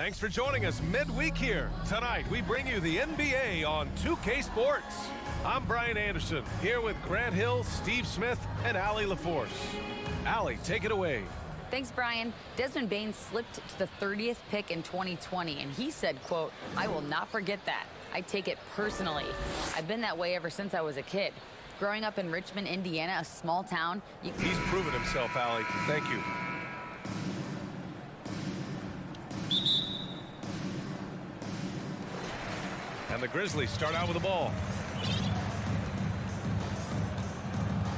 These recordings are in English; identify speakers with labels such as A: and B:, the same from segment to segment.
A: Thanks for joining us midweek here. Tonight, we bring you the NBA on 2K Sports. I'm Brian Anderson, here with Grant Hill, Steve Smith, and Allie LaForce. Allie, take it away.
B: Thanks, Brian. Desmond Bane slipped to the 30th pick in 2020, and he said, quote, "I will not forget that. I take it personally. I've been that way ever since I was a kid. Growing up in Richmond, Indiana, a small town."
A: He's proven himself, Allie. Thank you. And the Grizzlies start out with the ball.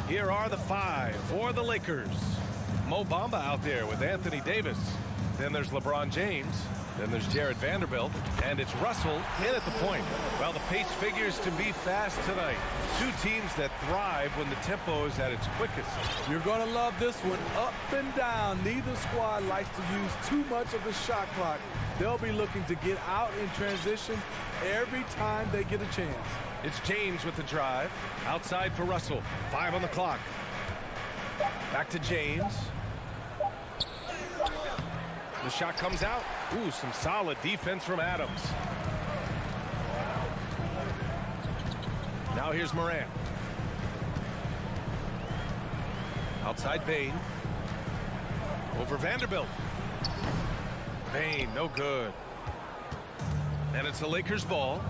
A: Here are the five for the Lakers. Mo Bamba out there with Anthony Davis. Then there's LeBron James. Then there's Jared Vanderbilt. And it's Russell in at the point. Well, the pace figures to be fast tonight. Two teams that thrive when the tempo is at its quickest.
C: You're going to love this one. Up and down. Neither squad likes to use too much of the shot clock. They'll be looking to get out in transition every time they get a chance.
A: It's James with the drive. Outside for Russell. 5 on the clock. Back to James. The shot comes out. Ooh, some solid defense from Adams. Now here's Morant. Outside Bane. Over Vanderbilt. Bane, no good. And it's the Lakers' ball.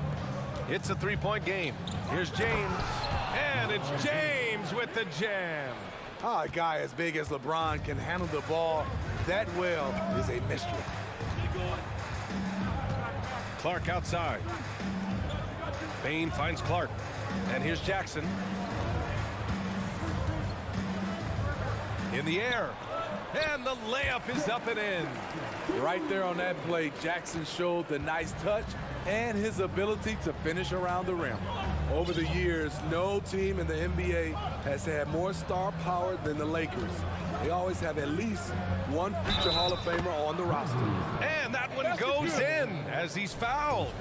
A: It's a three-point game. Here's James. And it's James with the jam.
C: A guy as big as LeBron can handle the ball that well is a mystery.
A: Clark outside. Bane finds Clark. And here's Jackson. In the air. And the layup is up and in.
C: Right there on that play, Jackson showed the nice touch and his ability to finish around the rim. Over the years, no team in the NBA has had more star power than the Lakers. They always have at least one future Hall of Famer on the roster.
A: And that one goes in as he's fouled.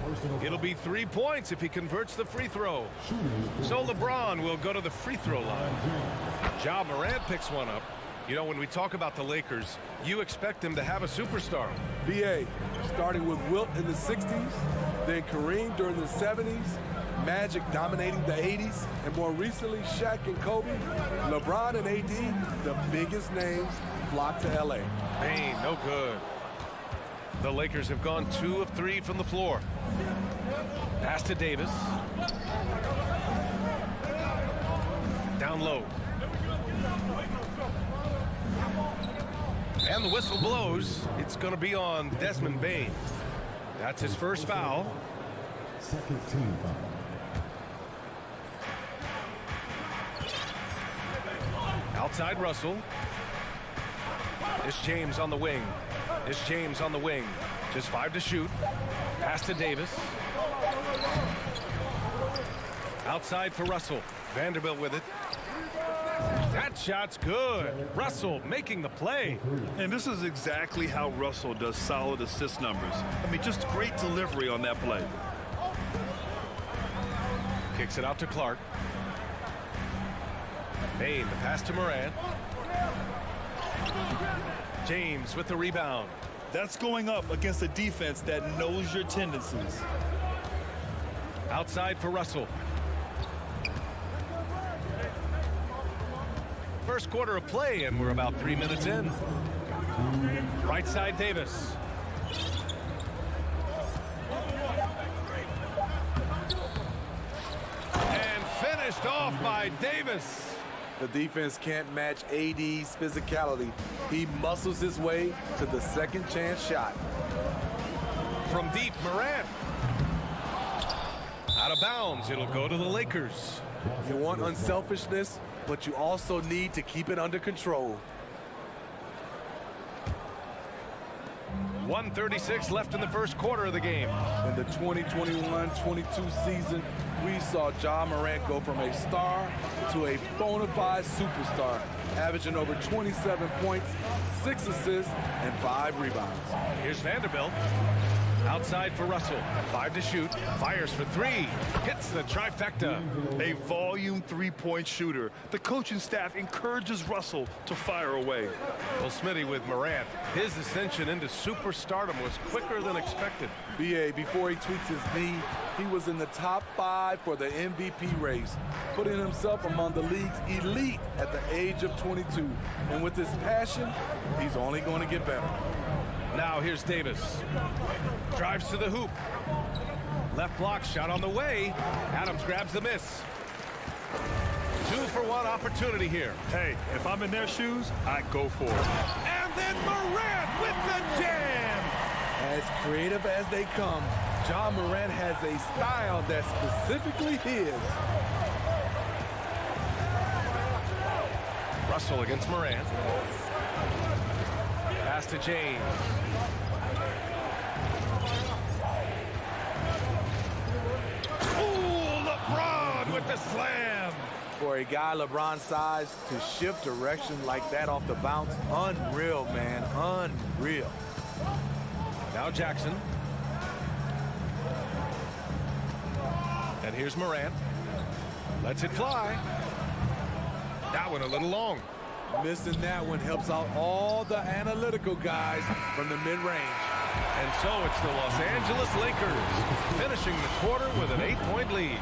A: It'll be 3 points if he converts the free throw. So LeBron will go to the free throw line. Ja Morant picks one up. You know, when we talk about the Lakers, you expect them to have a superstar.
C: B.A. starting with Wilt in the 60s, then Kareem during the 70s, Magic dominating the 80s, and more recently Shaq and Kobe. LeBron and AD, the biggest names, flocked to L.A.
A: Bane, no good. The Lakers have gone 2 of 3 from the floor. Pass to Davis. Down low. And the whistle blows. It's going to be on Desmond Bane. That's his first foul.
D: Second team foul.
A: Outside Russell. It's James on the wing. It's James on the wing. Just 5 to shoot. Pass to Davis. Outside for Russell. Vanderbilt with it. That shot's good. Russell making the play.
E: And this is exactly how Russell does solid assist numbers. I mean, just great delivery on that play.
A: Kicks it out to Clark. Bane, the pass to Morant. James with the rebound.
E: That's going up against a defense that knows your tendencies.
A: Outside for Russell. First quarter of play, and we're about 3 minutes in. Right side, Davis. And finished off by Davis.
C: The defense can't match AD's physicality. He muscles his way to the second chance shot.
A: From deep, Morant. Out of bounds, it'll go to the Lakers.
C: You want unselfishness, but you also need to keep it under control.
A: 1:36 left in the first quarter of the game.
C: In the 2021-22 season, we saw Ja Morant go from a star to a bona fide superstar, averaging over 27 points, 6 assists, and 5 rebounds.
A: Here's Vanderbilt. Outside for Russell. 5 to shoot. Fires for 3. Hits the trifecta.
E: A volume three-point shooter. The coaching staff encourages Russell to fire away.
A: Well, Smitty with Morant. His ascension into superstardom was quicker than expected.
C: BA, before he tweaked his knee, he was in the top 5 for the MVP race, putting himself among the league's elite at the age of 22. And with his passion, he's only going to get better.
A: Now here's Davis. Drives to the hoop. Left block shot on the way. Adams grabs the miss. 2-for-1 opportunity here.
E: Hey, if I'm in their shoes, I go for it.
A: And then Morant with the jam.
C: As creative as they come, Ja Morant has a style that's specifically his.
A: Russell against Morant. Pass to James. Ooh, LeBron with the slam.
C: For a guy LeBron's size to shift direction like that off the bounce, unreal, man, unreal.
A: Now Jackson. And here's Morant. Lets it fly. That one a little long.
C: Missing that one helps out all the analytical guys from the mid-range.
A: And so it's the Los Angeles Lakers finishing the quarter with an 8-point lead.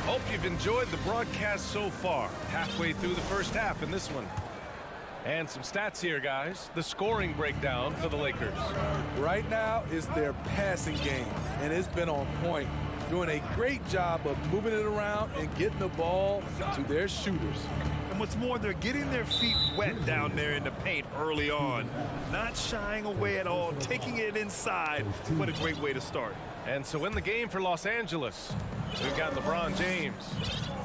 A: Hope you've enjoyed the broadcast so far. Halfway through the first half in this one. And some stats here, guys. The scoring breakdown for the Lakers.
C: Right now is their passing game, and it's been on point. Doing a great job of moving it around and getting the ball to their shooters.
E: And what's more, they're getting their feet wet down there in the paint early on. Not shying away at all, taking it inside. What a great way to start.
A: And so in the game for Los Angeles, we've got LeBron James.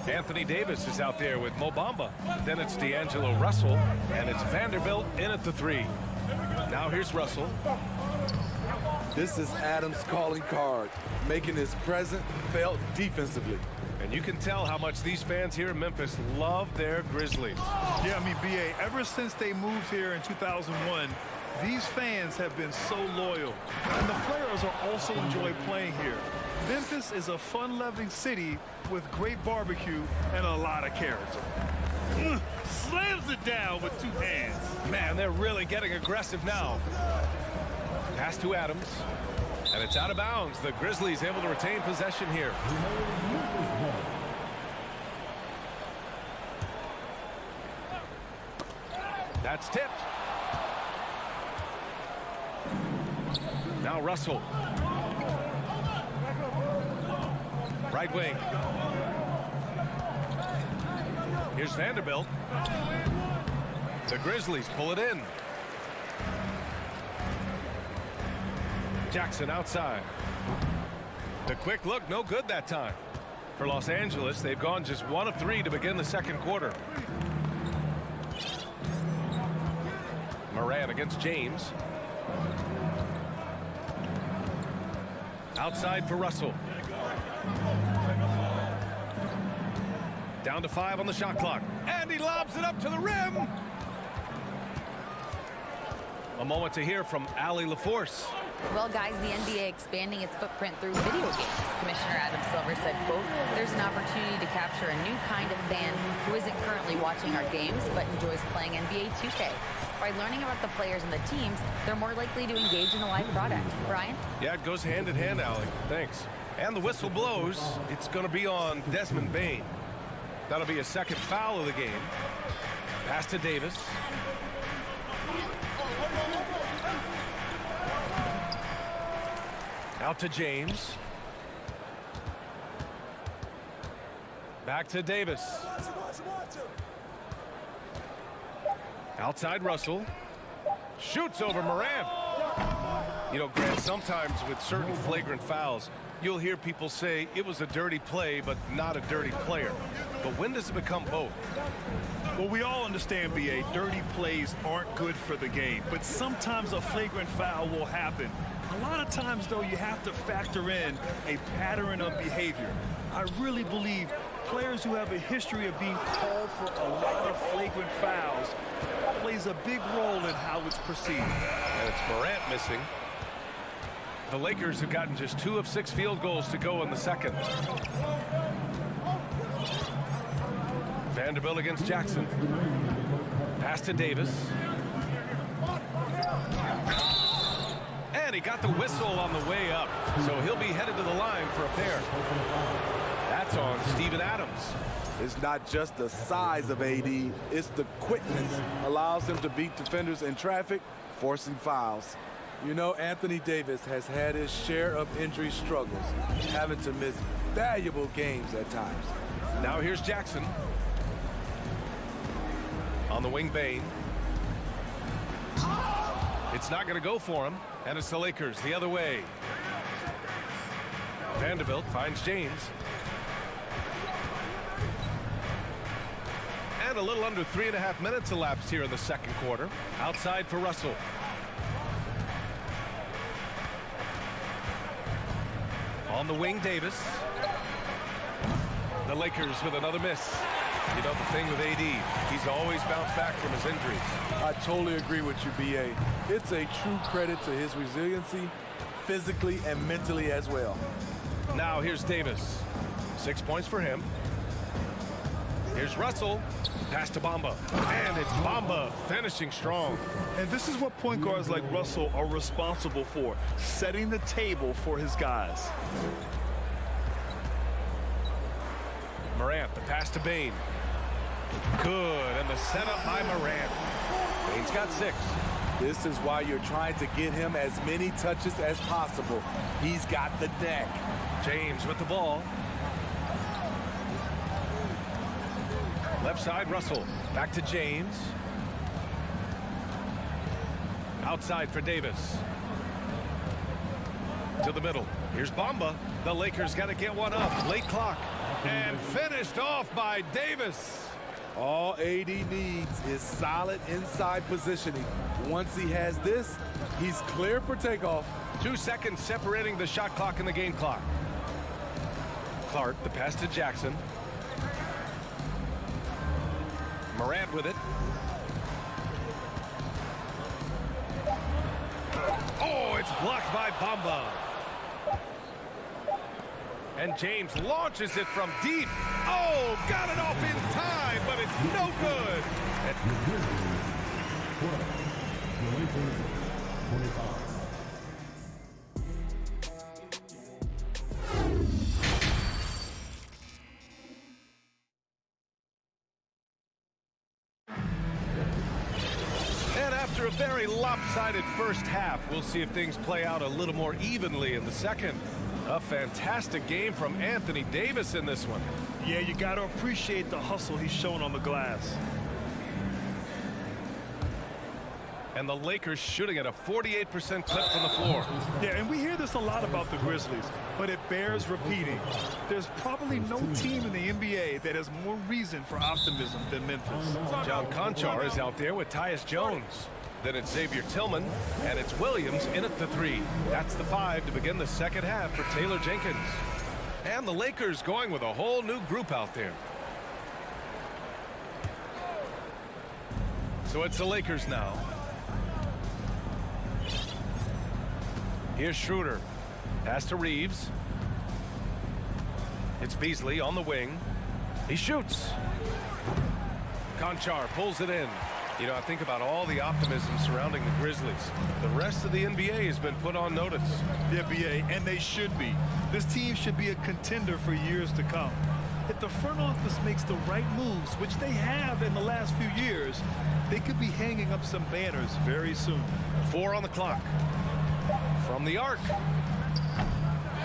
A: Anthony Davis is out there with Mo Bamba. Then it's D'Angelo Russell, and it's Vanderbilt in at the 3. Now here's Russell.
C: This is Adams' calling card, making his presence felt defensively.
A: And you can tell how much these fans here in Memphis love their Grizzlies.
E: Yeah, I mean, BA, ever since they moved here in 2001, these fans have been so loyal. And the players are also enjoy playing here. Memphis is a fun-loving city with great barbecue and a lot of character. Slams it down with 2 hands.
A: Man, they're really getting aggressive now. Pass to Adams. And it's out of bounds. The Grizzlies able to retain possession here. That's tipped. Now Russell. Right wing. Here's Vanderbilt. The Grizzlies pull it in. Jackson outside. The quick look, no good that time. For Los Angeles, they've gone just 1 of 3 to begin the second quarter. Morant against James. Outside for Russell. Down to 5 on the shot clock. And he lobs it up to the rim. A moment to hear from Allie LaForce.
B: Well, guys, the NBA expanding its footprint through video games. Commissioner Adam Silver said, quote, there's an opportunity to capture a new kind of fan who isn't currently watching our games but enjoys playing NBA 2K. By learning about the players and the teams, they're more likely to engage in the live product. Brian?
A: Yeah, it goes hand in hand, Allie. Thanks. And the whistle blows. It's going to be on Desmond Bane. That'll be a second foul of the game. Pass to Davis. Out to James. Back to Davis. Outside Russell. Shoots over Morant. You know, Grant, sometimes with certain flagrant fouls, you'll hear people say it was a dirty play, but not a dirty player. But when does it become both?
E: Well, we all understand, BA, dirty plays aren't good for the game, but sometimes a flagrant foul will happen. A lot of times, though, you have to factor in a pattern of behavior. I really believe players who have a history of being called for a lot of flagrant fouls plays a big role in how it's perceived.
A: And it's Morant missing. The Lakers have gotten just 2 of 6 field goals to go in the second. Vanderbilt against Jackson. Pass to Davis. And he got the whistle on the way up, so he'll be headed to the line for a pair. That's on Steven Adams.
C: It's not just the size of AD, it's the quickness. Allows him to beat defenders in traffic, forcing fouls. You know, Anthony Davis has had his share of injury struggles, having to miss valuable games at times.
A: Now here's Jackson. On the wing, Bane. It's not going to go for him, and it's the Lakers the other way. Vanderbilt finds James. And a little under 3.5 minutes elapsed here in the second quarter. Outside for Russell. On the wing, Davis. The Lakers with another miss. You know, the thing with AD, he's always bounced back from his injuries.
C: I totally agree with you, B.A. It's a true credit to his resiliency, physically and mentally as well.
A: Now here's Davis. 6 points for him. Here's Russell. Pass to Bamba. And it's Bamba finishing strong.
E: And this is what point guards like Russell are responsible for, setting the table for his guys.
A: Morant, the pass to Bane. Good, and the setup by Morant. Bane's got 6.
C: This is why you're trying to get him as many touches as possible. He's got the deck.
A: James with the ball. Left side, Russell. Back to James. Outside for Davis. To the middle. Here's Bamba. The Lakers got to get one up. Late clock. And finished off by Davis.
C: All AD needs is solid inside positioning. Once he has this, he's clear for takeoff.
A: 2 seconds separating the shot clock and the game clock. Clark, the pass to Jackson. Morant with it. Oh, it's blocked by Bamba. And James launches it from deep. Oh, got it off in time, but it's no good. And after a very lopsided first half, we'll see if things play out a little more evenly in the second. A fantastic game from Anthony Davis in this one.
E: Yeah, you got to appreciate the hustle he's shown on the glass.
A: And the Lakers shooting at a 48% clip from the floor.
E: Yeah, and we hear this a lot about the Grizzlies, but it bears repeating. There's probably no team in the NBA that has more reason for optimism than Memphis.
A: John Conchar is out there with Tyus Jones. Then it's Xavier Tillman, and it's Williams in at the 3. That's the 5 to begin the second half for Taylor Jenkins. And the Lakers going with a whole new group out there. So it's the Lakers now. Here's Schroeder. Pass to Reeves. It's Beasley on the wing. He shoots. Conchar pulls it in. You know, I think about all the optimism surrounding the Grizzlies. The rest of the NBA has been put on notice.
E: The NBA, and they should be. This team should be a contender for years to come. If the front office makes the right moves, which they have in the last few years, they could be hanging up some banners very soon.
A: 4 on the clock. From the arc.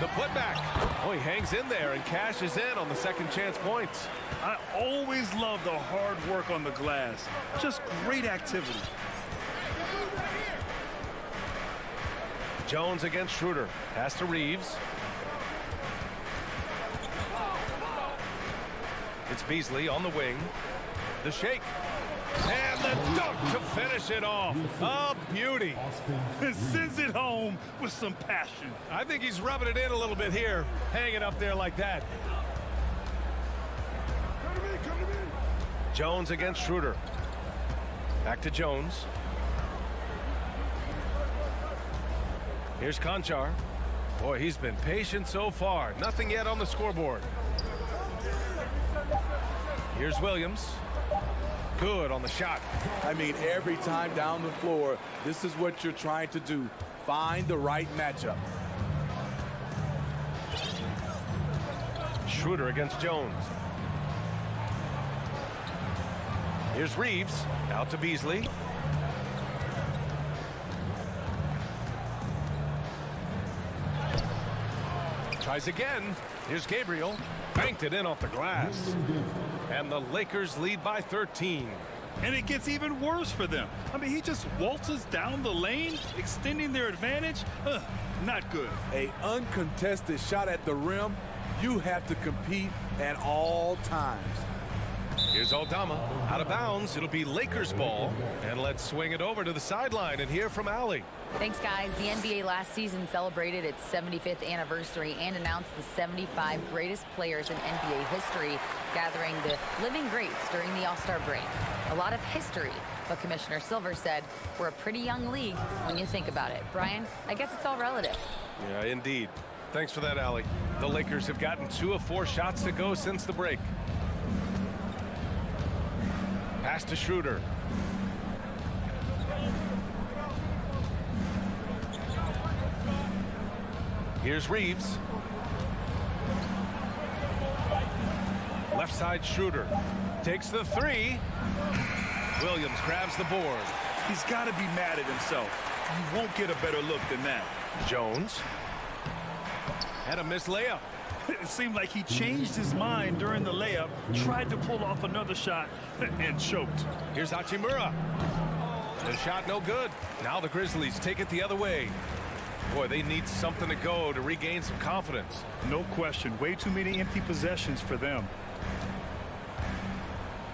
A: The putback. Oh, he hangs in there and cashes in on the second chance points.
E: I always love the hard work on the glass. Just great activity.
A: Jones against Schroeder. Pass to Reeves. It's Beasley on the wing. The shake. And the dunk to finish it off. A beauty.
E: It sends it home with some passion.
A: I think he's rubbing it in a little bit here, hanging up there like that. Jones against Schroeder. Back to Jones. Here's Conchar. Boy, he's been patient so far. Nothing yet on the scoreboard. Here's Williams. Good on the shot.
C: I mean, every time down the floor, this is what you're trying to do. Find the right matchup.
A: Schroeder against Jones. Here's Reeves. Out to Beasley. Tries again. Here's Gabriel. Banked it in off the glass. And the Lakers lead by 13.
E: And it gets even worse for them. I mean, he just waltzes down the lane, extending their advantage. Not good.
C: A uncontested shot at the rim. You have to compete at all times.
A: Here's Aldama. Out of bounds. It'll be Lakers ball. And let's swing it over to the sideline and hear from Allie.
B: Thanks, guys. The NBA last season celebrated its 75th anniversary and announced the 75 greatest players in NBA history, gathering the living greats during the All-Star break. A lot of history, but Commissioner Silver said we're a pretty young league when you think about it. Brian, I guess it's all relative.
A: Yeah, indeed. Thanks for that, Allie. The Lakers have gotten 2 of 4 shots to go since the break. Pass to Schroeder. Here's Reeves. Left side Schroeder. Takes the 3. Williams grabs the board.
E: He's got to be mad at himself. You won't get a better look than that.
A: Jones. Had a missed layup.
E: It seemed like he changed his mind during the layup, tried to pull off another shot, and choked.
A: Here's Hachimura. The shot no good. Now the Grizzlies take it the other way. Boy, they need something to go to regain some confidence.
E: No question. Way too many empty possessions for them.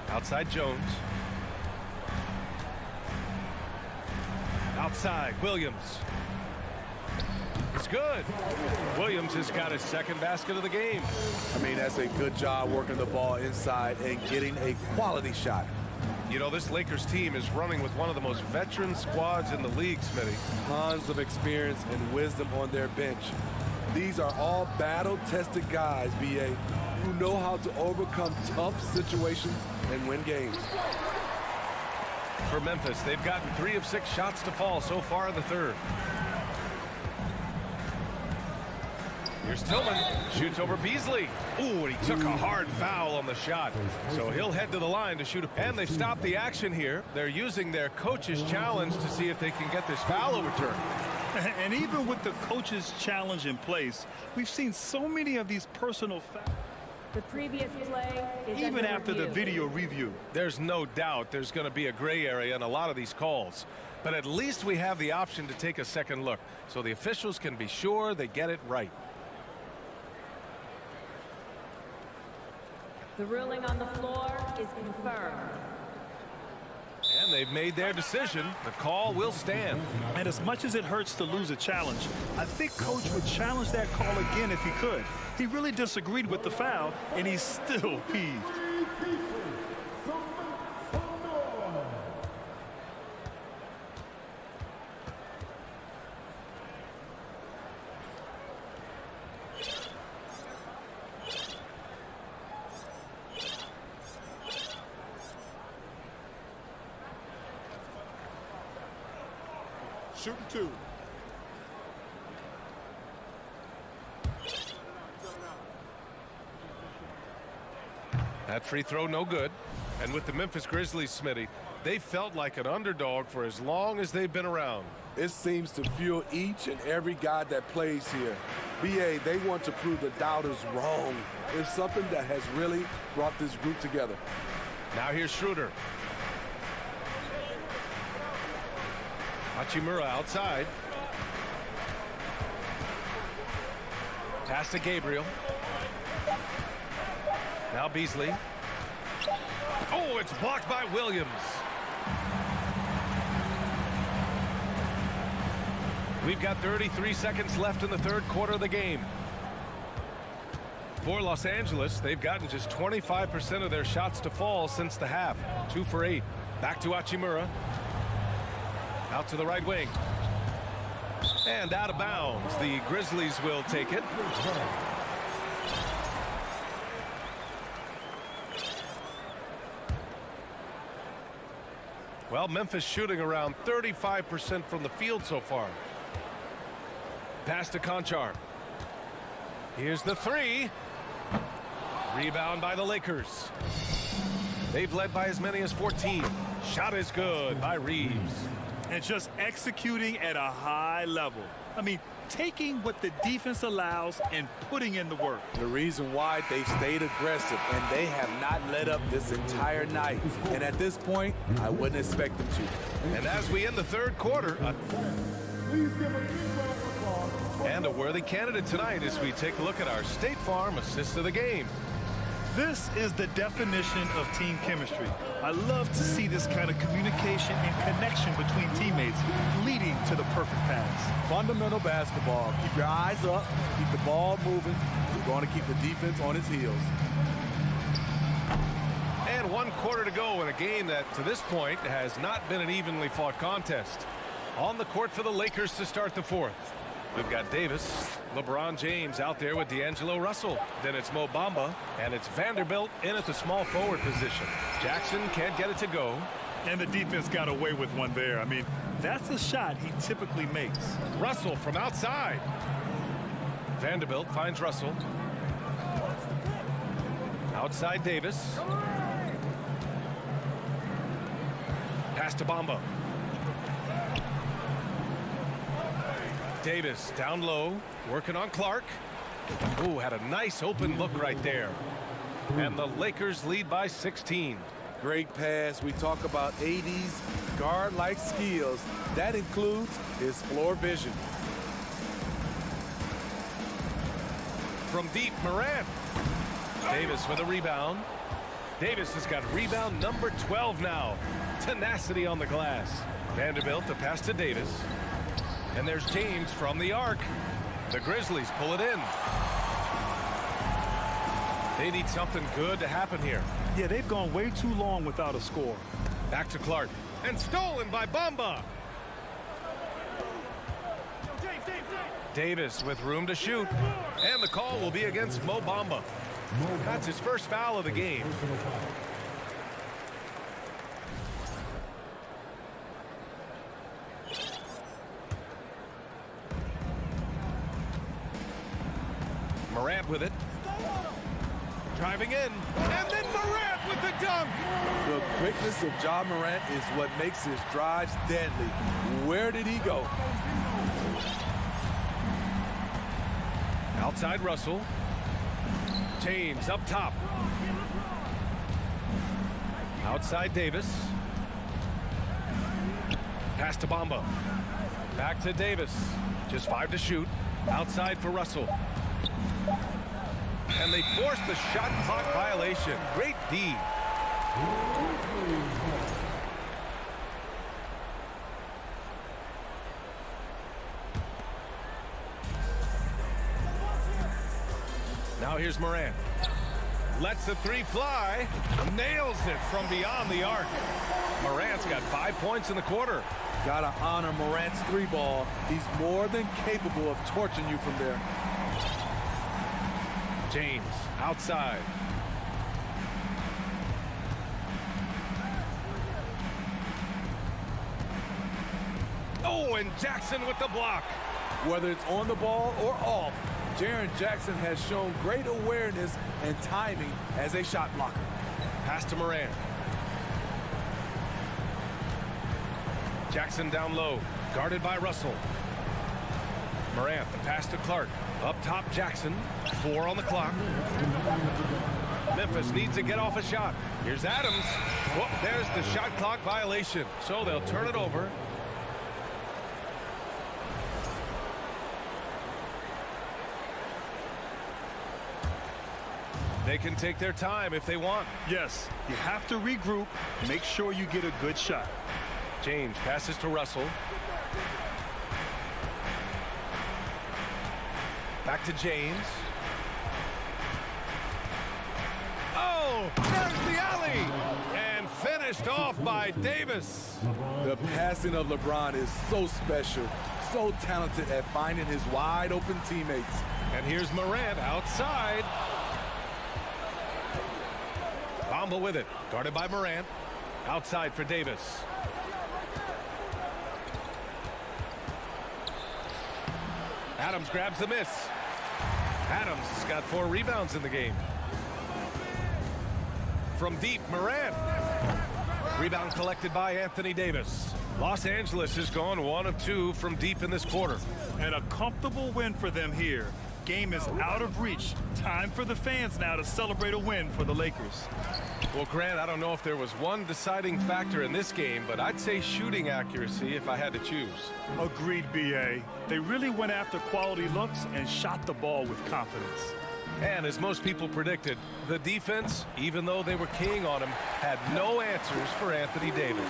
A: Outside Jones. Outside Williams. It's good. Williams has got his second basket of the game.
C: I mean, that's a good job working the ball inside and getting a quality shot.
A: You know, this Lakers team is running with one of the most veteran squads in the league, Smitty.
C: Tons of experience and wisdom on their bench. These are all battle-tested guys, B.A., who know how to overcome tough situations and win games.
A: For Memphis, they've gotten 3 of 6 shots to fall so far in the third. Here's Tillman, shoots over Beasley. Ooh, and he took a hard foul on the shot. So he'll head to the line to shoot. And they've stopped the action here. They're using their coach's challenge to see if they can get this foul overturned.
E: And even with the coach's challenge in place, we've seen so many of these personal fouls.
F: The previous play is
E: even
F: under
E: after the
F: review.
E: video review.
A: There's no doubt there's going to be a gray area in a lot of these calls. But at least we have the option to take a second look so the officials can be sure they get it right.
F: The ruling on the floor is confirmed.
A: And they've made their decision. The call will stand.
E: And as much as it hurts to lose a challenge, I think Coach would challenge that call again if he could. He really disagreed with the foul, and he's still peeved.
C: Shooting 2.
A: That free throw no good. And with the Memphis Grizzlies, Smitty, they felt like an underdog for as long as they've been around.
C: It seems to fuel each and every guy that plays here. B.A., they want to prove the doubters wrong. It's something that has really brought this group together.
A: Now here's Schroeder. Hachimura outside. Pass to Gabriel. Now Beasley. Oh, it's blocked by Williams. We've got 33 seconds left in the third quarter of the game. For Los Angeles, they've gotten just 25% of their shots to fall since the half. 2 for 8. Back to Hachimura. Out to the right wing. And out of bounds. The Grizzlies will take it. Well, Memphis shooting around 35% from the field so far. Pass to Conchar. Here's the three. Rebound by the Lakers. They've led by as many as 14. Shot is good by Reeves.
E: And just executing at a high level. I mean, taking what the defense allows and putting in the work.
C: The reason why they stayed aggressive, and they have not let up this entire night. And at this point, I wouldn't expect them to.
A: And as we end the third quarter, and a worthy candidate tonight as we take a look at our State Farm assist of the game.
E: This is the definition of team chemistry. I love to see this kind of communication and connection between teammates leading to the perfect pass.
C: Fundamental basketball. Keep your eyes up, keep the ball moving. We're going to keep the defense on its heels.
A: And 1 quarter to go in a game that to this point has not been an evenly fought contest. On the court for the Lakers to start the fourth. We've got Davis, LeBron James out there with D'Angelo Russell. Then it's Mo Bamba, and it's Vanderbilt in at the small forward position. Jackson can't get it to go.
E: And the defense got away with one there. I mean, that's a shot he typically makes.
A: Russell from outside. Vanderbilt finds Russell. Outside Davis. Pass to Bamba. Davis down low, working on Clark. Ooh, had a nice open look right there. And the Lakers lead by 16.
C: Great pass. We talk about AD's guard-like skills. That includes his floor vision.
A: From deep, Morant. Davis with a rebound. Davis has got rebound number 12 now. Tenacity on the glass. Vanderbilt, the pass to Davis. And there's James from the arc. The Grizzlies pull it in. They need something good to happen here.
E: Yeah, they've gone way too long without a score.
A: Back to Clark. And stolen by Bamba. Davis with room to shoot. And the call will be against Mo Bamba. That's his first foul of the game. Morant with it. Driving in. And then Morant with the dunk.
C: The quickness of Ja Morant is what makes his drives deadly. Where did he go?
A: Outside Russell. James up top. Outside Davis. Pass to Bamba. Back to Davis. Just 5 to shoot. Outside for Russell. And they forced the shot clock violation. Great D. Now here's Morant. Lets the three fly. Nails it from beyond the arc. Morant's got 5 points in the quarter.
C: Gotta honor Morant's three ball. He's more than capable of torching you from there.
A: James outside. Oh, and Jackson with the block.
C: Whether it's on the ball or off, Jaren Jackson has shown great awareness and timing as a shot blocker.
A: Pass to Morant. Jackson down low, guarded by Russell. Morant, the pass to Clark. Up top, Jackson. 4 on the clock. Memphis needs to get off a shot. Here's Adams. Whoop, there's the shot clock violation. So they'll turn it over. They can take their time if they want.
E: Yes, you have to regroup. Make sure you get a good shot.
A: James passes to Russell. Back to James. Oh, there's the alley. And finish. finished off by Davis.
C: The passing of LeBron is so special, so talented at finding his wide open teammates.
A: And here's Morant outside. Bamba with it, guarded by Morant. Outside for Davis. Adams grabs the miss. Adams has got 4 rebounds in the game. From deep, Morant. Rebound collected by Anthony Davis. Los Angeles has gone 1 of 2 from deep in this quarter.
E: And a comfortable win for them here. Game is out of reach. Time for the fans now to celebrate a win for the Lakers.
A: Well, Grant, I don't know if there was one deciding factor in this game, but I'd say shooting accuracy if I had to choose.
E: Agreed, B.A. They really went after quality looks and shot the ball with confidence.
A: And as most people predicted, the defense, even though they were keying on him, had no answers for Anthony Davis.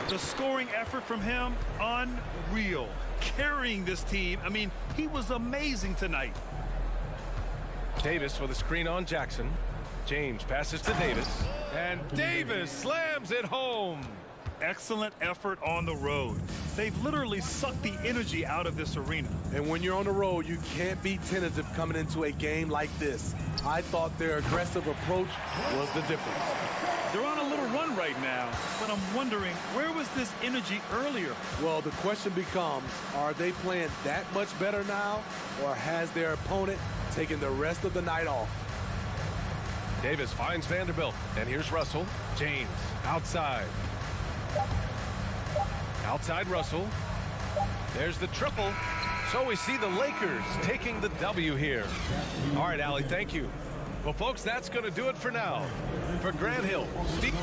E: The scoring effort from him, unreal. Carrying this team, I mean, he was amazing tonight.
A: Davis with a screen on Jackson. James passes to Davis. And Davis slams it home.
E: Excellent effort on the road. They've literally sucked the energy out of this arena.
C: And when you're on the road, you can't be tentative coming into a game like this. I thought their aggressive approach was the difference.
E: They're on a little run right now, but I'm wondering, where was this energy earlier?
C: Well, the question becomes, are they playing that much better now, or has their opponent taken the rest of the night off?
A: Davis finds Vanderbilt, and here's Russell. James outside. Outside Russell. There's the triple. So we see the Lakers taking the W here. All right, Allie, thank you. Well, folks, that's going to do it for now. For Grant Hill, Steve.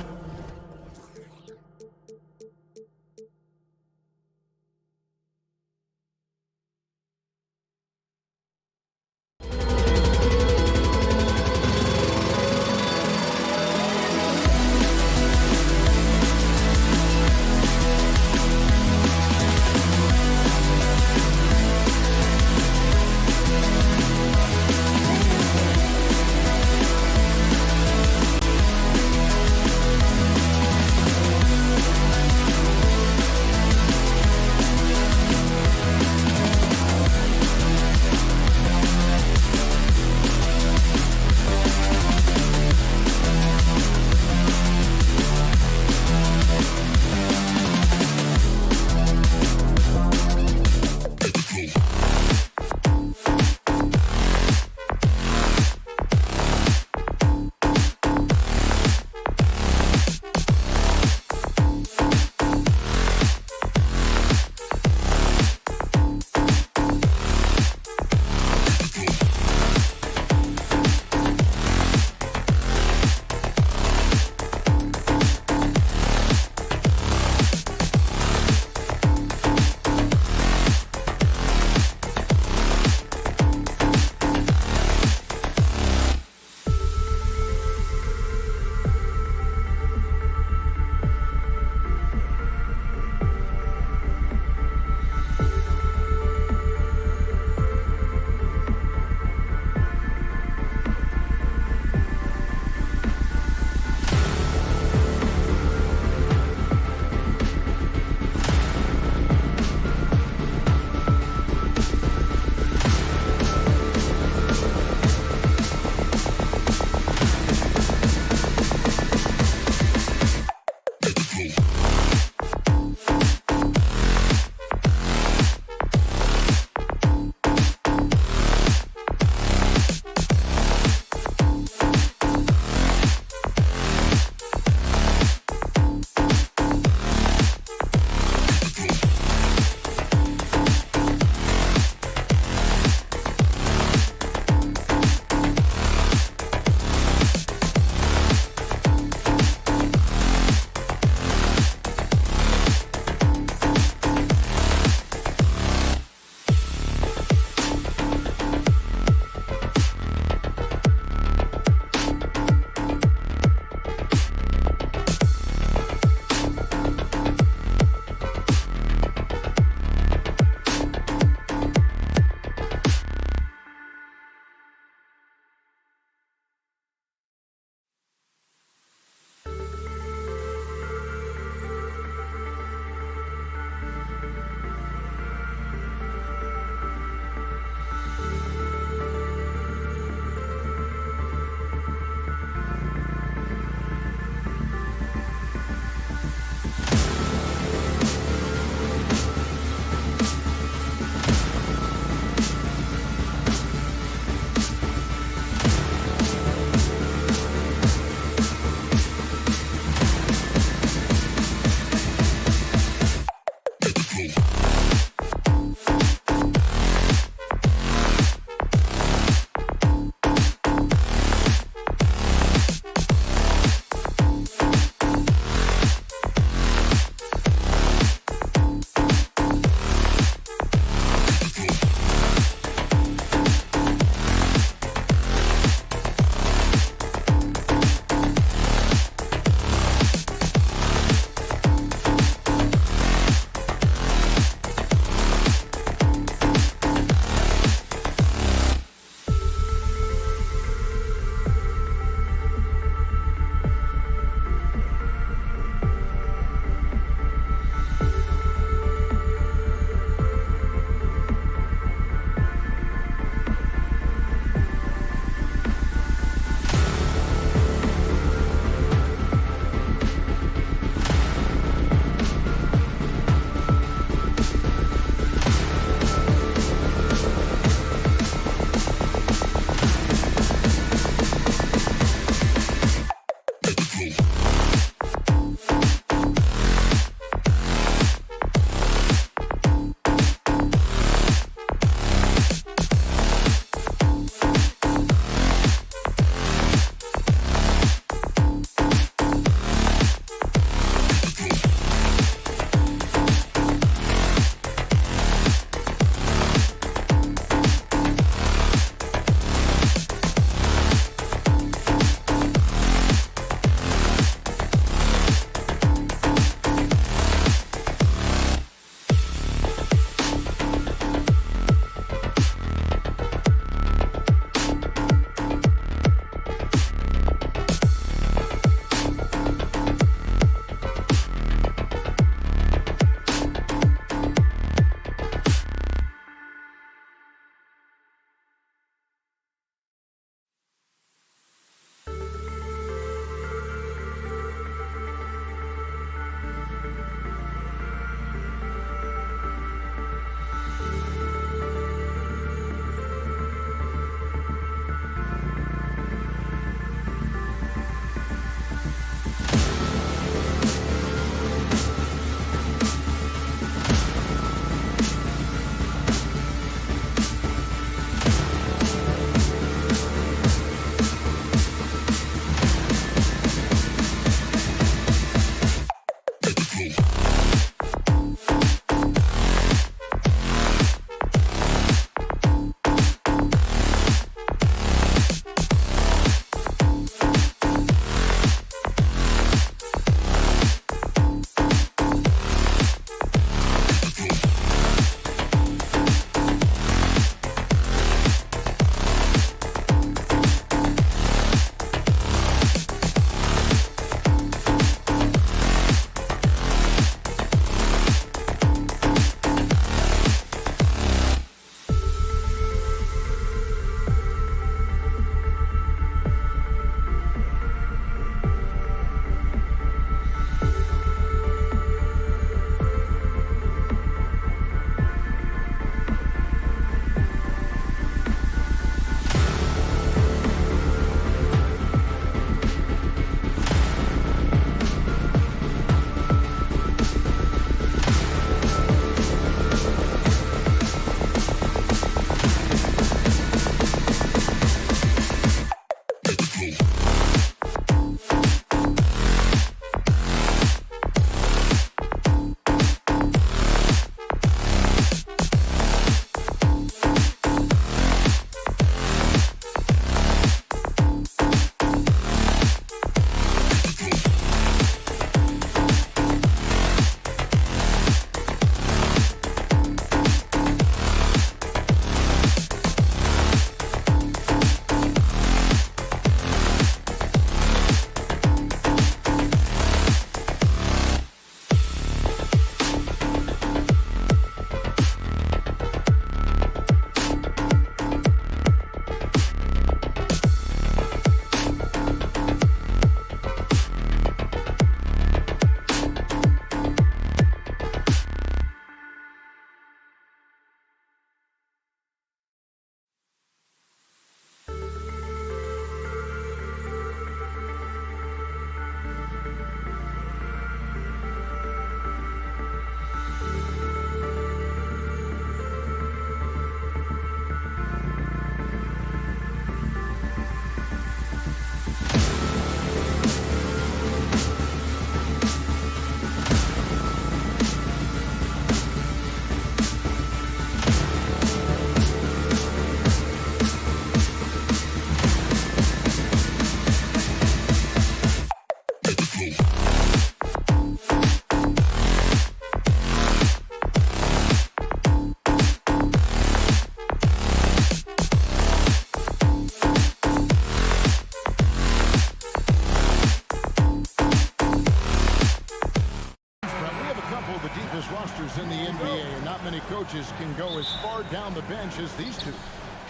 G: many coaches can go as far down the bench as these two.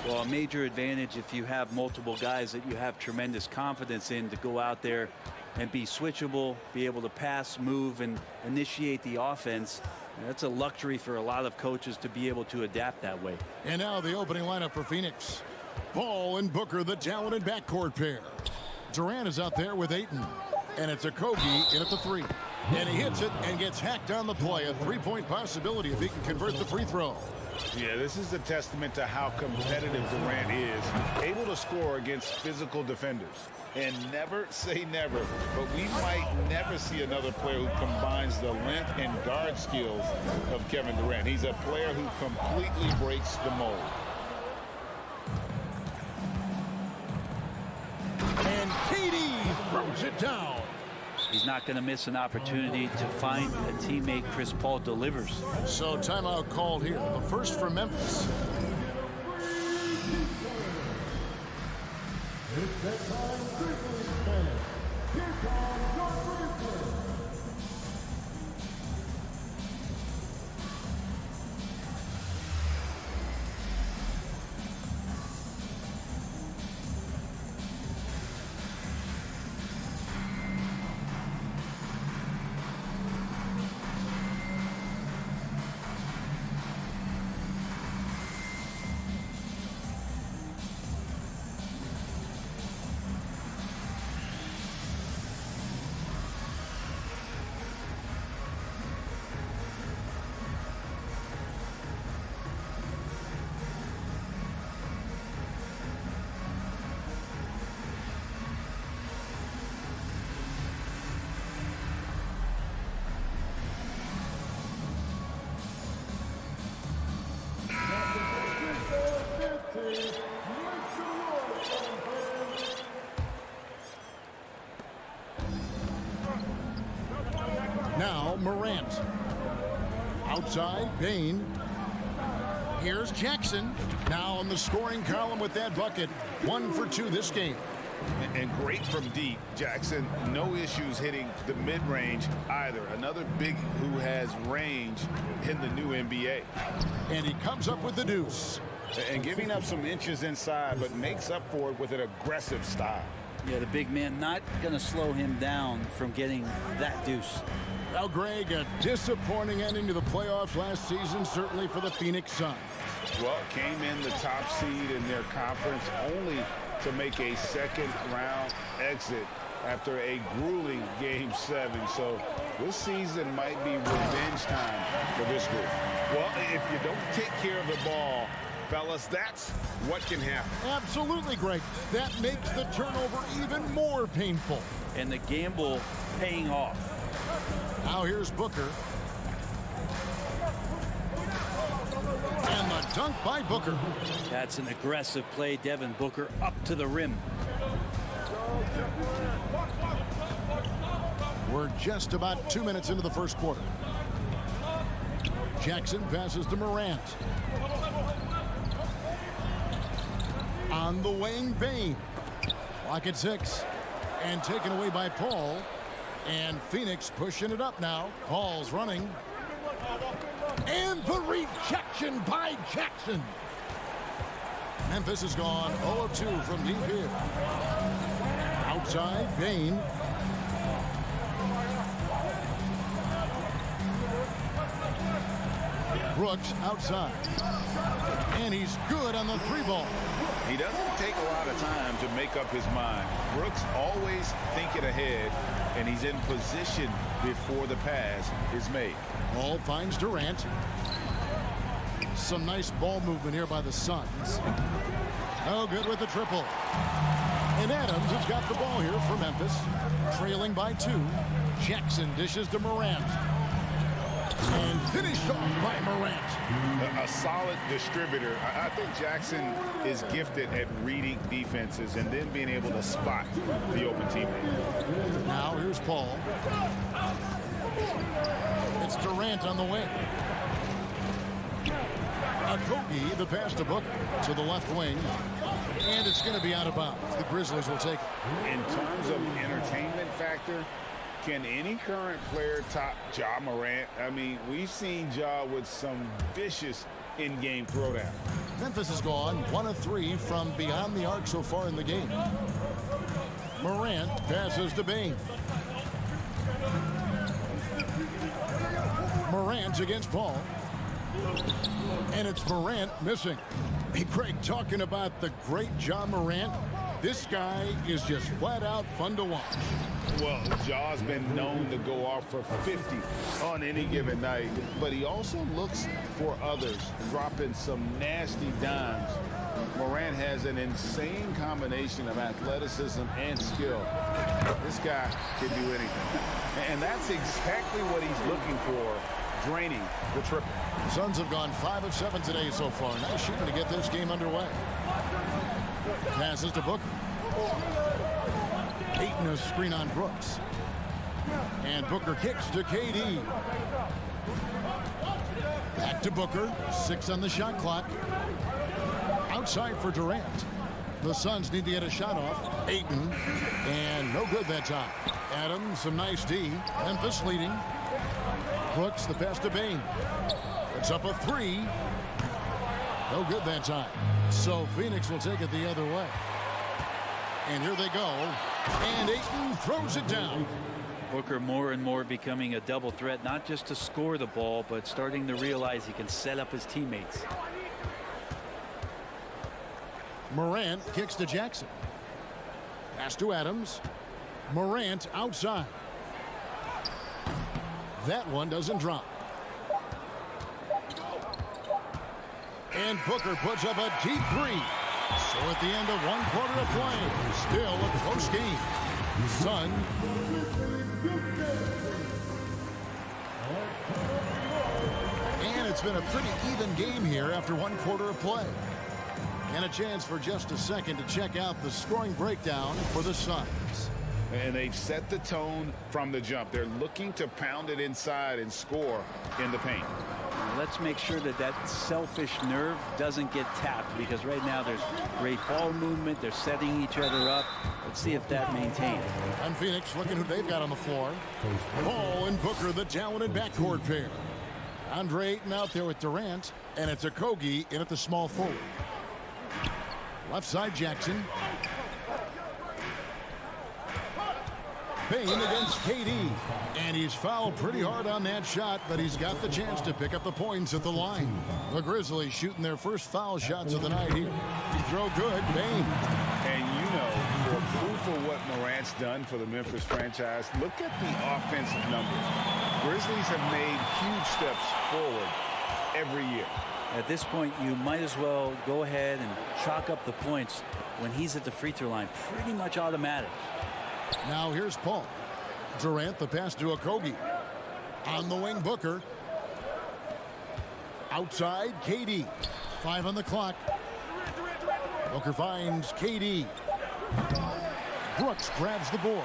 H: Well, a major advantage if you have multiple guys that you have tremendous confidence in to go out there and be switchable, be able to pass, move, and initiate the offense. And that's a luxury for a lot of coaches to be able to adapt that way.
G: And now the opening lineup for Phoenix. Ball and Booker, the talented backcourt pair. Durant is out there with Ayton. And it's a Kogi in at the 3. And he hits it and gets hacked on the play. A three-point possibility if he can convert the free throw.
I: Yeah, this is a testament to how competitive Durant is, able to score against physical defenders. And never say never, but we might never see another player who combines the length and guard skills of Kevin Durant. He's a player who completely breaks the mold.
G: And KD throws it down.
H: He's not going to miss an opportunity to find a teammate. Chris Paul delivers.
G: So timeout called here. The first for Memphis.
D: It's that time, Grizzlies fans. Here comes your Grizzlies.
G: Now Morant. Outside, Bain. Here's Jackson. Now on the scoring column with that bucket. 1 for 2 this game.
I: And great from deep. Jackson, no issues hitting the mid-range either. Another big who has range in the new NBA.
G: And he comes up with the deuce.
I: And giving up some inches inside, but makes up for it with an aggressive style.
H: Yeah, the big man not going to slow him down from getting that deuce.
G: Well, Greg, a disappointing ending to the playoffs last season, certainly for the Phoenix Suns.
I: Well, came in the top seed in their conference only to make a second-round exit after a grueling Game 7. So this season might be revenge time for this group. Well, if you don't take care of the ball, fellas, that's what can happen.
G: Absolutely, Greg. That makes the turnover even more painful.
H: And the gamble paying off.
G: Now here's Booker. And the dunk by Booker.
H: That's an aggressive play. Devin Booker up to the rim.
G: We're just about 2 minutes into the first quarter. Jackson passes to Morant. On the wing, Bain. Clock at 6. And taken away by Paul. And Phoenix pushing it up now. Paul's running. And the rejection by Jackson. Memphis has gone 0 of 2 from deep here. Outside, Bain. Brooks outside. And he's good on the 3-ball.
I: He doesn't take a lot of time to make up his mind. Brooks always thinking ahead, and he's in position before the pass is made.
G: Ball finds Durant. Some nice ball movement here by the Suns. Oh, good with the triple. And Adams has got the ball here for Memphis. Trailing by 2. Jackson dishes to Morant. And finished off by Morant.
I: A solid distributor. I think Jackson is gifted at reading defenses and then being able to spot the open teammate.
G: Now here's Paul. It's Durant on the wing. Kogi, the pass to Booker to the left wing. And it's going to be out of bounds. The Grizzlies will take it.
I: In terms of entertainment factor, Can any current player top Ja Morant? I mean, we've seen Ja with some vicious in-game throwdown.
G: Memphis has gone 1 of 3 from beyond the arc so far in the game. Morant passes to Bain. Morant against Paul. And it's Morant missing. Hey, Craig, talking about the great Ja Morant, this guy is just flat out fun to watch.
I: Well, Ja's been known to go off for 50 on any given night, but he also looks for others, dropping some nasty dimes. Morant has an insane combination of athleticism and skill. This guy can do anything. And that's exactly what he's looking for, draining the triple.
G: Suns have gone 5 of 7 today so far. Nice shooting to get this game underway. Passes to Booker. Ayton a screen on Brooks. And Booker kicks to KD. Back to Booker. 6 on the shot clock. Outside for Durant. The Suns need to get a shot off. Ayton. And no good that time. Adams, some nice D. Memphis leading. Brooks, the pass to Bain. It's up a 3. No good that time. So Phoenix will take it the other way. And here they go. And Ayton throws it down.
H: Booker more and more becoming a double threat, not just to score the ball, but starting to realize he can set up his teammates.
G: Morant kicks to Jackson. Pass to Adams. Morant outside. That one doesn't drop. And Booker puts up a deep 3. So at the end of 1 quarter of play, still a close game. Sun. And it's been a pretty even game here after 1 quarter of play. And a chance for just a second to check out the scoring breakdown for the Suns.
I: And they've set the tone from the jump. They're looking to pound it inside and score in the paint.
H: Let's make sure that that selfish nerve doesn't get tapped, because right now there's great ball movement. They're setting each other up. Let's see if that maintains.
G: And Phoenix looking who they've got on the floor. Paul and Booker, the talented backcourt pair. Andre Ayton out there with Durant, and it's a Kogi in at the small forward. Left side Jackson. Bain against KD. And he's fouled pretty hard on that shot, but he's got the chance to pick up the points at the line. The Grizzlies shooting their first foul shots of the night here. He throw good, Bain.
I: And you know, for proof of what Morant's done for the Memphis franchise, look at the offensive numbers. Grizzlies have made huge steps forward every year.
H: At this point, you might as well go ahead and chalk up the points when he's at the free throw line. Pretty much automatic.
G: Now here's Paul. Durant, the pass to Okogie. On the wing, Booker. Outside, KD. 5 on the clock. Booker finds KD. Brooks grabs the board.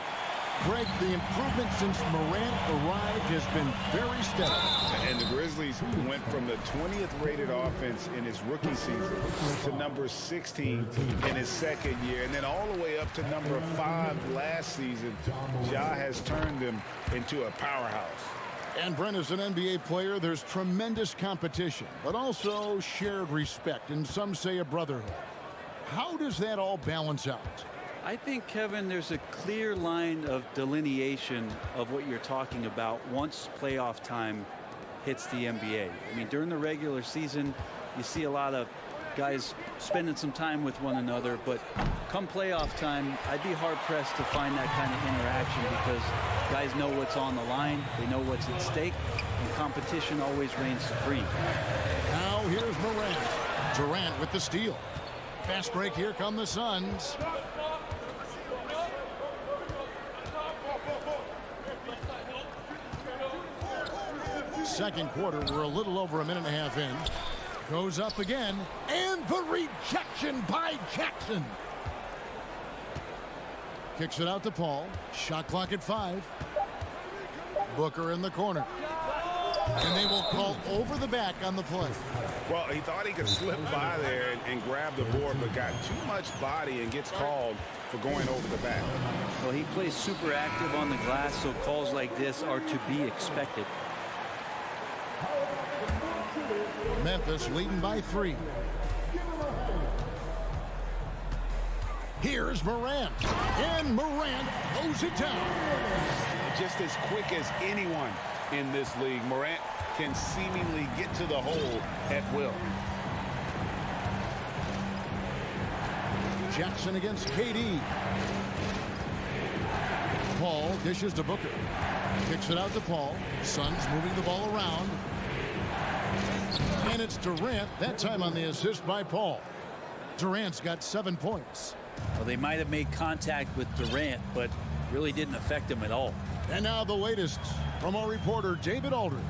G: Greg, the improvement since Morant arrived has been very steady.
I: And the Grizzlies went from the 20th rated offense in his rookie season to number 16 in his second year, and then all the way up to number 5 last season. Ja has turned them into a powerhouse.
G: And Brent, as an NBA player, there's tremendous competition, but also shared respect, and some say a brotherhood. How does that all balance out?
H: I think, Kevin, there's a clear line of delineation of what you're talking about once playoff time hits the NBA. I mean, during the regular season, you see a lot of guys spending some time with one another, but come playoff time, I'd be hard-pressed to find that kind of interaction, because guys know what's on the line, they know what's at stake, and competition always reigns supreme.
G: Now here's Morant. Durant with the steal. Fast break, here come the Suns. Second quarter, we're a little over a minute and a half in. Goes up again, and the rejection by Jackson. Kicks it out to Paul. Shot clock at 5. Booker in the corner. And they will call over the back on the play.
I: Well, he thought he could slip by there and grab the board, but got too much body and gets called for going over the back.
H: Well, he plays super active on the glass, so calls like this are to be expected.
G: Memphis leading by 3. Here's Morant. And Morant throws it down.
I: Just as quick as anyone in this league, Morant can seemingly get to the hole at will.
G: Jackson against KD. Paul dishes to Booker. Kicks it out to Paul. Suns moving the ball around. And it's Durant, that time on the assist by Paul. Durant's got 7 points.
H: Well, they might have made contact with Durant, but really didn't affect him at all.
G: And now the latest from our reporter, David Aldridge.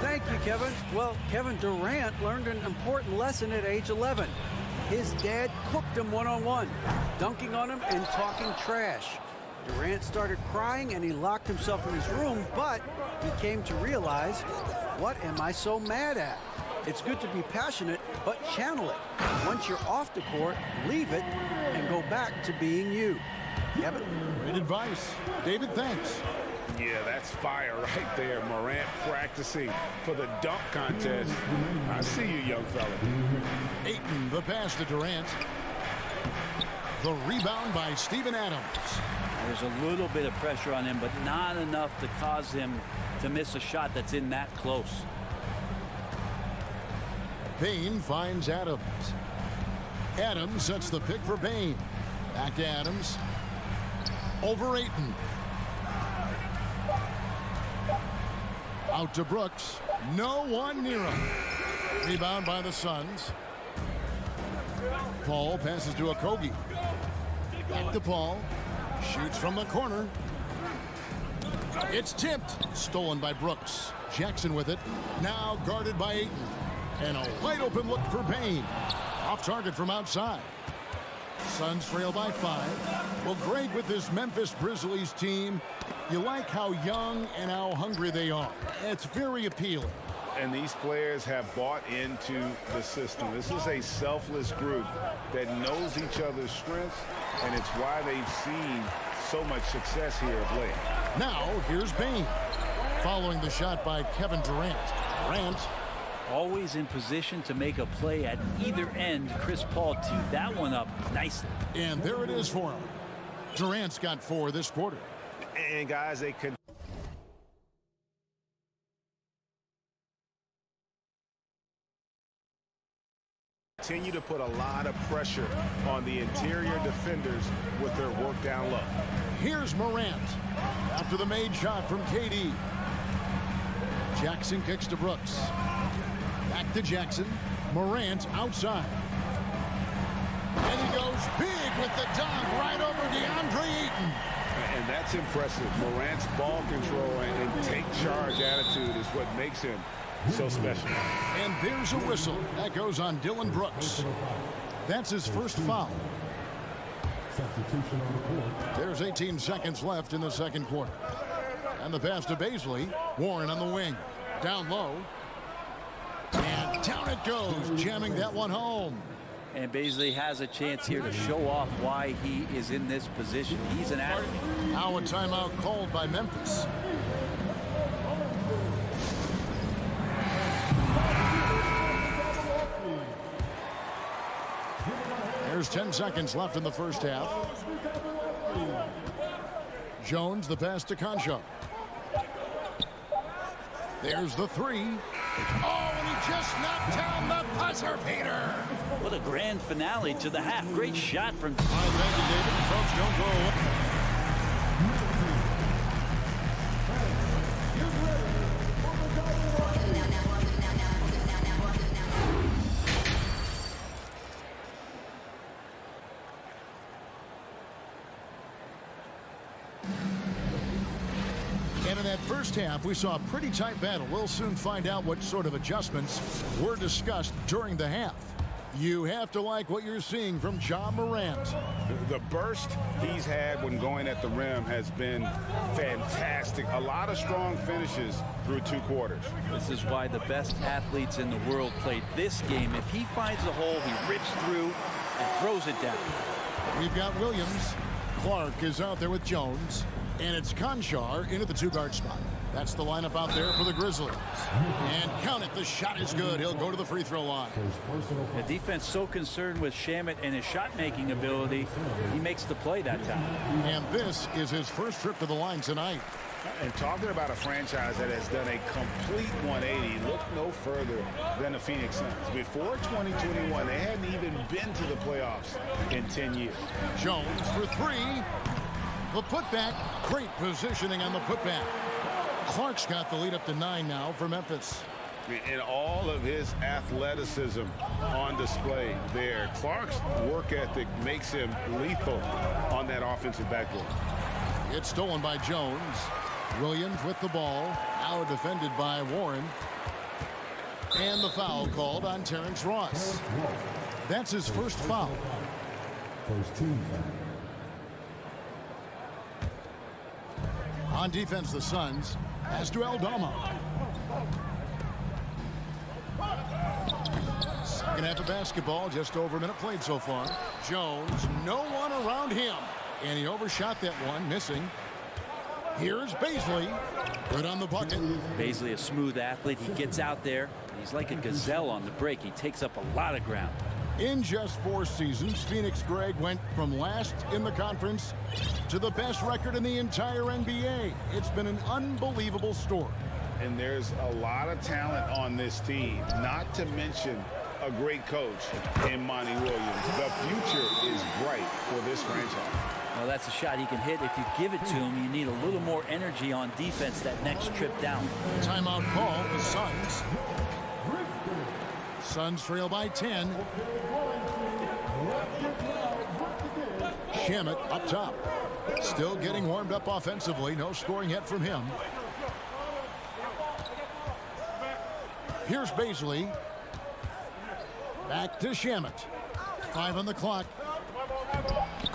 J: Thank you, Kevin. Well, Kevin Durant learned an important lesson at age 11. His dad cooked him one-on-one, dunking on him and talking trash. Durant started crying and he locked himself in his room, but he came to realize, what am I so mad at? It's good to be passionate, but channel it. Once you're off the court, leave it and go back to being you. Kevin?
G: Great advice. David, thanks.
I: Yeah, that's fire right there. Morant practicing for the dunk contest. I see you, young fella.
G: Ayton, the pass to Durant. The rebound by Steven Adams.
H: There's a little bit of pressure on him, but not enough to cause him to miss a shot that's in that close.
G: Payne finds Adams. Adams sets the pick for Payne. Back to Adams. Over Ayton. Out to Brooks. No one near him. Rebound by the Suns. Paul passes to Okogie. Back to Paul. Shoots from the corner. It's tipped. Stolen by Brooks. Jackson with it. Now guarded by Ayton. And a wide open look for Payne. Off target from outside. Suns trail by 5. Well, Greg, with this Memphis Grizzlies team, you like how young and how hungry they are. It's very appealing.
I: And these players have bought into the system. This is a selfless group that knows each other's strengths, and it's why they've seen so much success here of late.
G: Now, here's Payne. Following the shot by Kevin Durant. Durant.
H: Always in position to make a play at either end. Chris Paul teed that one up nicely.
G: And there it is for him. Durant's got 4 this quarter.
I: And guys, they could continue to put a lot of pressure on the interior defenders with their work down low.
G: Here's Morant after the made shot from KD. Jackson kicks to Brooks. Back to Jackson. Morant outside. And he goes big with the dunk right over DeAndre Ayton.
I: And that's impressive. Morant's ball control and take charge attitude is what makes him so special.
G: And there's a whistle. That goes on Dylan Brooks. That's his first foul. There's 18 seconds left in the second quarter. And the pass to Baisley. Warren on the wing. Down low. And down it goes, jamming that one home.
H: And Baisley has a chance here to show off why he is in this position. He's an athlete.
G: Now a timeout called by Memphis. There's 10 seconds left in the first half. Jones, the pass to Concho. There's the 3. Oh, and he just knocked down the buzzer beater.
H: What a grand finale to the half. Great shot from...
G: Thank you, David. Folks, don't go away. And in that first half, we saw a pretty tight battle. We'll soon find out what sort of adjustments were discussed during the half. You have to like what you're seeing from John Morant.
I: The burst he's had when going at the rim has been fantastic. A lot of strong finishes through 2 quarters.
H: This is why the best athletes in the world played this game. If he finds the hole, he rips through and throws it down.
G: We've got Williams. Clark is out there with Jones. And it's Conchar into the 2-guard spot. That's the lineup out there for the Grizzlies. And count it, the shot is good. He'll go to the free throw line.
H: The defense so concerned with Shamet and his shot-making ability, he makes the play that time.
G: And this is his first trip to the line tonight.
I: And talking about a franchise that has done a complete 180, look no further than the Phoenix Suns. Before 2021, they hadn't even been to the playoffs in 10 years.
G: Jones for 3. The putback, great positioning on the putback. Clark's got the lead up to 9 now for Memphis.
I: And all of his athleticism on display there. Clark's work ethic makes him lethal on that offensive backboard.
G: It's stolen by Jones. Williams with the ball, now defended by Warren. And the foul called on Terrence Ross. That's his first foul.
D: First team foul.
G: On defense, the Suns. Pass to Aldama. Second half of basketball, just over a minute played so far. Jones, no one around him. And he overshot that one, missing. Here's Baisley. Good on the bucket.
H: Baisley, a smooth athlete. He gets out there. He's like a gazelle on the break. He takes up a lot of ground.
G: In just 4 seasons, Phoenix Greg went from last in the conference to the best record in the entire NBA. It's been an unbelievable story.
I: And there's a lot of talent on this team, not to mention a great coach in Monty Williams. The future is bright for this franchise.
H: Well, that's a shot he can hit. If you give it to him, you need a little more energy on defense that next trip down.
G: Timeout call, the Suns. Suns trail by 10. Shamet up top. Still getting warmed up offensively. No scoring yet from him. Here's Baisley. Back to Shamet. 5 on the clock.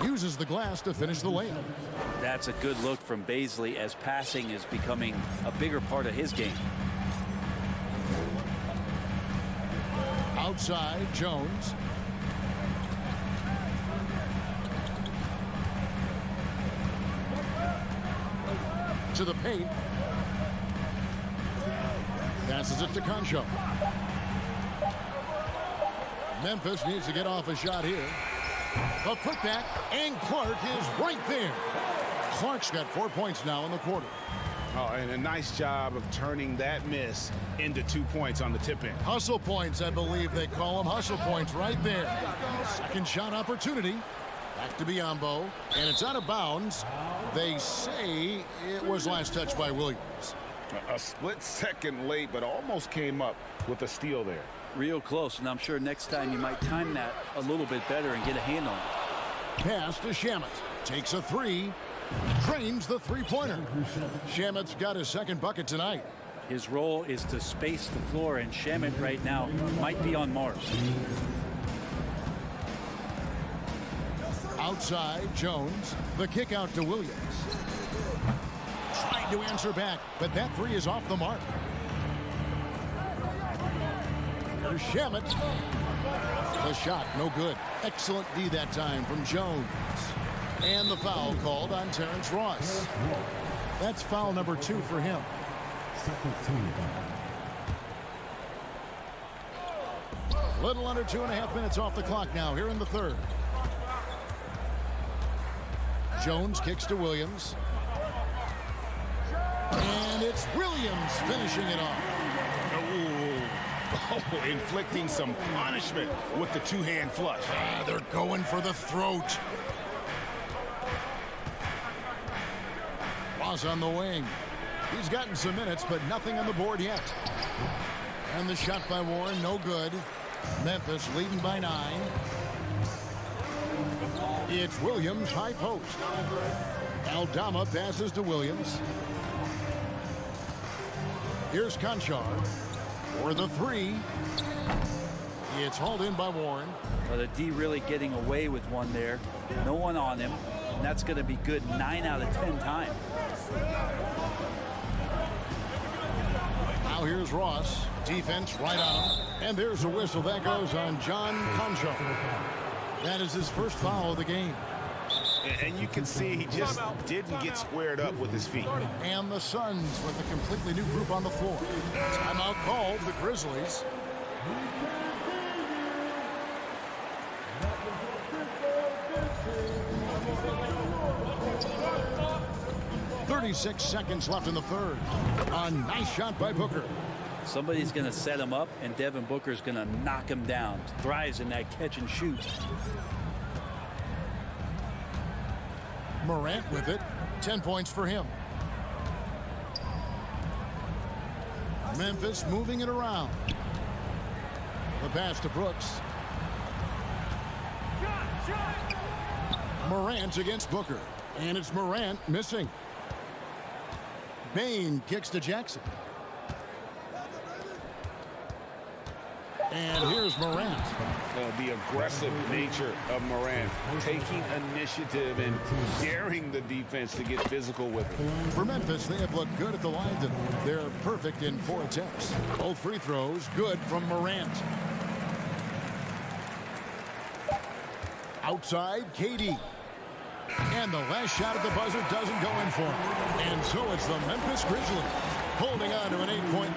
G: Uses the glass to finish the layup.
H: That's a good look from Baisley as passing is becoming a bigger part of his game.
G: Outside, Jones. To the paint. Passes it to Concho. Memphis needs to get off a shot here. A putback, and Clark is right there. Clark's got 4 points now in the quarter.
I: Oh, and a nice job of turning that miss into 2 points on the tip-in.
G: Hustle points, I believe they call them. Hustle points right there. Second shot opportunity. Back to Biyombo, and it's out of bounds. They say it was last touched by Williams.
I: A split second late, but almost came up with a steal there.
H: Real close, and I'm sure next time you might time that a little bit better and get a hand on it.
G: Pass to Shamet. Takes a 3. Drains the 3-pointer. Shamet's got his second bucket tonight.
H: His role is to space the floor, and Shamet right now might be on Mars.
G: Outside, Jones. The kick out to Williams. Tried to answer back, but that 3 is off the mark. Here's Shamet. The shot, no good. Excellent D that time from Jones. And the foul called on Terrence Ross. That's foul number 2 for him.
D: Second team foul.
G: Little under 2.5 minutes off the clock now here in the third. Jones kicks to Williams. And it's Williams finishing it off.
I: Oh, inflicting some punishment with the 2-hand flush.
G: They're going for the throat. Ross on the wing. He's gotten some minutes, but nothing on the board yet. And the shot by Warren, no good. Memphis leading by 9. It's Williams, high post. Aldama passes to Williams. Here's Conchar for the 3. It's hauled in by Warren.
H: Well, the D really getting away with one there. No one on him. And that's going to be good 9 out of 10 times.
G: Now here's Ross. Defense right on him. And there's a whistle. That goes on John Concho. That is his first foul of the game.
I: And you can see he just didn't get squared up with his feet.
G: And the Suns with a completely new group on the floor. Timeout called the Grizzlies. 36 seconds left in the third. A nice shot by Booker.
H: Somebody's going to set him up, and Devin Booker's going to knock him down. Thrives in that catch and shoot.
G: Morant with it. 10 points for him. Memphis moving it around. The pass to Brooks. Morant against Booker. And it's Morant missing. Bain kicks to Jackson. And here's Morant.
I: The aggressive nature of Morant, taking initiative and daring the defense to get physical with it.
G: For Memphis, they have looked good at the line tonight. They're perfect in 4 attempts. Both free throws good from Morant. Outside, KD. And the last shot at the buzzer doesn't go in for him. And so it's the Memphis Grizzlies holding on to an 8-point.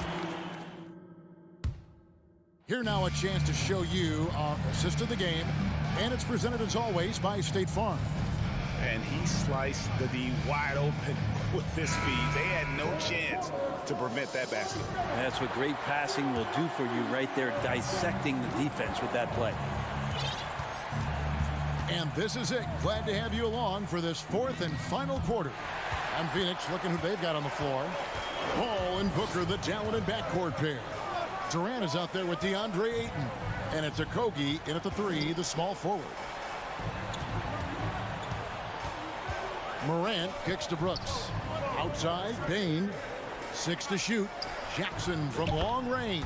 G: Here now a chance to show you our assist of the game. And it's presented as always by State Farm.
I: And he sliced the D wide open with this speed. They had no chance to prevent that basket.
H: And that's what great passing will do for you right there, dissecting the defense with that play.
G: And this is it. Glad to have you along for this 4th and final quarter. I'm Phoenix, looking who they've got on the floor. Paul and Booker, the talented backcourt pair. Durant is out there with DeAndre Ayton. And it's Okogie in at the 3, the small forward. Morant kicks to Brooks. Outside, Bain. 6 to shoot. Jackson from long range.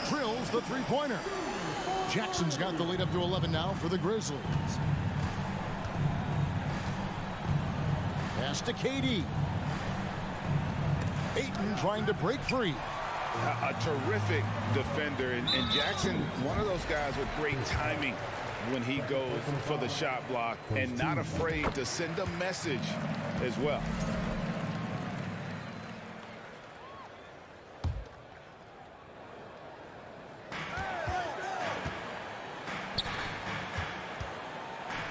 G: Drills the three-pointer. Jackson's got the lead up to 11 now for the Grizzlies. Pass to KD. Ayton trying to break free.
I: A terrific defender. And Jackson, one of those guys with great timing when he goes for the shot block and not afraid to send a message as well.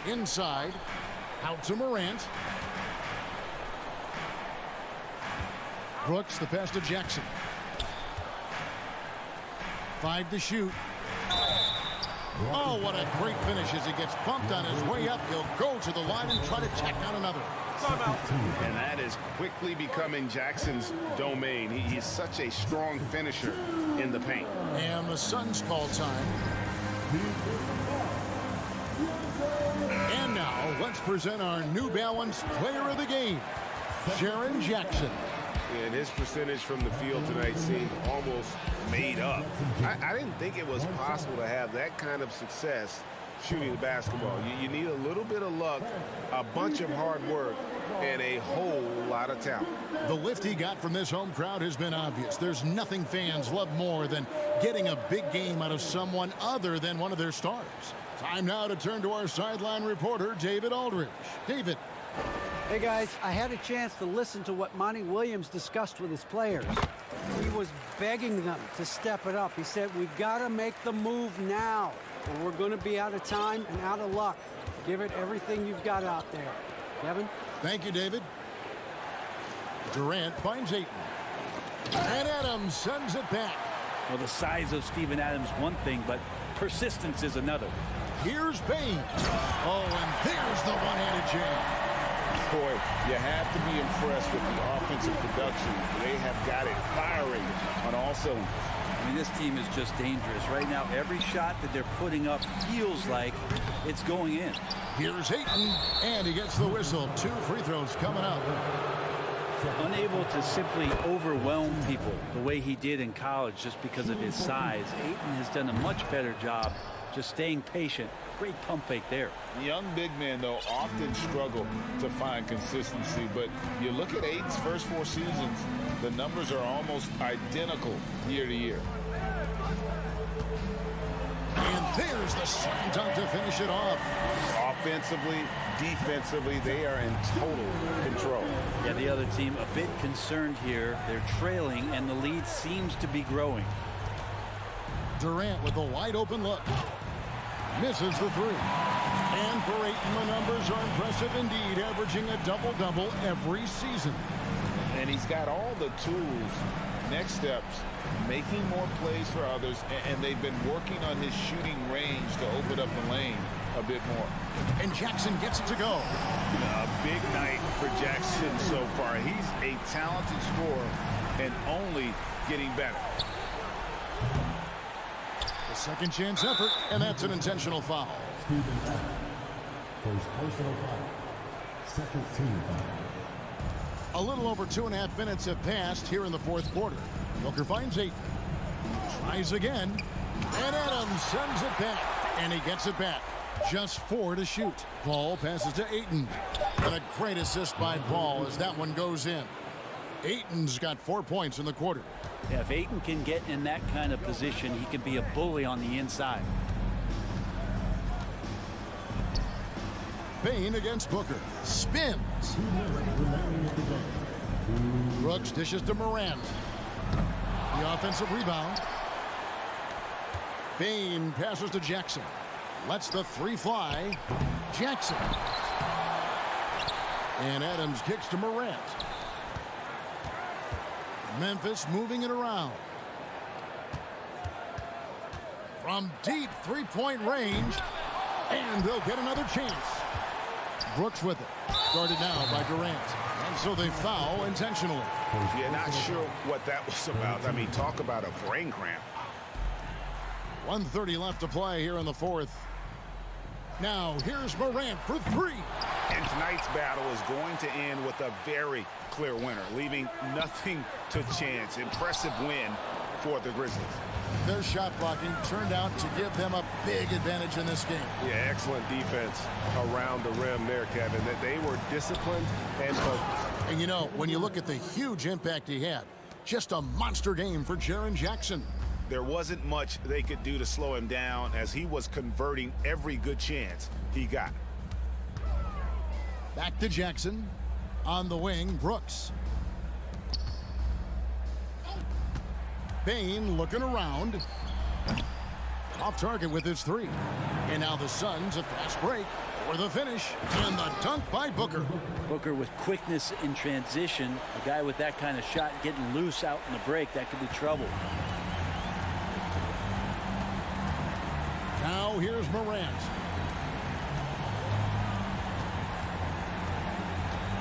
G: Inside, out to Morant. Brooks, the pass to Jackson. 5 to shoot. Oh, what a great finish as he gets bumped on his way up. He'll go to the line and try to tack on another.
I: And that is quickly becoming Jackson's domain. He's such a strong finisher in the paint.
G: And the Suns call time. And now, let's present our New Balance Player of the Game, Jaren Jackson.
I: And his percentage from the field tonight seemed almost made up. I didn't think it was possible to have that kind of success shooting the basketball. You need a little bit of luck, a bunch of hard work, and a whole lot of talent.
G: The lift he got from this home crowd has been obvious. There's nothing fans love more than getting a big game out of someone other than one of their stars. Time now to turn to our sideline reporter, David Aldridge. David.
J: Hey guys, I had a chance to listen to what Monty Williams discussed with his players. He was begging them to step it up. He said, we've got to make the move now, or we're going to be out of time and out of luck. Give it everything you've got out there. Kevin?
G: Thank you, David. Durant finds Ayton. And Adams sends it back.
H: Well, the size of Steven Adams one thing, but persistence is another.
G: Here's Bain. Oh, and there's the one-handed jam.
I: Boy, you have to be impressed with the offensive production. They have got it firing on all cylinders.
H: I mean, this team is just dangerous. Right now, every shot that they're putting up feels like it's going in.
G: Here's Ayton, and he gets the whistle. 2 free throws coming up.
H: Unable to simply overwhelm people the way he did in college just because of his size. Ayton has done a much better job just staying patient. Great pump fake there.
I: Young big men, though, often struggle to find consistency, but you look at Ayton's first 4 seasons, the numbers are almost identical year to year.
G: And there's the slam dunk to finish it off.
I: Offensively, defensively, they are in total control.
H: Yeah, the other team a bit concerned here. They're trailing, and the lead seems to be growing.
G: Durant with a wide open look. Misses the 3. And for Ayton, the numbers are impressive indeed, averaging a double-double every season.
I: And he's got all the tools. Next steps, making more plays for others, and they've been working on his shooting range to open up the lane a bit more.
G: And Jackson gets it to go.
I: A big night for Jackson so far. He's a talented scorer and only getting better.
G: The second chance effort, and that's an intentional foul.
D: First personal foul. Second team foul.
G: A little over 2.5 minutes have passed here in the fourth quarter. Booker finds Ayton. Tries again. And Adams sends it back. And he gets it back. Just 4 to shoot. Paul passes to Ayton. And a great assist by Paul as that one goes in. Ayton's got 4 points in the quarter.
H: Yeah, if Ayton can get in that kind of position, he can be a bully on the inside.
G: Payne against Booker. Spins. Brooks dishes to Morant. The offensive rebound. Payne passes to Jackson. Lets the 3 fly. Jackson. And Adams kicks to Morant. Memphis moving it around. From deep 3-point range. And they'll get another chance. Brooks with it. Guarded now by Durant. And so they foul intentionally.
I: Yeah, not sure what that was about. I mean, talk about a brain cramp.
G: 1:30 left to play here in the fourth. Now, here's Morant for 3.
I: And tonight's battle is going to end with a very clear winner, leaving nothing to chance. Impressive win for the Grizzlies.
G: Their shot blocking turned out to give them a big advantage in this game.
A: Yeah, excellent defense around the rim there, Kevin. That they were disciplined and focused.
G: And you know, when you look at the huge impact he had, just a monster game for Jaren Jackson.
I: There wasn't much they could do to slow him down as he was converting every good chance he got.
G: Back to Jackson. On the wing, Brooks. Payne looking around. Off target with his 3. And now the Suns a fast break for the finish. And the dunk by Booker.
H: Booker with quickness in transition. A guy with that kind of shot getting loose out in the break, that could be trouble.
G: Now here's Morant.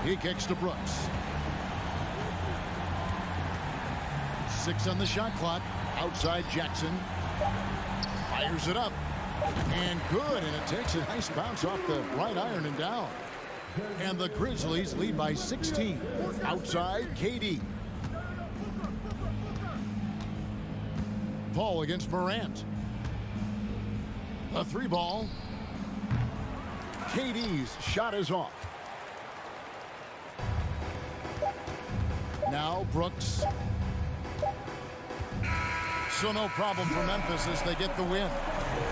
G: He kicks to Brooks. 6 on the shot clock. Outside Jackson. Fires it up. And good. And it takes a nice bounce off the right iron and down. And the Grizzlies lead by 16. Outside KD. Paul against Morant. A 3 ball. KD's shot is off. Now Brooks. So no problem for Memphis as they get the win.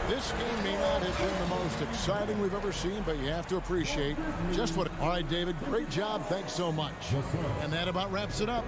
G: This game may not have been the most exciting we've ever seen, but you have to appreciate just what... All right, David, great job. Thanks so much. And that about wraps it up.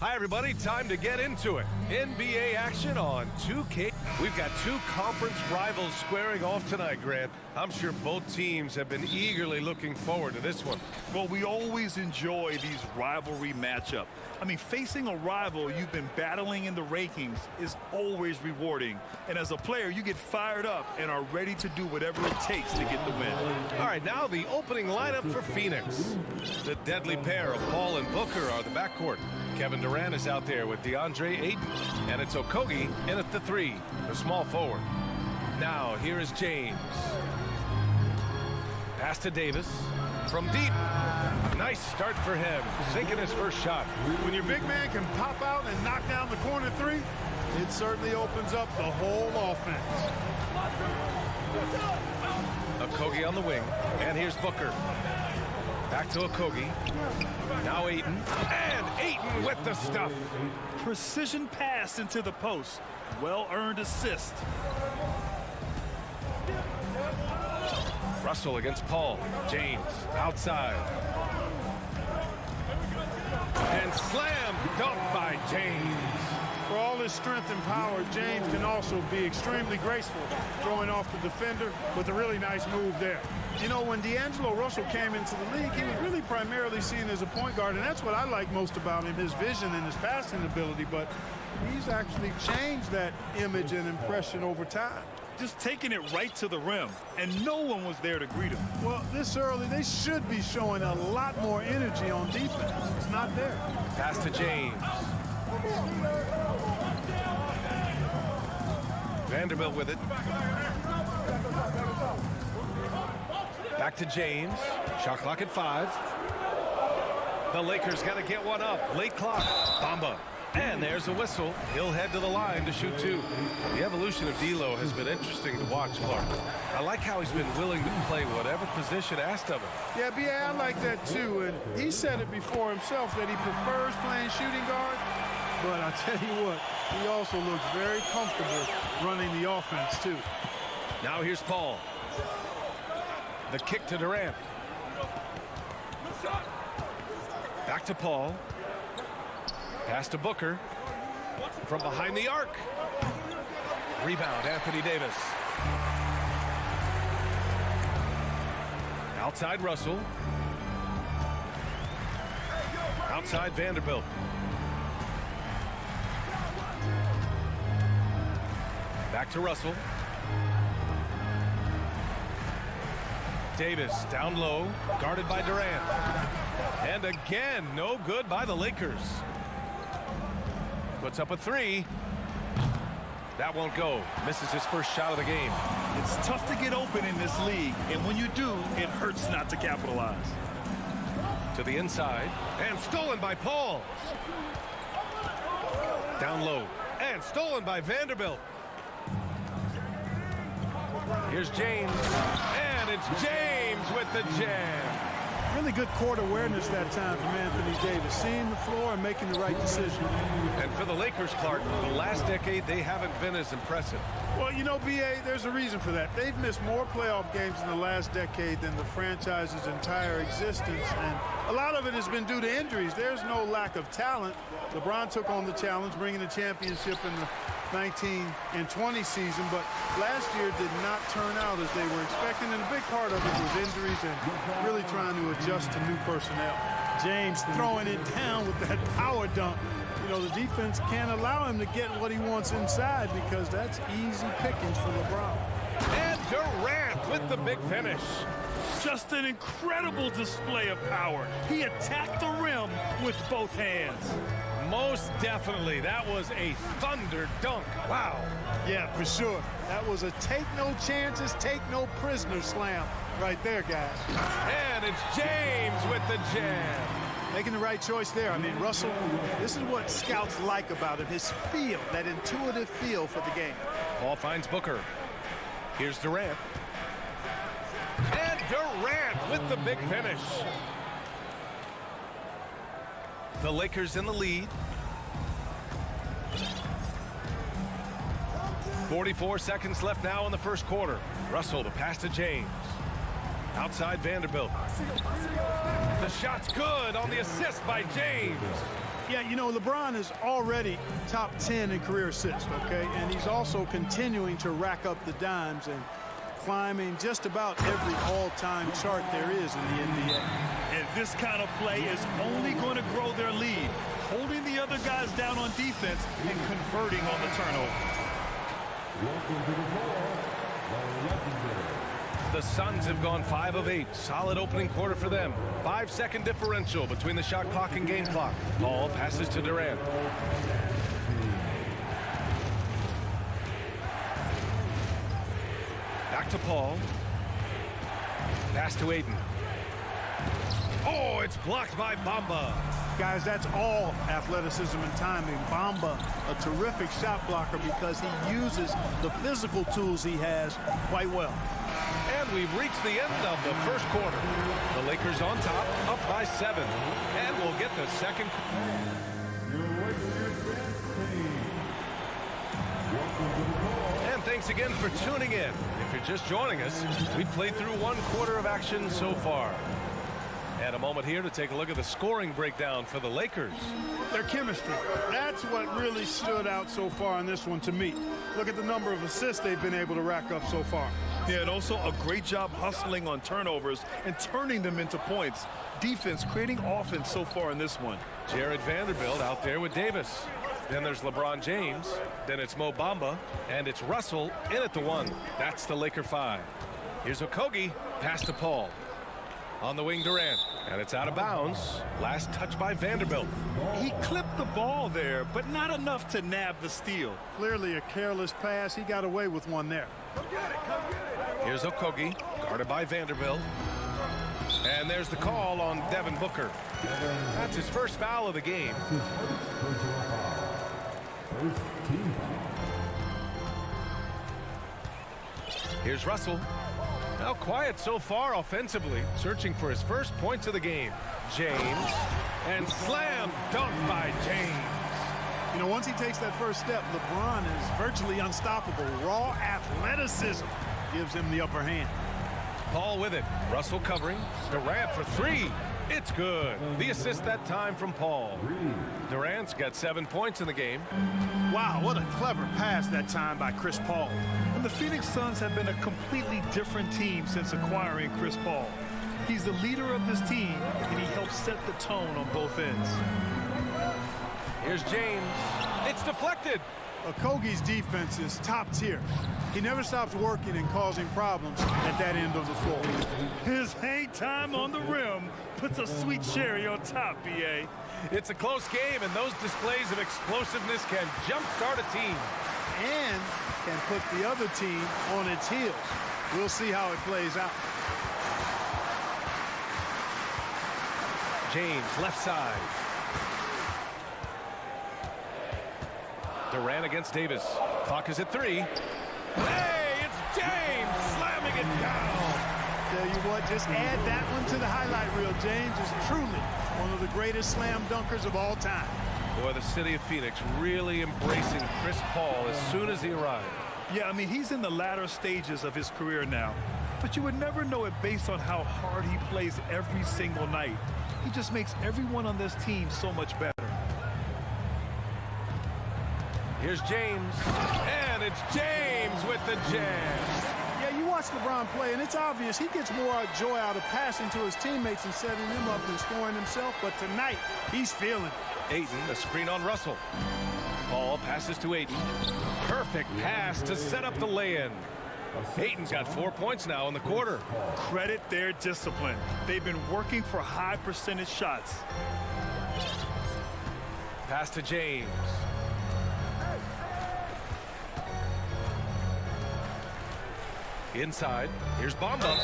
A: Hi, everybody. Time to get into it. NBA action on 2K. We've got two conference rivals squaring off tonight, Grant. I'm sure both teams have been eagerly looking forward to this one.
E: Well, we always enjoy these rivalry matchups. I mean, facing a rival you've been battling in the rankings is always rewarding. And as a player, you get fired up and are ready to do whatever it takes to get the win.
A: All right, now the opening lineup for Phoenix. The deadly pair of Paul and Booker are the backcourt. Kevin Durant is out there with DeAndre Ayton. And it's Okogie in at the 3, the small forward. Now, here is James. Pass to Davis. From deep. Nice start for him. Sinking his first shot.
K: When your big man can pop out and knock down the corner 3, it certainly opens up the whole offense.
A: Okogie on the wing. And here's Booker. Back to Okogie. Now Ayton. And Ayton with the stuff.
E: Precision pass into the post. Well-earned assist.
A: Russell against Paul. James outside. And slam dunk by James.
K: For all his strength and power, James can also be extremely graceful, throwing off the defender with a really nice move there. You know, when D'Angelo Russell came into the league, he was really primarily seen as a point guard, and that's what I like most about him, his vision and his passing ability, but he's actually changed that image and impression over time.
E: Just taking it right to the rim, and no one was there to greet him.
K: Well, this early, they should be showing a lot more energy on defense. It's not there.
A: Pass to James. Vanderbilt with it. Back to James. Shot clock at 5. The Lakers got to get one up. Late clock. Bamba. And there's a whistle. He'll head to the line to shoot two. The evolution of D'Lo has been interesting to watch, Clark. I like how he's been willing to play whatever position asked of him.
K: Yeah, B.A., I like that too. And he said it before himself that he prefers playing shooting guard. But I tell you what, he also looks very comfortable running the offense too.
A: Now here's Paul. The kick to Durant. Back to Paul. Pass to Booker. From behind the arc. Rebound, Anthony Davis. Outside Russell. Outside Vanderbilt. Back to Russell. Davis down low, guarded by Durant. And again, no good by the Lakers. Puts up a three. That won't go. Misses his first shot of the game.
E: It's tough to get open in this league, and when you do, it hurts not to capitalize.
A: To the inside, and stolen by Paul. Down low, and stolen by Vanderbilt. Here's James, and it's James with the jam.
K: Really good court awareness that time from Anthony Davis, seeing the floor and making the right decision.
A: And for the Lakers, Clark, the last decade, they haven't been as impressive.
K: Well, you know, B.A., there's a reason for that. They've missed more playoff games in the last decade than the franchise's entire existence, and a lot of it has been due to injuries. There's no lack of talent. LeBron took on the challenge, bringing the championship in the 19 and 20 season, but last year did not turn out as they were expecting, and a big part of it was injuries and really trying to adjust to new personnel. James throwing it down with that power dunk. You know, the defense can't allow him to get what he wants inside because that's easy pickings for LeBron.
A: And Durant with the big finish.
E: Just an incredible display of power. He attacked the rim with both hands.
A: Most definitely. That was a thunder dunk. Wow.
K: Yeah, for sure. That was a take no chances, take no prisoner slam right there, guys.
A: And it's James with the jam.
K: Making the right choice there. I mean, Russell, this is what scouts like about him, his feel, that intuitive feel for the game.
A: Paul finds Booker. Here's Durant. And Durant with the big finish. The Lakers in the lead. 44 seconds left now in the first quarter. Russell, the pass to James. Outside Vanderbilt. The shot's good on the assist by James.
K: Yeah, you know, LeBron is already top 10 in career assists, okay? And he's also continuing to rack up the dimes and climbing just about every all-time chart there is in the NBA.
E: And this kind of play is only going to grow their lead, holding the other guys down on defense and converting on the turnover.
A: The Suns have gone 5 of 8. Solid opening quarter for them. 5-second differential between the shot clock and game clock. Paul passes to Durant. Back to Paul. Pass to Aiden. Oh, it's blocked by Bamba.
K: Guys, that's all athleticism and timing. Bamba, a terrific shot blocker because he uses the physical tools he has quite well.
A: And we've reached the end of the first quarter. The Lakers on top, up by 7. And we'll get the second. And thanks again for tuning in. If you're just joining us, we've played through 1 quarter of action so far. And a moment here to take a look at the scoring breakdown for the Lakers.
K: Their chemistry, that's what really stood out so far in this one to me. Look at the number of assists they've been able to rack up so far.
E: Yeah, and also a great job hustling on turnovers and turning them into points. Defense creating offense so far in this one.
A: Jared Vanderbilt out there with Davis. Then there's LeBron James. Then it's Mo Bamba. And it's Russell in at the 1. That's the Laker 5. Here's Okogie. Pass to Paul. On the wing, Durant. And it's out of bounds. Last touch by Vanderbilt.
E: He clipped the ball there, but not enough to nab the steal.
K: Clearly a careless pass. He got away with one there.
A: Here's Okogie, guarded by Vanderbilt. And there's the call on Devin Booker. That's his first foul of the game. Here's Russell. Now quiet so far offensively, searching for his first points of the game. James, and slam dunk by James.
K: You know, once he takes that first step, LeBron is virtually unstoppable. Raw athleticism gives him the upper hand.
A: Paul with it. Russell covering. Durant for three. It's good. The assist that time from Paul. Durant's got 7 points in the game.
K: Wow, what a clever pass that time by Chris Paul.
E: And the Phoenix Suns have been a completely different team since acquiring Chris Paul. He's the leader of this team, and he helps set the tone on both ends.
A: Here's James. It's deflected.
K: Okogie's defense is top tier. He never stops working and causing problems at that end of the floor.
E: His hang time on the rim puts a sweet cherry on top, B.A.
A: It's a close game, and those displays of explosiveness can jumpstart a team.
K: And can put the other team on its heels. We'll see how it plays out.
A: James, left side. Durant against Davis. Clock is at 3. Hey, it's James slamming it down.
K: Tell you what, just add that one to the highlight reel. James is truly one of the greatest slam dunkers of all time.
A: Boy, the city of Phoenix really embracing Chris Paul as soon as he arrived.
E: Yeah, I mean, he's in the latter stages of his career now. But you would never know it based on how hard he plays every single night. He just makes everyone on this team so much better.
A: Here's James, and it's James with the jam.
K: Yeah, you watch LeBron play, and it's obvious he gets more joy out of passing to his teammates and setting them up than scoring himself. But tonight, he's feeling it.
A: Ayton, a screen on Russell. Paul passes to Ayton. Perfect pass to set up the lay-in. Ayton's got 4 points now in the quarter.
E: Credit their discipline. They've been working for high percentage shots.
A: Pass to James. Inside, here's Bamba.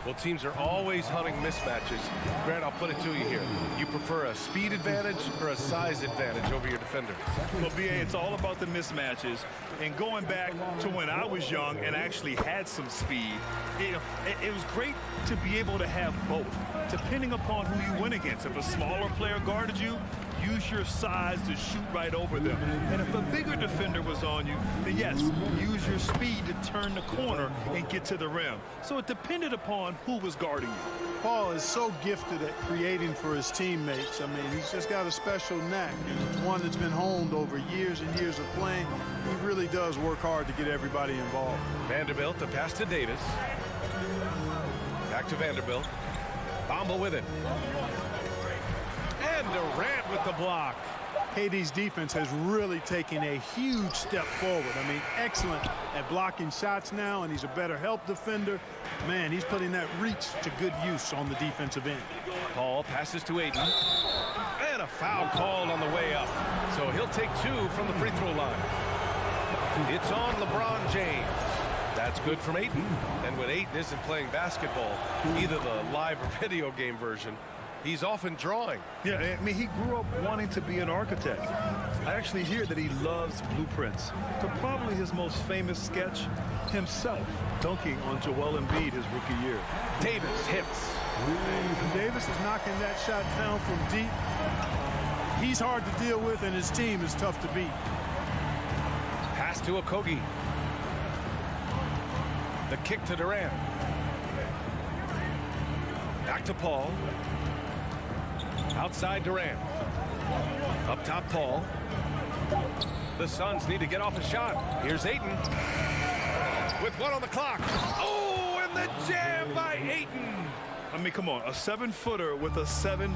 A: Well, teams are always hunting mismatches. Grant, I'll put it to you here. You prefer a speed advantage or a size advantage over your defender?
E: Well, B.A., it's all about the mismatches. And going back to when I was young and actually had some speed, it was great to be able to have both, depending upon who you went against. If a smaller player guarded you, use your size to shoot right over them. And if a bigger defender was on you, then yes, use your speed to turn the corner and get to the rim. So it depended upon who was guarding you.
K: Paul is so gifted at creating for his teammates. I mean, he's just got a special knack. And it's one that's been honed over years and years of playing. He really does work hard to get everybody involved.
A: Vanderbilt, the pass to Davis. Back to Vanderbilt. Bamba with it. And Durant with the block.
K: KD's defense has really taken a huge step forward. I mean, excellent at blocking shots now, and he's a better help defender. Man, he's putting that reach to good use on the defensive end.
A: Paul passes to Ayton. And a foul called on the way up. So he'll take 2 from the free throw line. It's on LeBron James. That's good from Ayton. And when Ayton isn't playing basketball, either the live or video game version, he's often drawing.
E: Yeah, I mean, he grew up wanting to be an architect. I actually hear that he loves blueprints. So probably his most famous sketch, himself dunking on Joel Embiid his rookie year.
A: Davis hits.
K: Davis is knocking that shot down from deep. He's hard to deal with, and his team is tough to beat.
A: Pass to Okogie. The kick to Durant. Back to Paul. Outside Durant. Up top Paul. The Suns need to get off a shot. Here's Ayton. With 1 on the clock. Oh, and the jam by Ayton.
E: I mean, come on, a 7-footer with a 7'5"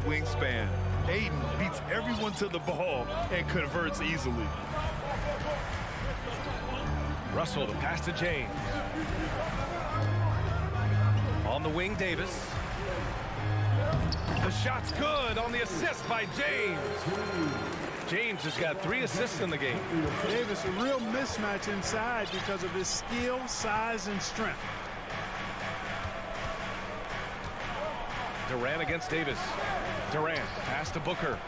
E: wingspan. Ayton beats everyone to the ball and converts easily.
A: Russell, the pass to James. On the wing, Davis. The shot's good on the assist by James. James has got 3 assists in the game.
K: Davis, a real mismatch inside because of his skill, size, and strength.
A: Durant against Davis. Durant, pass to Booker.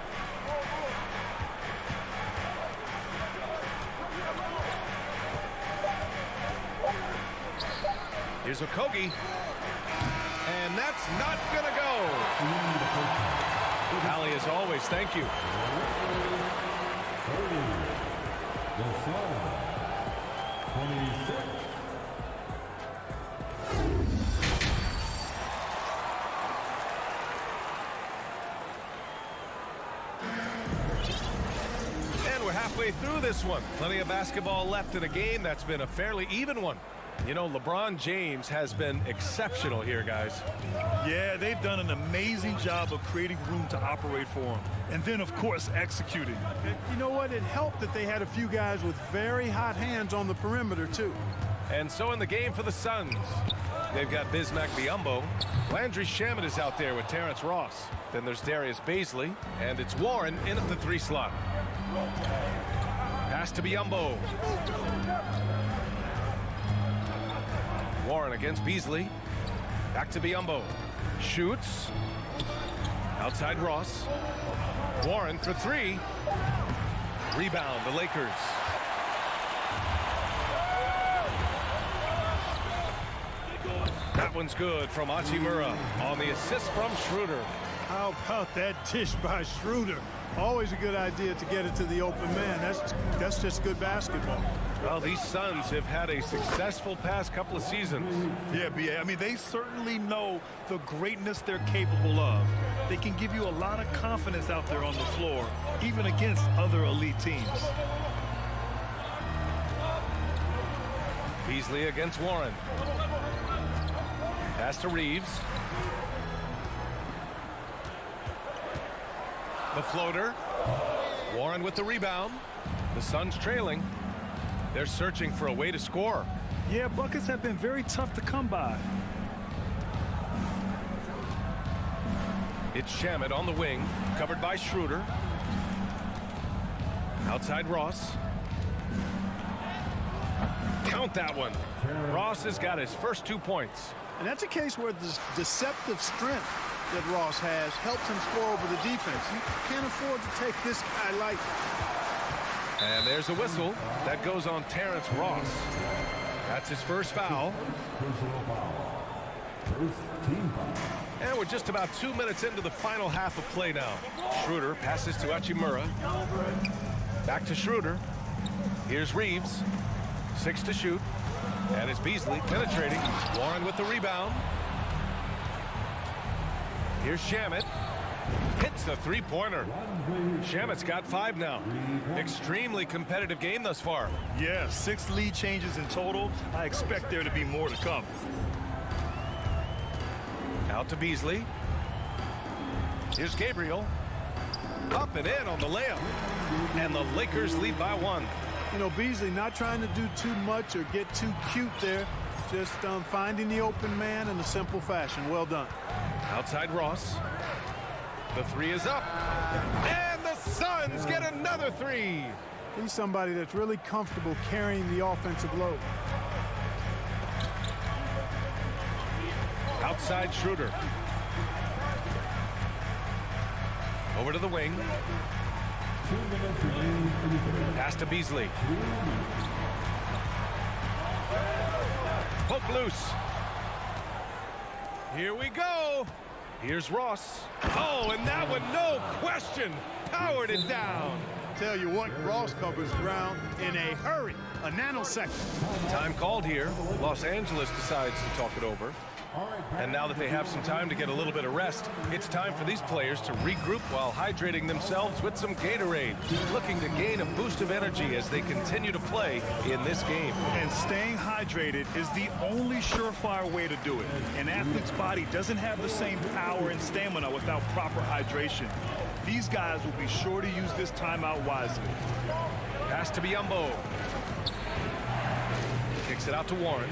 A: Here's Okogie. And that's not going to go. Allie, as always, thank you. And we're halfway through this one. Plenty of basketball left in a game that's been a fairly even one. You know, LeBron James has been exceptional here, guys.
E: Yeah, they've done an amazing job of creating room to operate for him. And then, of course, executing.
K: You know what? It helped that they had a few guys with very hot hands on the perimeter, too.
A: And so in the game for the Suns, they've got Bismack Biyombo. Landry Shamet is out there with Terrence Ross. Then there's Darius Baisley, and it's Warren in at the 3 slot. Pass to Biyombo. Warren against Beasley. Back to Biyombo. Shoots. Outside Ross. Warren for 3. Rebound, the Lakers. That one's good from Hachimura on the assist from Schroeder.
K: How about that dish by Schroeder? Always a good idea to get it to the open man. That's just good basketball.
A: Well, these Suns have had a successful past couple of seasons.
E: Yeah, B.A. I mean, they certainly know the greatness they're capable of. They can give you a lot of confidence out there on the floor, even against other elite teams.
A: Beasley against Warren. Pass to Reeves. The floater. Warren with the rebound. The Suns trailing. They're searching for a way to score.
E: Yeah, buckets have been very tough to come by.
A: It's Shamet on the wing, covered by Schroeder. Outside Ross. Count that one. Ross has got his first 2 points.
K: And that's a case where the deceptive strength that Ross has helps him score over the defense. You can't afford to take this guy lightly.
A: And there's a whistle that goes on Terrence Ross. That's his first foul. And we're just about 2 minutes into the final half of play now. Schroeder passes to Hachimura. Back to Schroeder. Here's Reeves. 6 to shoot. And it's Beasley penetrating. Warren with the rebound. Here's Shamet. Hits the 3-pointer. Shamet's got 5 now. Extremely competitive game thus far.
E: Yeah, 6 lead changes in total. I expect there to be more to come.
A: Out to Beasley. Here's Gabriel. Up and in on the layup. And the Lakers lead by 1.
K: You know, Beasley not trying to do too much or get too cute there. Just finding the open man in a simple fashion. Well done.
A: Outside Ross. The 3 is up. And the Suns get another 3.
K: He's somebody that's really comfortable carrying the offensive load.
A: Outside Schroeder. Over to the wing. Pass to Beasley. Poke loose. Here we go. Here's Ross. Oh, and that one, no question, powered it down.
K: Tell you what, Ross covers ground in a hurry. A nanosecond.
A: Time called here. Los Angeles decides to talk it over. And now that they have some time to get a little bit of rest, it's time for these players to regroup while hydrating themselves with some Gatorade, looking to gain a boost of energy as they continue to play in this game.
E: And staying hydrated is the only surefire way to do it. An athlete's body doesn't have the same power and stamina without proper hydration. These guys will be sure to use this timeout wisely.
A: Pass to Biyombo. Kicks it out to Warren.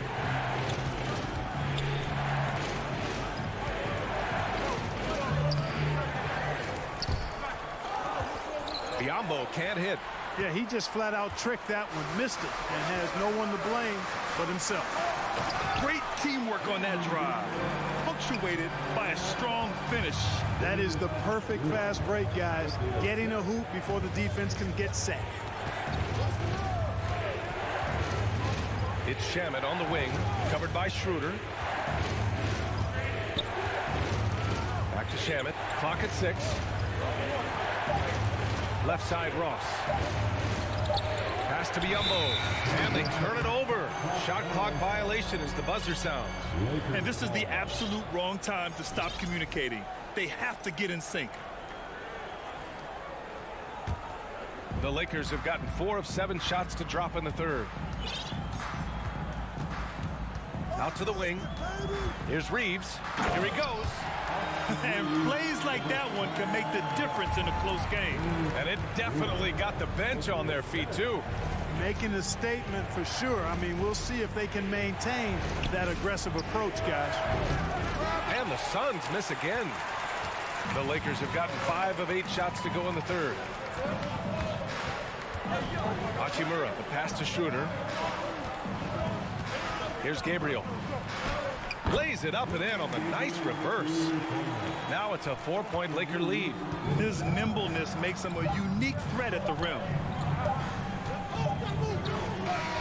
A: Biyombo can't hit.
K: Yeah, he just flat out tricked that one, missed it, and has no one to blame but himself.
E: Great teamwork on that drive, punctuated by a strong finish.
K: That is the perfect fast break, guys. Getting a hoop before the defense can get set.
A: It's Shamet on the wing, covered by Schroeder. Back to Shamet. Clock at 6. Left side, Ross. Pass to Biyombo. And they turn it over. Shot clock violation as the buzzer sounds.
E: And this is the absolute wrong time to stop communicating. They have to get in sync.
A: The Lakers have gotten 4 of 7 shots to drop in the third. Out to the wing. Here's Reeves. Here he goes.
E: And plays like that one can make the difference in a close game.
A: And it definitely got the bench on their feet, too.
K: Making a statement for sure. I mean, we'll see if they can maintain that aggressive approach, guys.
A: And the Suns miss again. The Lakers have gotten 5 of 8 shots to go in the third. Hachimura, the pass to Schroeder. Here's Gabriel. Lays it up and in on the nice reverse. Now it's a 4-point Laker lead.
E: His nimbleness makes him a unique threat at the rim.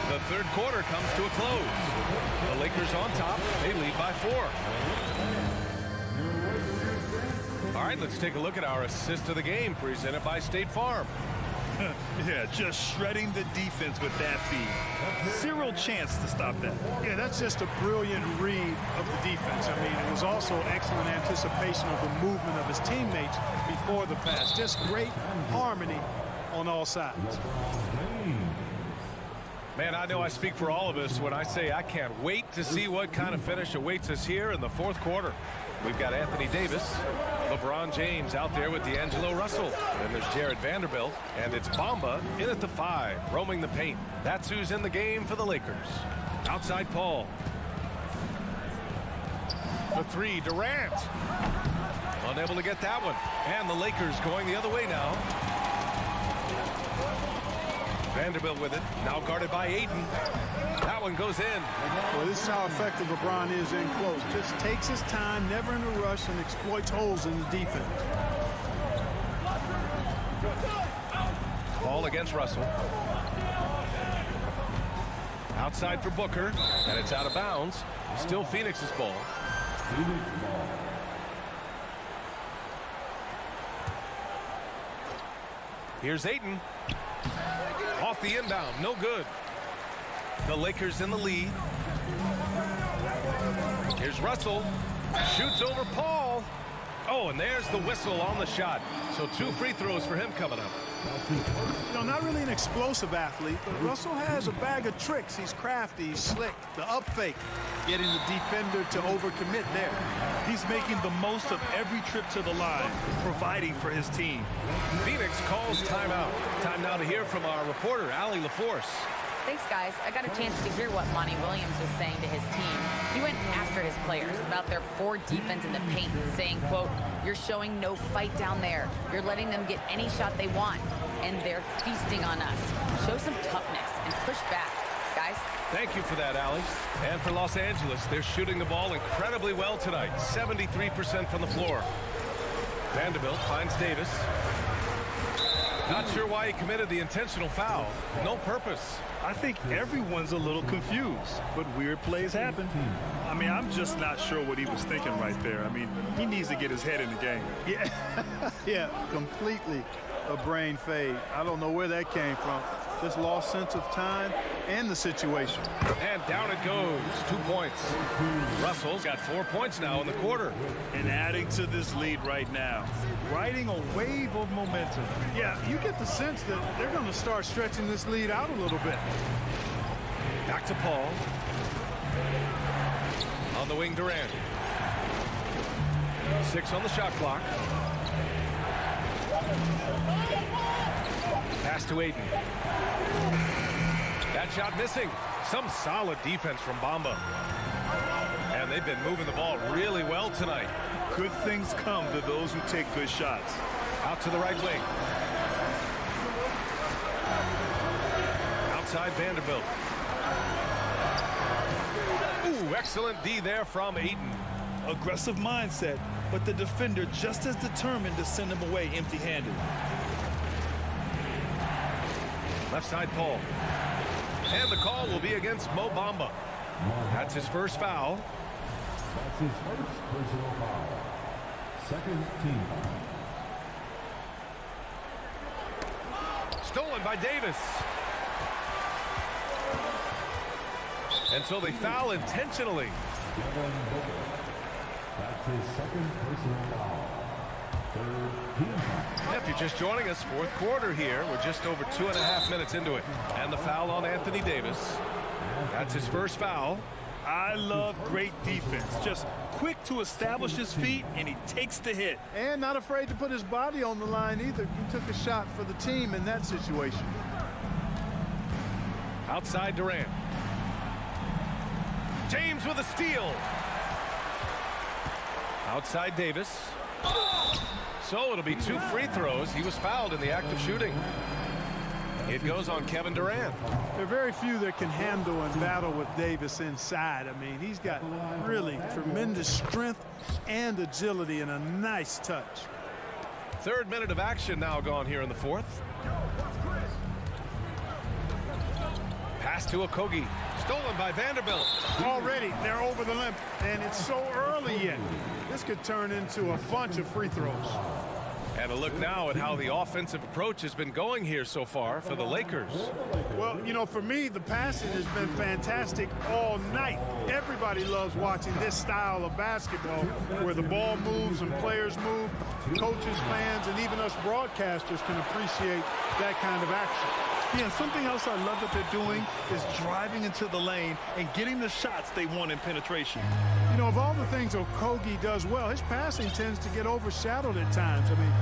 A: The third quarter comes to a close. The Lakers on top. They lead by 4. All right, let's take a look at our assist of the game presented by State Farm.
E: Yeah, just shredding the defense with that feed. Zero chance to stop that.
K: Yeah, that's just a brilliant read of the defense. I mean, it was also excellent anticipation of the movement of his teammates before the pass. Just great harmony on all sides.
A: Man, I know I speak for all of us when I say I can't wait to see what kind of finish awaits us here in the fourth quarter. We've got Anthony Davis, LeBron James out there with D'Angelo Russell. And there's Jared Vanderbilt, and it's Bamba in at the 5, roaming the paint. That's who's in the game for the Lakers. Outside Paul. The 3, Durant. Unable to get that one. And the Lakers going the other way now. Vanderbilt with it, now guarded by Ayton. That one goes in.
K: Well, this is how effective LeBron is in close. Just takes his time, never in a rush, and exploits holes in the defense.
A: Ball against Russell. Outside for Booker, and it's out of bounds. Still Phoenix's ball. Here's Ayton. Off the inbound, no good. The Lakers in the lead. Here's Russell. Shoots over Paul. Oh, and there's the whistle on the shot. So 2 free throws for him coming up.
K: You know, not really an explosive athlete, but Russell has a bag of tricks. He's crafty, he's slick. The up fake, getting the defender to overcommit there.
E: He's making the most of every trip to the line, providing for his team.
A: Phoenix calls timeout. Time now to hear from our reporter, Allie LaForce.
B: Thanks, guys. I got a chance to hear what Monty Williams was saying to his team. He went after his players about their poor defense in the paint, saying, quote, "You're showing no fight down there. You're letting them get any shot they want, and they're feasting on us. Show some toughness and push back, guys."
A: Thank you for that, Allie. And for Los Angeles, they're shooting the ball incredibly well tonight. 73% from the floor. Vanderbilt finds Davis. Not sure why he committed the intentional foul. No purpose.
E: I think everyone's a little confused, but weird plays happen. I mean, I'm just not sure what he was thinking right there. I mean, he needs to get his head in the game.
K: Yeah, yeah, completely a brain fade. I don't know where that came from. Just lost sense of time and the situation.
A: And down it goes. 2 points. Russell's got 4 points now in the quarter.
E: And adding to this lead right now. Riding a wave of momentum.
K: Yeah, you get the sense that they're going to start stretching this lead out a little bit.
A: Back to Paul. On the wing, Durant. 6 on the shot clock. Pass to Ayton. That shot missing. Some solid defense from Bamba. And they've been moving the ball really well tonight.
E: Good things come to those who take good shots.
A: Out to the right wing. Outside Vanderbilt. Ooh, Excellent D there from Ayton.
E: Aggressive mindset, but the defender just as determined to send him away empty-handed.
A: Left side Paul. And the call will be against Mo Bamba. That's his first foul.
D: That's his first personal foul. Second team foul.
A: Stolen by Davis. And so they foul intentionally.
D: That's his second personal foul. Third team foul.
A: If you're just joining us, fourth quarter here. We're just over 2.5 minutes into it. And the foul on Anthony Davis. That's his first foul.
E: I love great defense. Just quick to establish his feet, and he takes the hit.
K: And not afraid to put his body on the line either. He took a shot for the team in that situation.
A: Outside Durant. James with a steal. Outside Davis. So it'll be 2 free throws. He was fouled in the act of shooting. It goes on Kevin Durant.
K: There are very few that can handle and battle with Davis inside. I mean, he's got really tremendous strength and agility and a nice touch.
A: Third minute of action now gone here in the fourth. Pass to Okogie. Stolen by Vanderbilt.
K: Already, they're over the limit, and it's so early yet. This could turn into a bunch of free throws.
A: And a look now at how the offensive approach has been going here so far for the Lakers.
K: Well, you know, for me, the passing has been fantastic all night. Everybody loves watching this style of basketball where the ball moves and players move. Coaches, fans, and even us broadcasters can appreciate that kind of action.
E: Yeah, something else I love that they're doing is driving into the lane and getting the shots they want in penetration.
K: You know, of all the things Okogie does well, his passing tends to get overshadowed at times. I mean,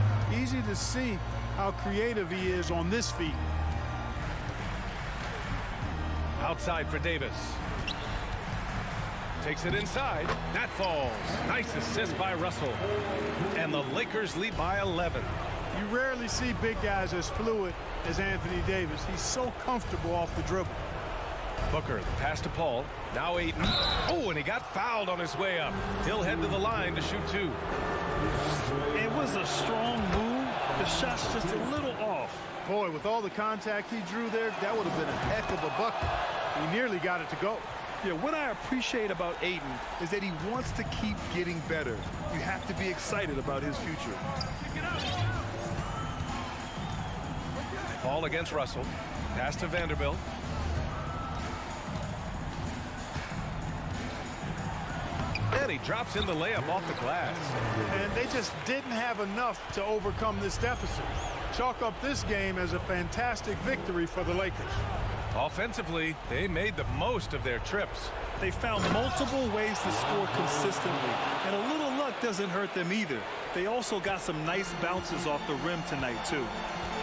K: easy to see how creative he is on this feat.
A: Outside for Davis. Takes it inside. That falls. Nice assist by Russell. And the Lakers lead by 11.
K: You rarely see big guys as fluid as Anthony Davis. He's so comfortable off the dribble.
A: Booker, the pass to Paul. Now Ayton. Oh, and he got fouled on his way up. He'll head to the line to shoot 2.
E: It was a strong move. The shot's just a little off.
K: Boy, with all the contact he drew there, that would have been a heck of a bucket. He nearly got it to go.
E: Yeah, what I appreciate about Ayton is that he wants to keep getting better. You have to be excited about his future.
A: Ball against Russell. Pass to Vanderbilt. And he drops in the layup off the glass.
K: And they just didn't have enough to overcome this deficit. Chalk up this game as a fantastic victory for the Lakers.
A: Offensively, they made the most of their trips.
E: They found multiple ways to score consistently, and a little luck doesn't hurt them either. They also got some nice bounces off the rim tonight, too.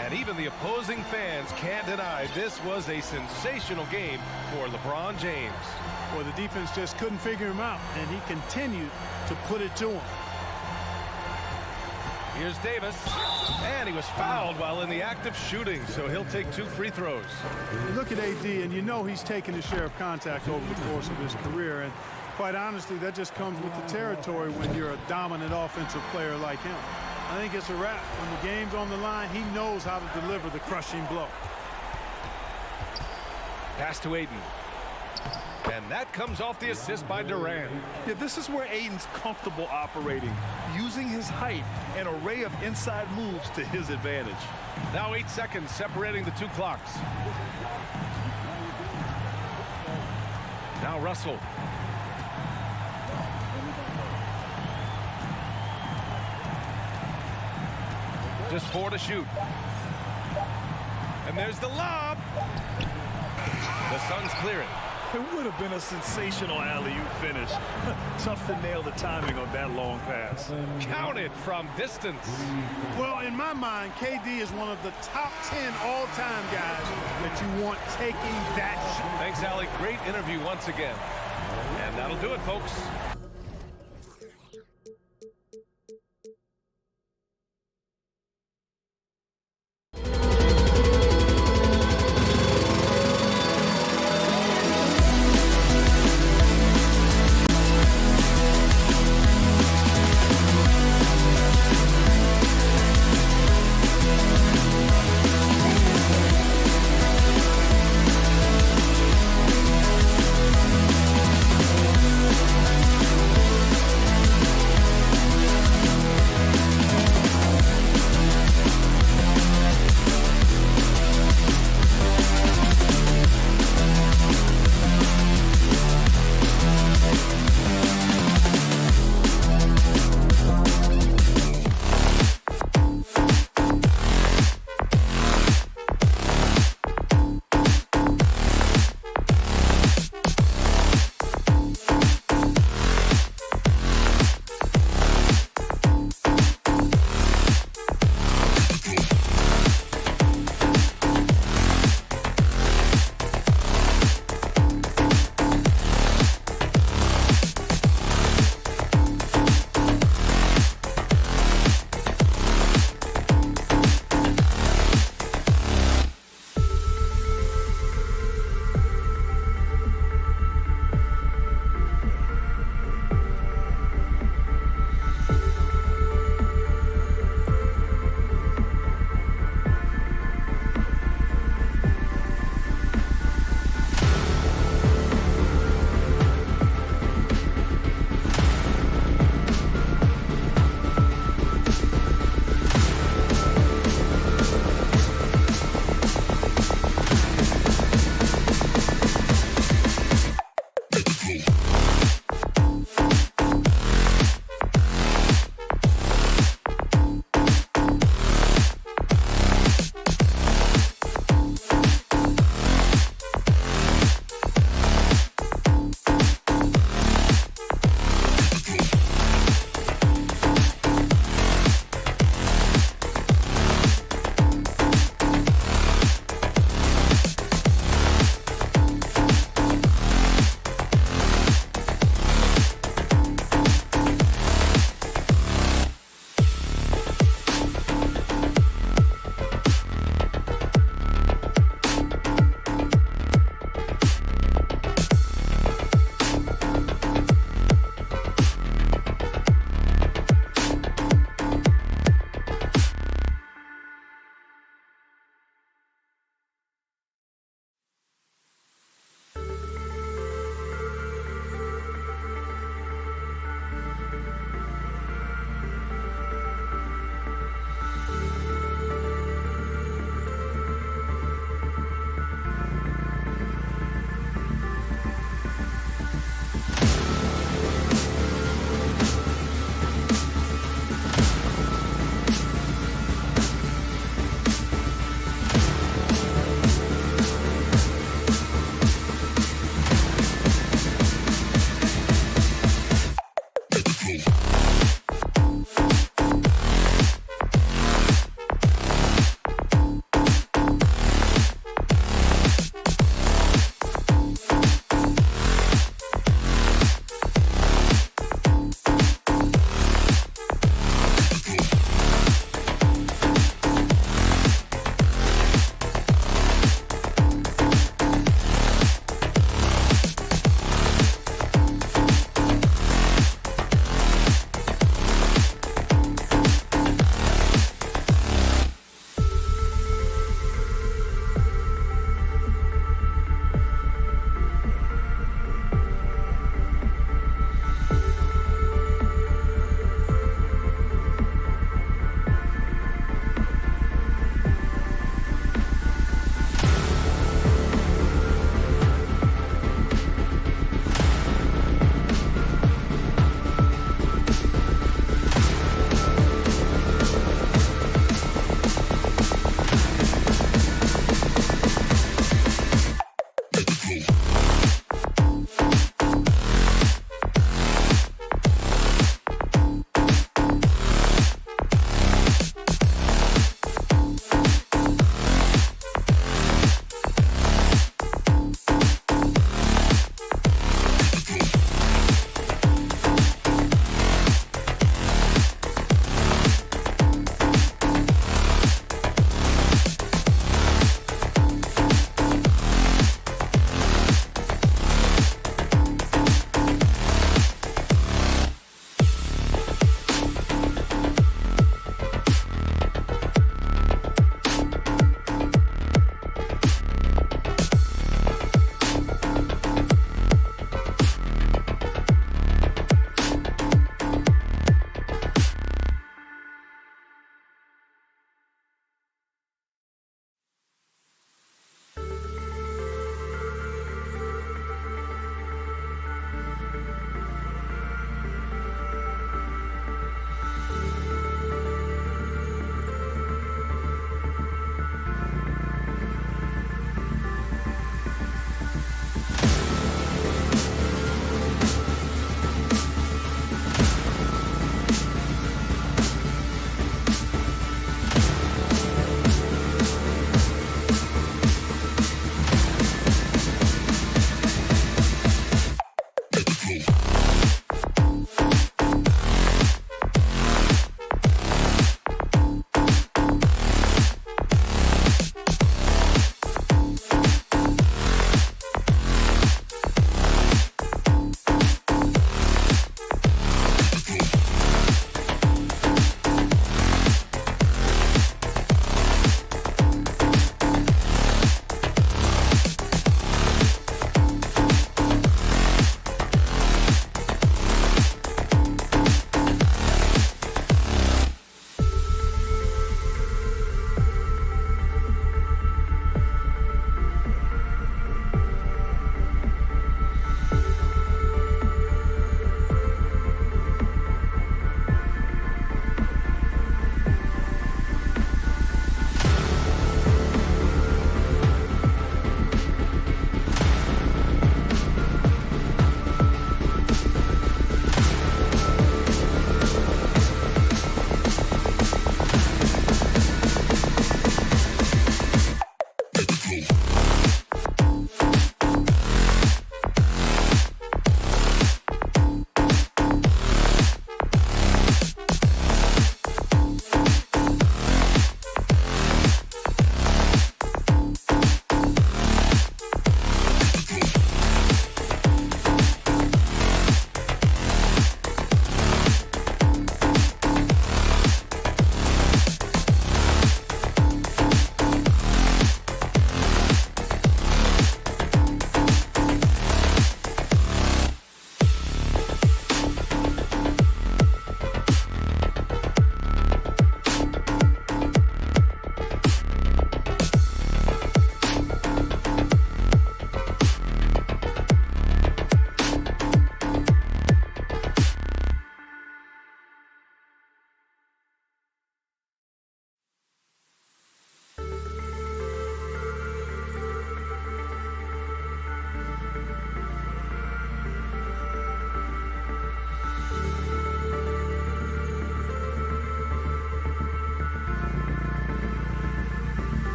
A: And even the opposing fans can't deny this was a sensational game for LeBron James.
K: Well, the defense just couldn't figure him out, and he continued to put it to him.
A: Here's Davis, and he was fouled while in the act of shooting, so he'll take 2 free throws.
K: You look at AD, and you know he's taken his share of contact over the course of his career, and quite honestly, that just comes with the territory when you're a dominant offensive player like him. I think it's a wrap. When the game's on the line, he knows how to deliver the crushing blow.
A: Pass to Ayton. And that comes off the assist by Durant.
E: Yeah, this is where Ayton's comfortable operating, using his height and array of inside moves to his advantage.
A: Now 8 seconds separating the 2 clocks. Now Russell. Just 4 to shoot. And there's the lob. The Suns clear it.
E: It would have been a sensational alley-oop finish. Tough to nail the timing on that long pass.
A: Counted from distance.
K: Well, in my mind, KD is one of the top 10 all-time guys that you want taking that shot.
A: Thanks, Allie. Great interview once again. And that'll do it, folks.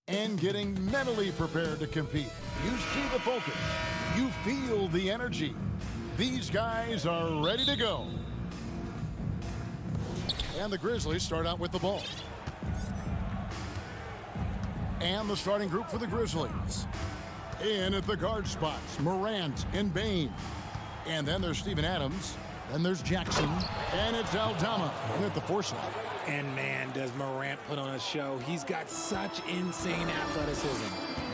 G: And getting mentally prepared to compete. You see the focus. You feel the energy. These guys are ready to go. And the Grizzlies start out with the ball. And the starting group for the Grizzlies. In at the guard spots, Morant and Bain. And then there's Steven Adams. Then there's Jackson. And it's Aldama in at the 4 slot.
L: And man, does Morant put on a show. He's got such insane athleticism.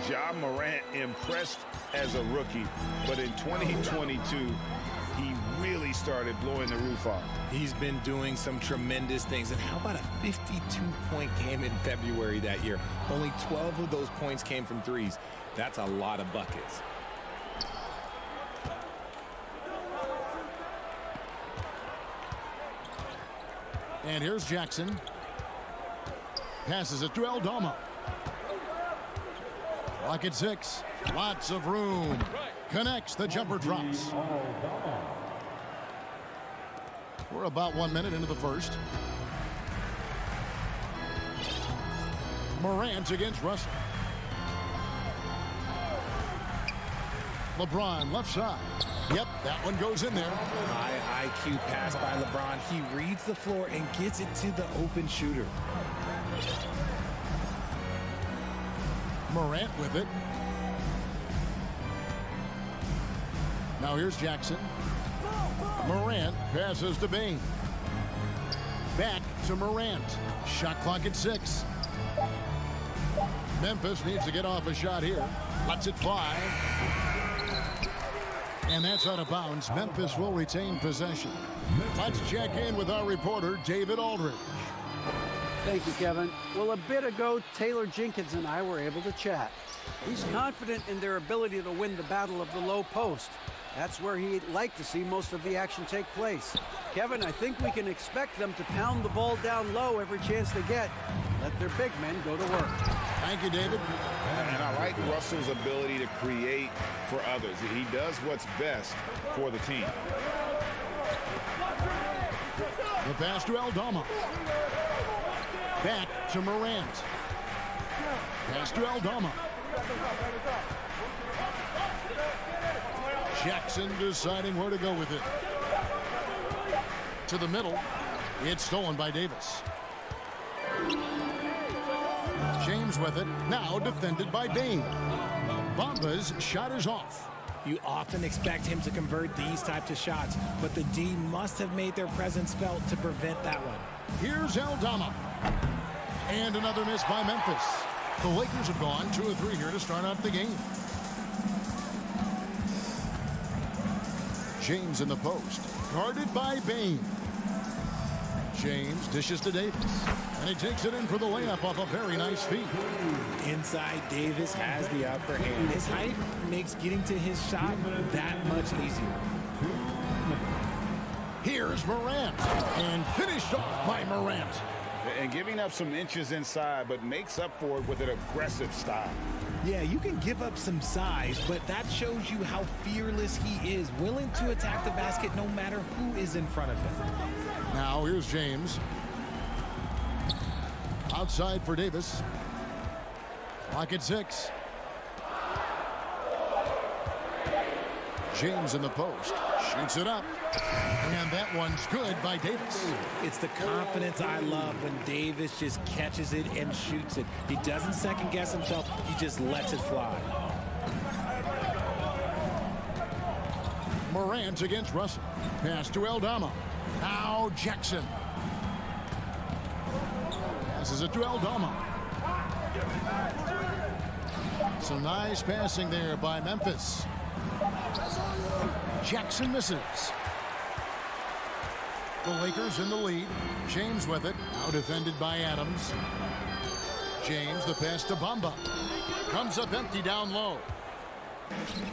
I: Ja Morant impressed as a rookie, but in 2022, he really started blowing the roof off.
L: He's been doing some tremendous things. And how about a 52-point game in February that year? Only 12 of those points came from threes. That's a lot of buckets.
G: And here's Jackson. Passes it to Aldama. Clock at 6. Lots of room. Connects. The jumper drops. We're about 1 minute into the first. Morant against Russell. LeBron left side. Yep, that one goes in there.
L: High IQ pass by LeBron. He reads the floor and gets it to the open shooter.
G: Morant with it. Now here's Jackson. Morant passes to Bain. Back to Morant. Shot clock at 6. Memphis needs to get off a shot here. Lets it fly. And that's out of bounds. Memphis will retain possession. Let's check in with our reporter, David Aldridge.
J: Thank you, Kevin. Well, a bit ago, Taylor Jenkins and I were able to chat. He's confident in their ability to win the battle of the low post. That's where he'd like to see most of the action take place. Kevin, I think we can expect them to pound the ball down low every chance they get. Let their big men go to work.
G: Thank you, David.
I: And I like Russell's ability to create for others. He does what's best for the team.
G: The pass to Aldama. Back to Morant. Pass to Aldama. Jackson deciding where to go with it. To the middle. It's stolen by Davis. James with it. Now defended by Bain. Bamba's shot is off.
L: You often expect him to convert these types of shots, but the D must have made their presence felt to prevent that one.
G: Here's Aldama. And another miss by Memphis. The Lakers have gone 2 of 3 here to start out the game. James in the post. Guarded by Bain. James dishes to Davis. And he takes it in for the layup off a very nice feed.
L: Inside, Davis has the upper hand. His height makes getting to his shot that much easier.
G: Here's Morant. And finished off by Morant.
I: And giving up some inches inside, but makes up for it with an aggressive style.
L: Yeah, you can give up some size, but that shows you how fearless he is, willing to attack the basket no matter who is in front of him.
G: Now here's James. Outside for Davis. Clock at 6. James in the post. Shoots it up. And that one's good by Davis.
L: It's the confidence I love when Davis just catches it and shoots it. He doesn't second guess himself. He just lets it fly.
G: Morant against Russell. Pass to Aldama. Now Jackson. Passes it to Aldama. Some nice passing there by Memphis. Jackson misses. The Lakers in the lead. James with it. Now defended by Adams. James, the pass to Bamba. Comes up empty down low.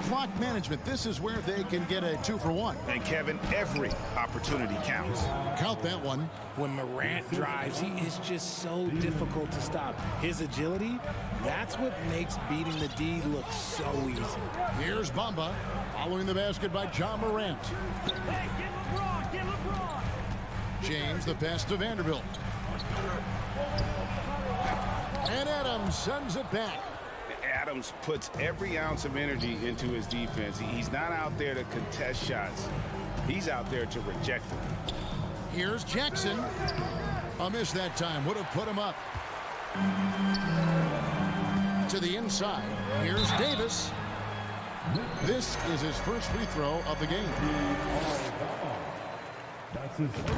G: Clock management. This is where they can get a 2-for-1.
I: And Kevin, every opportunity counts.
G: Count that one.
L: When Morant drives, he is just so difficult to stop. His agility, that's what makes beating the D look so easy.
G: Here's Bamba following the basket by John Morant. James, the pass to Vanderbilt. And Adams sends it back.
I: Adams puts every ounce of energy into his defense. He's not out there to contest shots. He's out there to reject them.
G: Here's Jackson. A miss that time. Would have put him up. To the inside. Here's Davis. This is his first free throw of the game.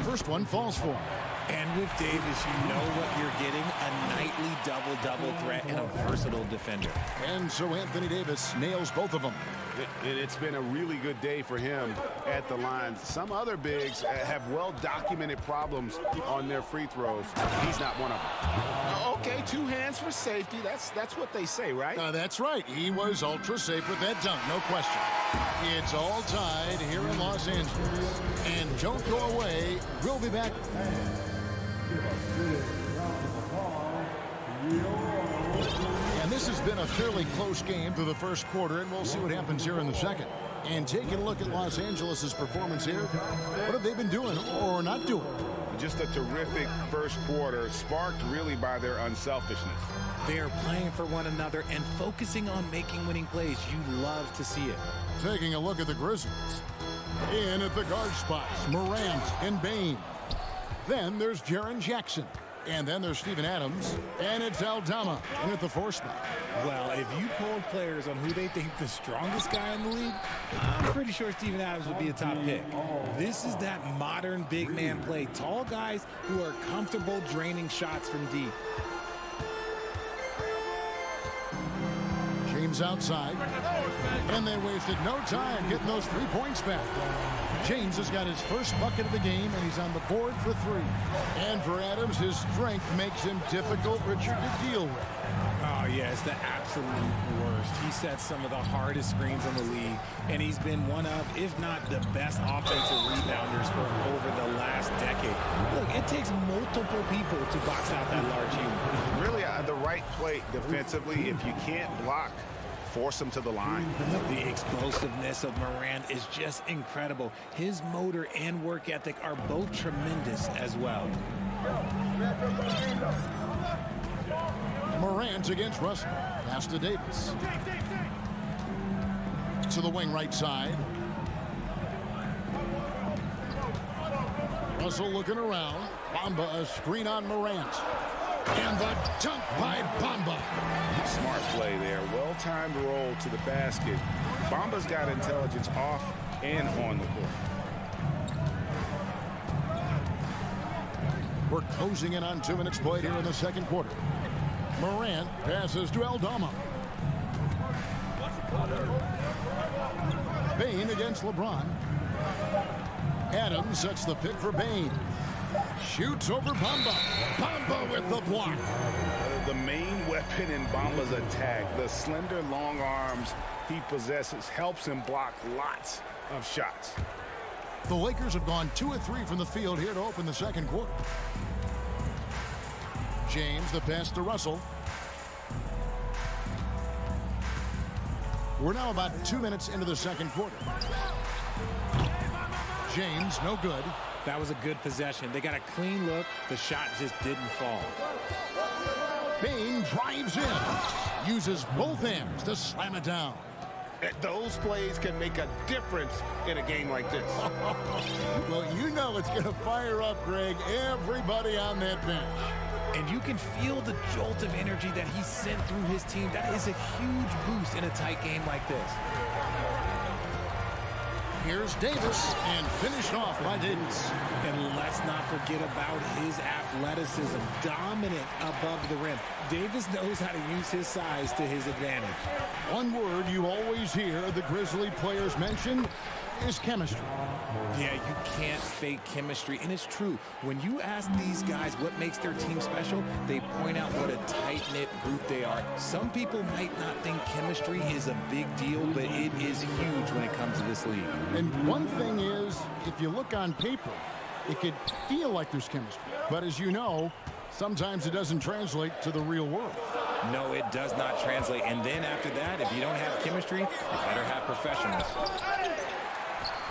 G: First one falls for him.
L: And with Davis, you know what you're getting, a nightly double-double threat and a versatile defender.
G: And so Anthony Davis nails both of them.
I: It's been a really good day for him at the line. Some other bigs have well-documented problems on their free throws. He's not one of them. Okay, 2 hands for safety. That's what they say, right?
G: That's right. He was ultra safe with that dunk, no question. It's all tied here in Los Angeles. And don't go away. We'll be back. And this has been a fairly close game through the first quarter, and we'll see what happens here in the second. And taking a look at Los Angeles' performance here, what have they been doing or not doing?
I: Just a terrific first quarter, sparked really by their unselfishness.
L: They are playing for one another and focusing on making winning plays. You love to see it.
G: Taking a look at the Grizzlies. In at the guard spots, Morant and Bain. Then there's Jaren Jackson. And then there's Steven Adams. And it's Aldama in at the 4 spot.
L: Well, if you polled players on who they think the strongest guy in the league, I'm pretty sure Steven Adams would be a top pick. This is that modern big man play. Tall guys who are comfortable draining shots from deep.
G: James outside. And they wasted no time getting those 3 points back. James has got his first bucket of the game, and he's on the board for 3. And for Adams, his strength makes him difficult, Richard, to deal with.
L: Oh, yeah, it's the absolute worst. He sets some of the hardest screens in the league, and he's been one of, if not the best offensive rebounders for over the last decade. Look, it takes multiple people to box out that large unit.
I: Really, the right play defensively, if you can't block, force him to the line.
L: The explosiveness of Morant is just incredible. His motor and work ethic are both tremendous as well.
G: Morant against Russell. Pass to Davis. To the wing right side. Russell looking around. Bamba a screen on Morant. And the dunk by Bamba.
I: Smart play there. Well-timed roll to the basket. Bamba's got intelligence off and on the court.
G: We're closing in on 2 minutes played here in the second quarter. Morant passes to Aldama. Bain against LeBron. Adams sets the pick for Bain. Shoots over Bamba. Bamba with the block.
I: The main weapon in Bamba's attack, the slender long arms he possesses, helps him block lots of shots.
G: The Lakers have gone 2 of 3 from the field here to open the second quarter. James, the pass to Russell. We're now about 2 minutes into the second quarter. James, no good.
L: That was a good possession. They got a clean look. The shot just didn't fall.
G: Bain drives in. Uses both hands to slam it down.
I: Those plays can make a difference in a game like this.
G: Well, you know it's going to fire up, Greg, everybody on that bench.
L: And you can feel the jolt of energy that he sent through his team. That is a huge boost in a tight game like this.
G: Here's Davis, and finished off by Davis.
L: And let's not forget about his athleticism, dominant above the rim. Davis knows how to use his size to his advantage.
G: One word you always hear the Grizzly players mention is chemistry.
L: Yeah, you can't fake chemistry, and it's true. When you ask these guys what makes their team special, they point out what a tight-knit group they are. Some people might not think chemistry is a big deal, but it is huge when it comes to this league.
G: And one thing is, if you look on paper, it could feel like there's chemistry. But as you know, sometimes it doesn't translate to the real world.
L: No, it does not translate. And then after that, if you don't have chemistry, you better have professionals.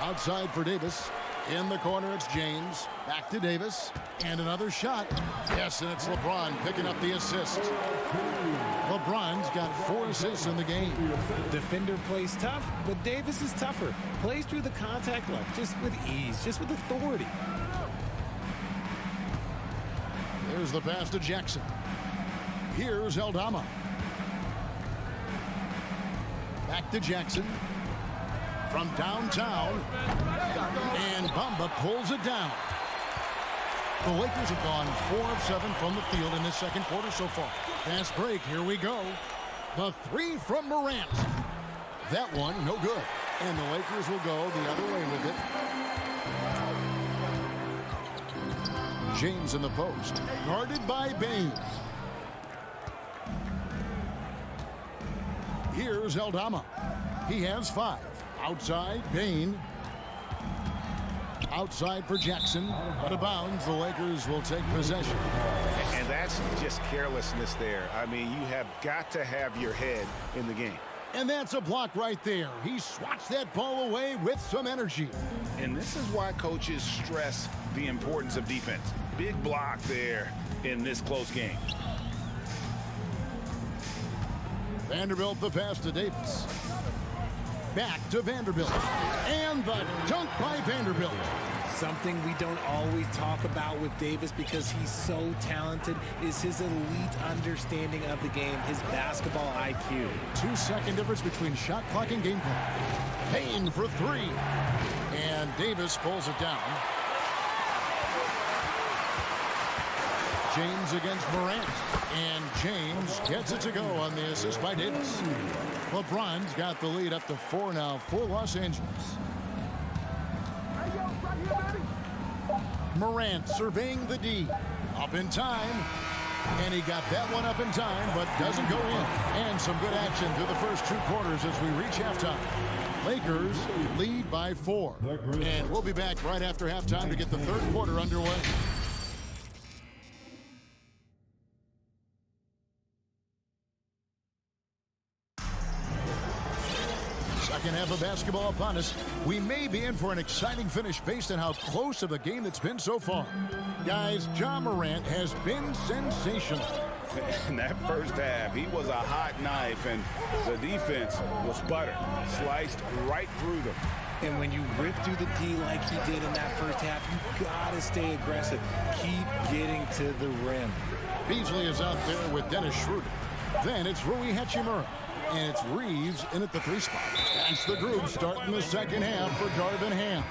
G: Outside for Davis. In the corner, it's James. Back to Davis. And another shot. Yes, and it's LeBron picking up the assist. LeBron's got 4 assists in the game.
L: Defender plays tough, but Davis is tougher. Plays through the contact line just with ease, just with authority.
G: Here's the pass to Jackson. Here's Aldama. Back to Jackson. From downtown, and Bamba pulls it down. The Lakers have gone 4 of 7 from the field in this second quarter so far. Fast break, here we go. The 3 from Morant. That one, no good. And the Lakers will go the other way with it. James in the post, guarded by Bain. Here's Aldama. He has 5. Outside, Bain. Outside for Jackson. Out of bounds, the Lakers will take possession.
I: And that's just carelessness there. I mean, you have got to have your head in the game.
G: And that's a block right there. He swats that ball away with some energy.
I: And this is why coaches stress the importance of defense. Big block there in this close game.
G: Vanderbilt the pass to Davis. Back to Vanderbilt. And the dunk by Vanderbilt.
L: Something we don't always talk about with Davis because he's so talented is his elite understanding of the game, his basketball IQ.
G: 2-second difference between shot clock and game clock. Payne for 3. And Davis pulls it down. James against Morant. And James gets it to go on the assist by Davis. LeBron's got the lead up to 4 now for Los Angeles. Morant surveying the D. Up in time. And he got that one up in time, but doesn't go in. And some good action through the first 2 quarters as we reach halftime. Lakers lead by 4. And we'll be back right after halftime to get the third quarter underway. Second half of basketball upon us. We may be in for an exciting finish based on how close of a game it's been so far. Guys, Ja Morant has been sensational.
I: In that first half, he was a hot knife, and the defense was butter. Sliced right through them.
L: And when you rip through the D like he did in that first half, you gotta stay aggressive. Keep getting to the rim.
G: Beasley is out there with Dennis Schroeder. Then it's Rui Hachimura. And it's Reeves in at the 3 spot. That's the group starting the second half for Darvin Ham.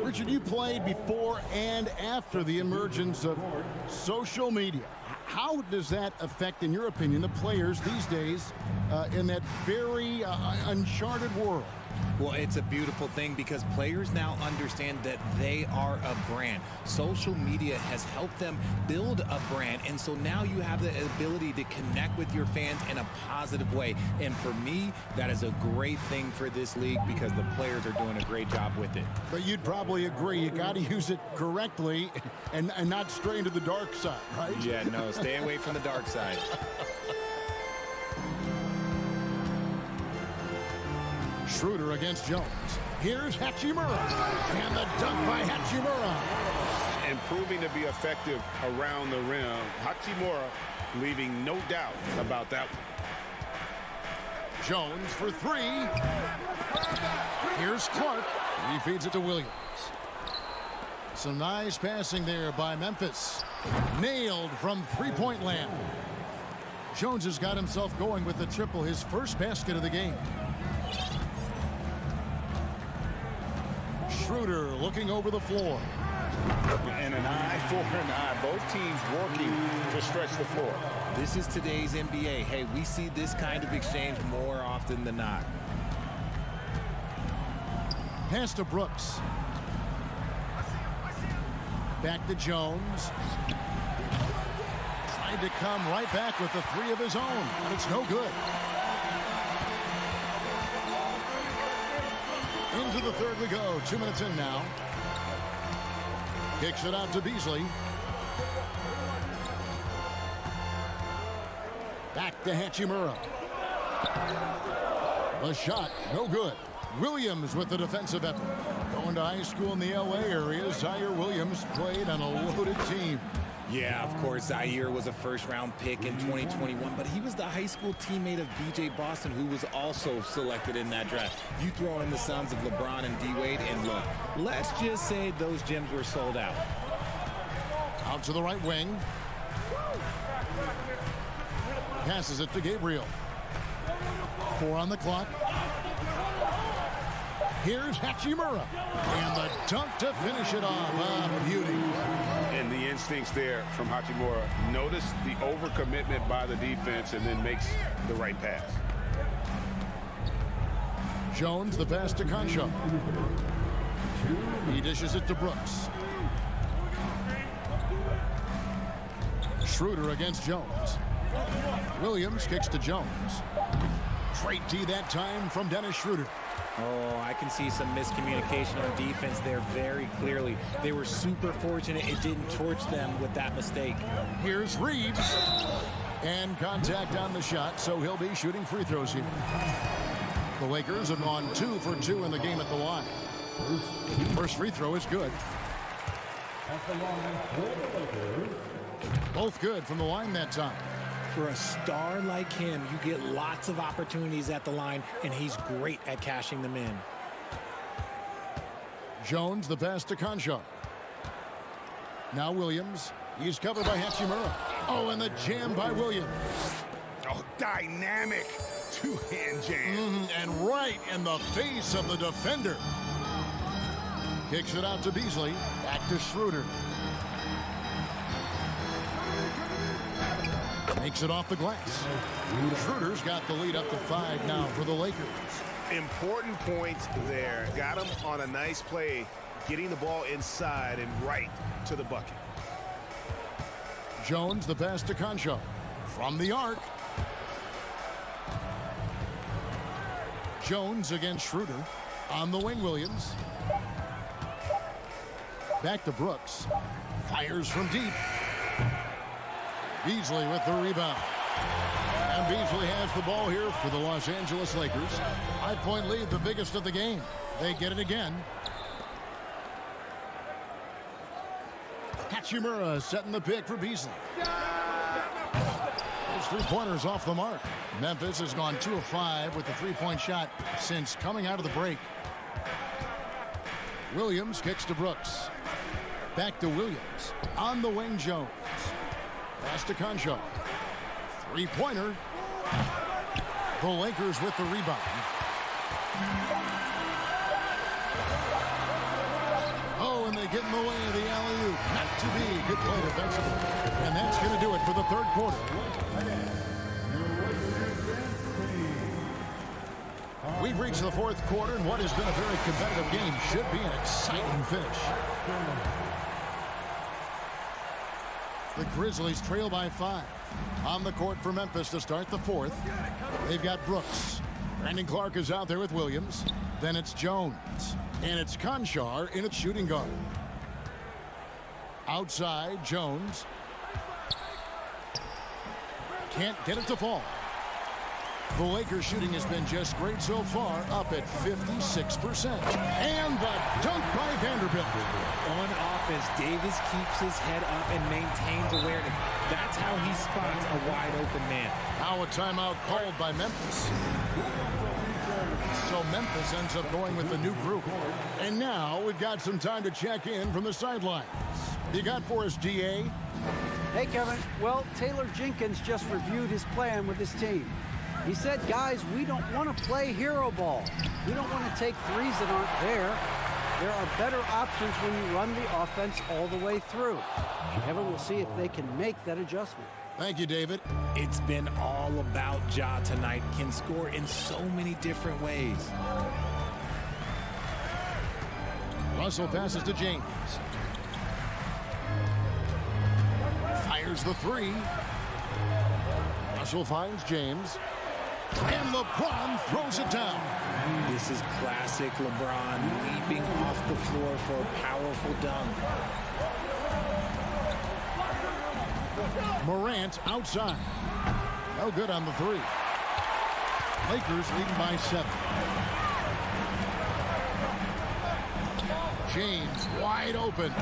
G: Richard, you played before and after the emergence of social media. How does that affect, in your opinion, the players these days in that very uncharted world?
L: Well, it's a beautiful thing because players now understand that they are a brand. Social media has helped them build a brand, and so now you have the ability to connect with your fans in a positive way. And for me, that is a great thing for this league because the players are doing a great job with it.
G: But you'd probably agree you got to use it correctly and not stray into the dark side, right?
L: Yeah, no, stay away from the dark side.
G: Schroeder against Jones. Here's Hachimura. And the dunk by Hachimura.
I: And proving to be effective around the rim. Hachimura leaving no doubt about that one.
G: Jones for three. Here's Clark. He feeds it to Williams. Some nice passing there by Memphis. Nailed from three-point land. Jones has got himself going with the triple, his first basket of the game. Schroeder looking over the floor.
I: And an eye for an eye. Both teams working to stretch the floor.
L: This is today's NBA. Hey, we see this kind of exchange more often than not.
G: Pass to Brooks. Back to Jones. Tried to come right back with the three of his own, but it's no good. Into the third we go. 2 minutes in now. Kicks it out to Beasley. Back to Hachimura. The shot, no good. Williams with the defensive effort. Going to high school in the LA area, Zaire Williams played on a loaded team.
L: Yeah, of course, Zaire was a first-round pick in 2021, but he was the high school teammate of B.J. Boston, who was also selected in that draft. You throw in the sons of LeBron and D-Wade, and look, let's just say those gyms were sold out.
G: Out to the right wing. Passes it to Gabriel. 4 on the clock. Here's Hachimura. And the dunk to finish it off. Ah, beauty.
I: And the instincts there from Hachimura. Notice the overcommitment by the defense and then makes the right pass.
G: Jones, the pass to Concho. He dishes it to Brooks. Schroeder against Jones. Williams kicks to Jones. Great D that time from Dennis Schroeder.
L: Oh, I can see some miscommunication on defense there very clearly. They were super fortunate it didn't torch them with that mistake.
G: Here's Reeves. And contact on the shot, so he'll be shooting free throws here. The Lakers have gone 2 for 2 in the game at the line. First free throw is good. Both good from the line that time.
L: For a star like him, you get lots of opportunities at the line, and he's great at cashing them in.
G: Jones, the pass to Concho. Now Williams. He's covered by Hachimura. Oh, and the jam by Williams.
I: Oh, dynamic two-hand jam.
G: And right in the face of the defender. Kicks it out to Beasley. Back to Schroeder. Makes it off the glass. Schroeder's got the lead up to 5 now for the Lakers.
I: Important points there. Got him on a nice play, getting the ball inside and right to the bucket.
G: Jones, the pass to Concho. From the arc. Jones against Schroeder. On the wing, Williams. Back to Brooks. Fires from deep. Beasley with the rebound. And Beasley has the ball here for the Los Angeles Lakers. 5-point lead, the biggest of the game. They get it again. Hachimura setting the pick for Beasley. His three-pointers off the mark. Memphis has gone 2 of 5 with the three-point shot since coming out of the break. Williams kicks to Brooks. Back to Williams. On the wing, Jones. Pass to Concho. Three-pointer. The Lakers with the rebound. Oh, and they get in the way of the alley-oop. Not to be. Good play defensively. And that's going to do it for the third quarter. We've reached the fourth quarter, and what has been a very competitive game should be an exciting finish. The Grizzlies trail by 5. On the court for Memphis to start the fourth. They've got Brooks. Brandon Clark is out there with Williams. Then it's Jones. And it's Conchar in its shooting guard. Outside, Jones. Can't get it to fall. The Lakers shooting has been just great so far, up at 56%. And the dunk by Vanderbilt.
L: On offense, Davis keeps his head up and maintains awareness. That's how he spots a wide open man.
G: Now a timeout called by Memphis. So Memphis ends up going with the new group. And now we've got some time to check in from the sidelines. You got for us, DA?
J: Hey, Kevin. Well, Taylor Jenkins just reviewed his plan with his team. He said, guys, we don't want to play hero ball. We don't want to take threes that aren't there. There are better options when you run the offense all the way through. Kevin, we'll see if they can make that adjustment.
G: Thank you, David.
L: It's been all about Ja tonight. Can score in so many different ways.
G: Russell passes to James. Fires the three. Russell finds James. And LeBron throws it down.
L: This is classic LeBron leaping off the floor for a powerful dunk.
G: Morant outside. No good on the three. Lakers leading by 7. James wide open.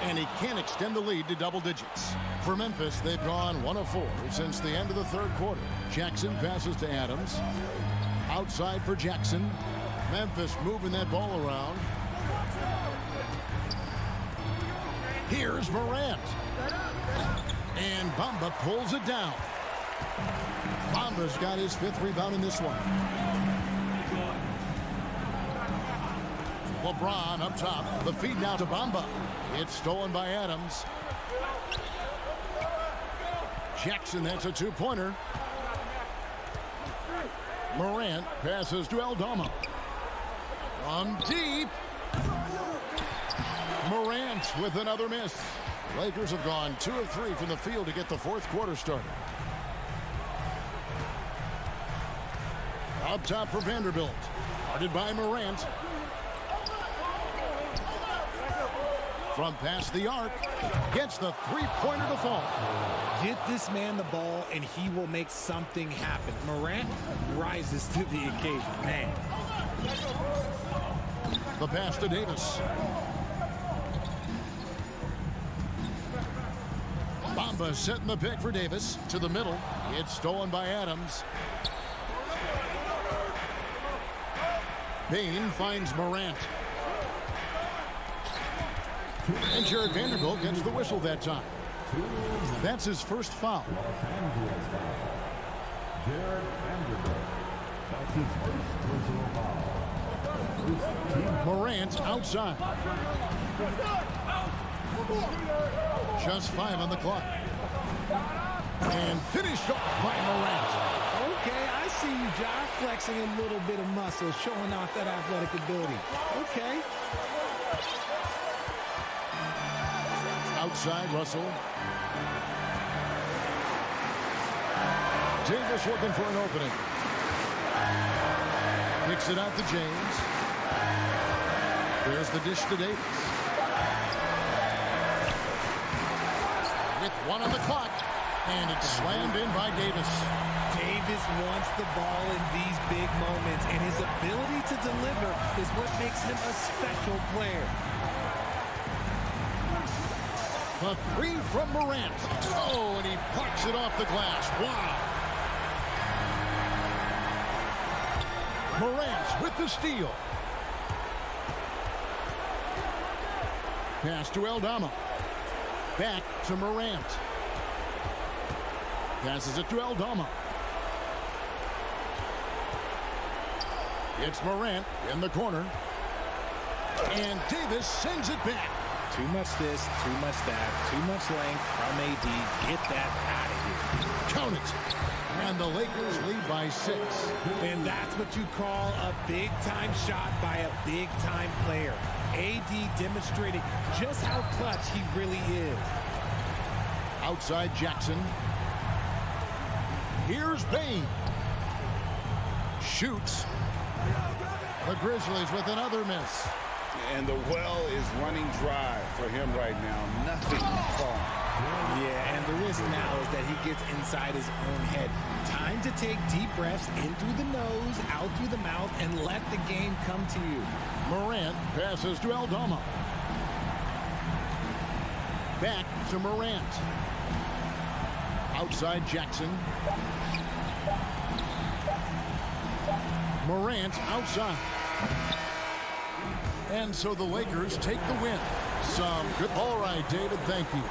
G: And he can't extend the lead to double digits. For Memphis, they've gone 1 of 4 since the end of the third quarter. Jackson passes to Adams. Outside for Jackson. Memphis moving that ball around. Here's Morant. And Bamba pulls it down. Bamba's got his 5th rebound in this one. LeBron up top. The feed now to Bamba. It's stolen by Adams. Jackson, that's a 2-pointer. Morant passes to Aldama. From deep. Morant with another miss. Lakers have gone 2 of 3 from the field to get the fourth quarter started. Up top for Vanderbilt. Guarded by Morant. From past the arc. Gets the 3-pointer to fall.
L: Get this man the ball and he will make something happen. Morant rises to the occasion. Man.
G: The pass to Davis. Bamba setting the pick for Davis to the middle. It's stolen by Adams. Payne finds Morant. And Jared Vanderbilt gets the whistle that time. That's his first foul.
D: Jared Vanderbilt. That's his first personal foul.
G: Morant outside. Just 5 on the clock. And finished off by Morant.
L: Okay, I see you, Josh, flexing a little bit of muscle, showing off that athletic ability. Okay.
G: Outside, Russell. Davis looking for an opening. Kicks it out to James. There's the dish to Davis. With 1 on the clock. And it's slammed in by Davis.
L: Davis wants the ball in these big moments, and his ability to deliver is what makes him a special player.
G: The 3 from Morant. Oh, and he parks it off the glass. Wow. Morant with the steal. Pass to Aldama. Back to Morant. Passes it to Aldama. It's Morant in the corner. And Davis sends it back.
L: Too much this, too much that, too much length from AD. Get that out of here.
G: Count it. And the Lakers lead by 6.
L: And that's what you call a big-time shot by a big-time player. AD demonstrating just how clutch he really is.
G: Outside Jackson. Here's Bane. Shoots. The Grizzlies with another miss.
I: And the well is running dry for him right now. Nothing falling.
L: Yeah, and the risk now is that he gets inside his own head. Time to take deep breaths in through the nose, out through the mouth, and let the game come to you.
G: Morant passes to Aldama. Back to Morant. Outside Jackson. Morant outside. And so the Lakers take the win. Some good. All right, David, thank you.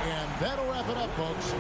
G: And that'll wrap it up, folks.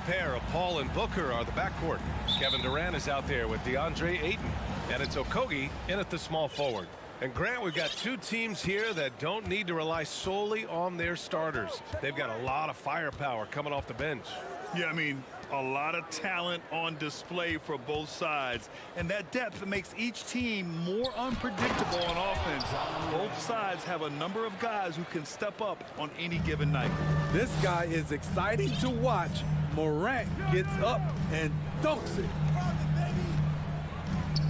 A: pair of Paul and Booker are the backcourt. Kevin Durant is out there with DeAndre Ayton. And it's Okogie in at the small forward. And Grant, we've got two teams here that don't need to rely solely on their starters. They've got a lot of firepower coming off the bench.
E: Yeah, I mean, a lot of talent on display for both sides. And that depth makes each team more unpredictable on offense. Both sides have a number of guys who can step up on any given night.
C: This guy is exciting to watch. Morant gets up and dunks it.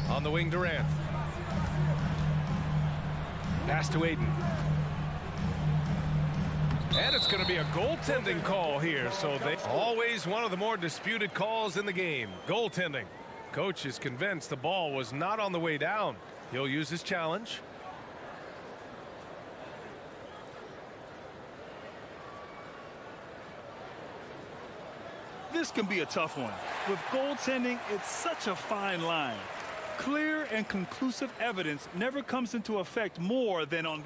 A: On the wing, Durant. Pass to Ayton. And it's going to be a goaltending call here. So they always one of the more disputed calls in the game. Goaltending. Coach is convinced the ball was not on the way down. He'll use his challenge.
E: This can be a tough one. With goaltending, it's such a fine line. Clear and conclusive evidence never comes into effect more than on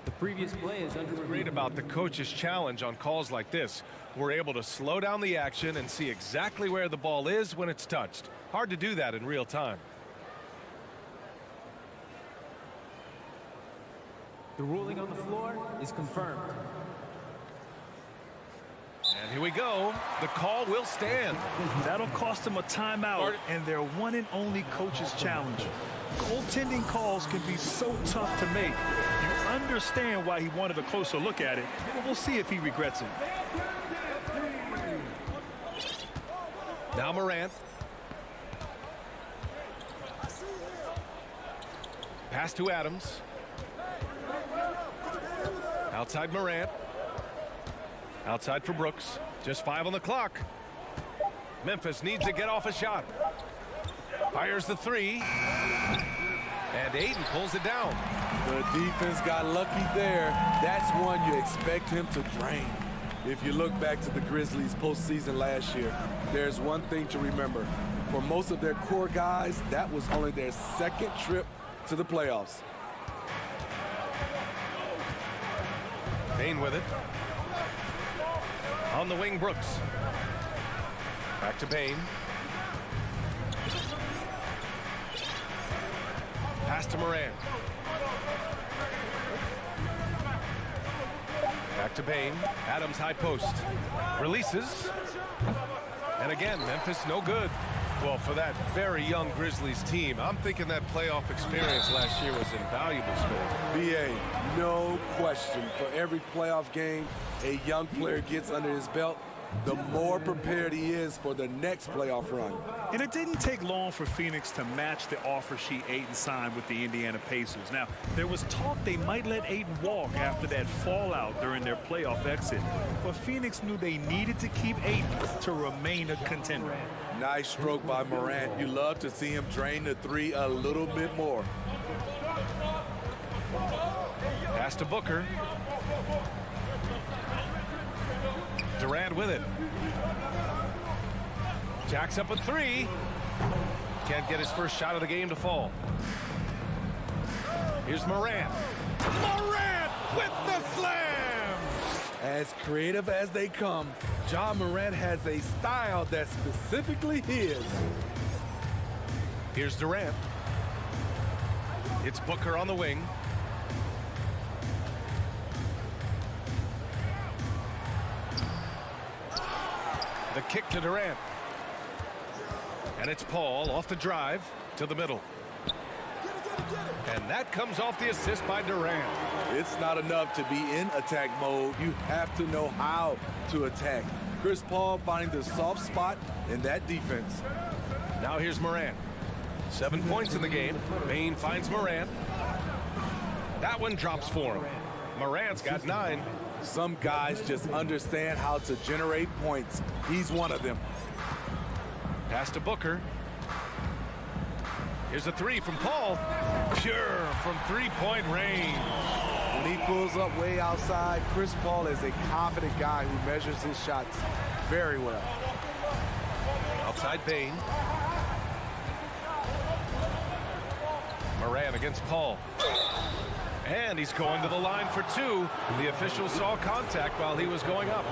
M: the previous play is under review.
A: Great about the coach's challenge on calls like this. We're able to slow down the action and see exactly where the ball is when it's touched. Hard to do that in real time.
M: The ruling on the floor is confirmed.
A: And here we go. The call will stand.
E: That'll cost them a timeout and their one and only coach's challenge. Goaltending calls can be so tough to make. You understand why he wanted a closer look at it, but we'll see if he regrets it.
A: Now Morant. Pass to Adams. Outside Morant. Outside for Brooks. Just 5 on the clock. Memphis needs to get off a shot. Fires the 3. And Ayton pulls it down.
C: The defense got lucky there. That's one you expect him to drain. If you look back to the Grizzlies postseason last year, there's one thing to remember. For most of their core guys, that was only their second trip to the playoffs.
A: Payne with it. On the wing, Brooks. Back to Payne. Pass to Morant. Back to Payne. Adams high post. Releases. And again, Memphis no good. Well, for that very young Grizzlies team, I'm thinking that playoff experience last year was invaluable, Smith.
C: BA, no question. For every playoff game a young player gets under his belt, the more prepared he is for the next playoff run.
E: And it didn't take long for Phoenix to match the offer sheet Ayton signed with the Indiana Pacers. Now, there was talk they might let Ayton walk after that fallout during their playoff exit. But Phoenix knew they needed to keep Ayton to remain a contender.
C: Nice stroke by Morant. You love to see him drain the 3 a little bit more.
A: Pass to Booker. Durant with it. Jacks up a 3. Can't get his first shot of the game to fall. Here's Morant. Morant with the slam!
C: As creative as they come, Ja Morant has a style that's specifically his.
A: Here's Durant. It's Booker on the wing. The kick to Durant. And it's Paul off the drive to the middle. And that comes off the assist by Durant.
C: It's not enough to be in attack mode. You have to know how to attack. Chris Paul finding the soft spot in that defense.
A: Now here's Morant. 7 points in the game. Payne finds Morant. That one drops for him. Morant's got 9.
C: Some guys just understand how to generate points. He's one of them.
A: Pass to Booker. Here's a 3 from Paul. Pure from 3-point range.
C: When he pulls up way outside, Chris Paul is a confident guy who measures his shots very well.
A: Outside Payne. Morant against Paul. And he's going to the line for 2. The official saw contact while he was going up.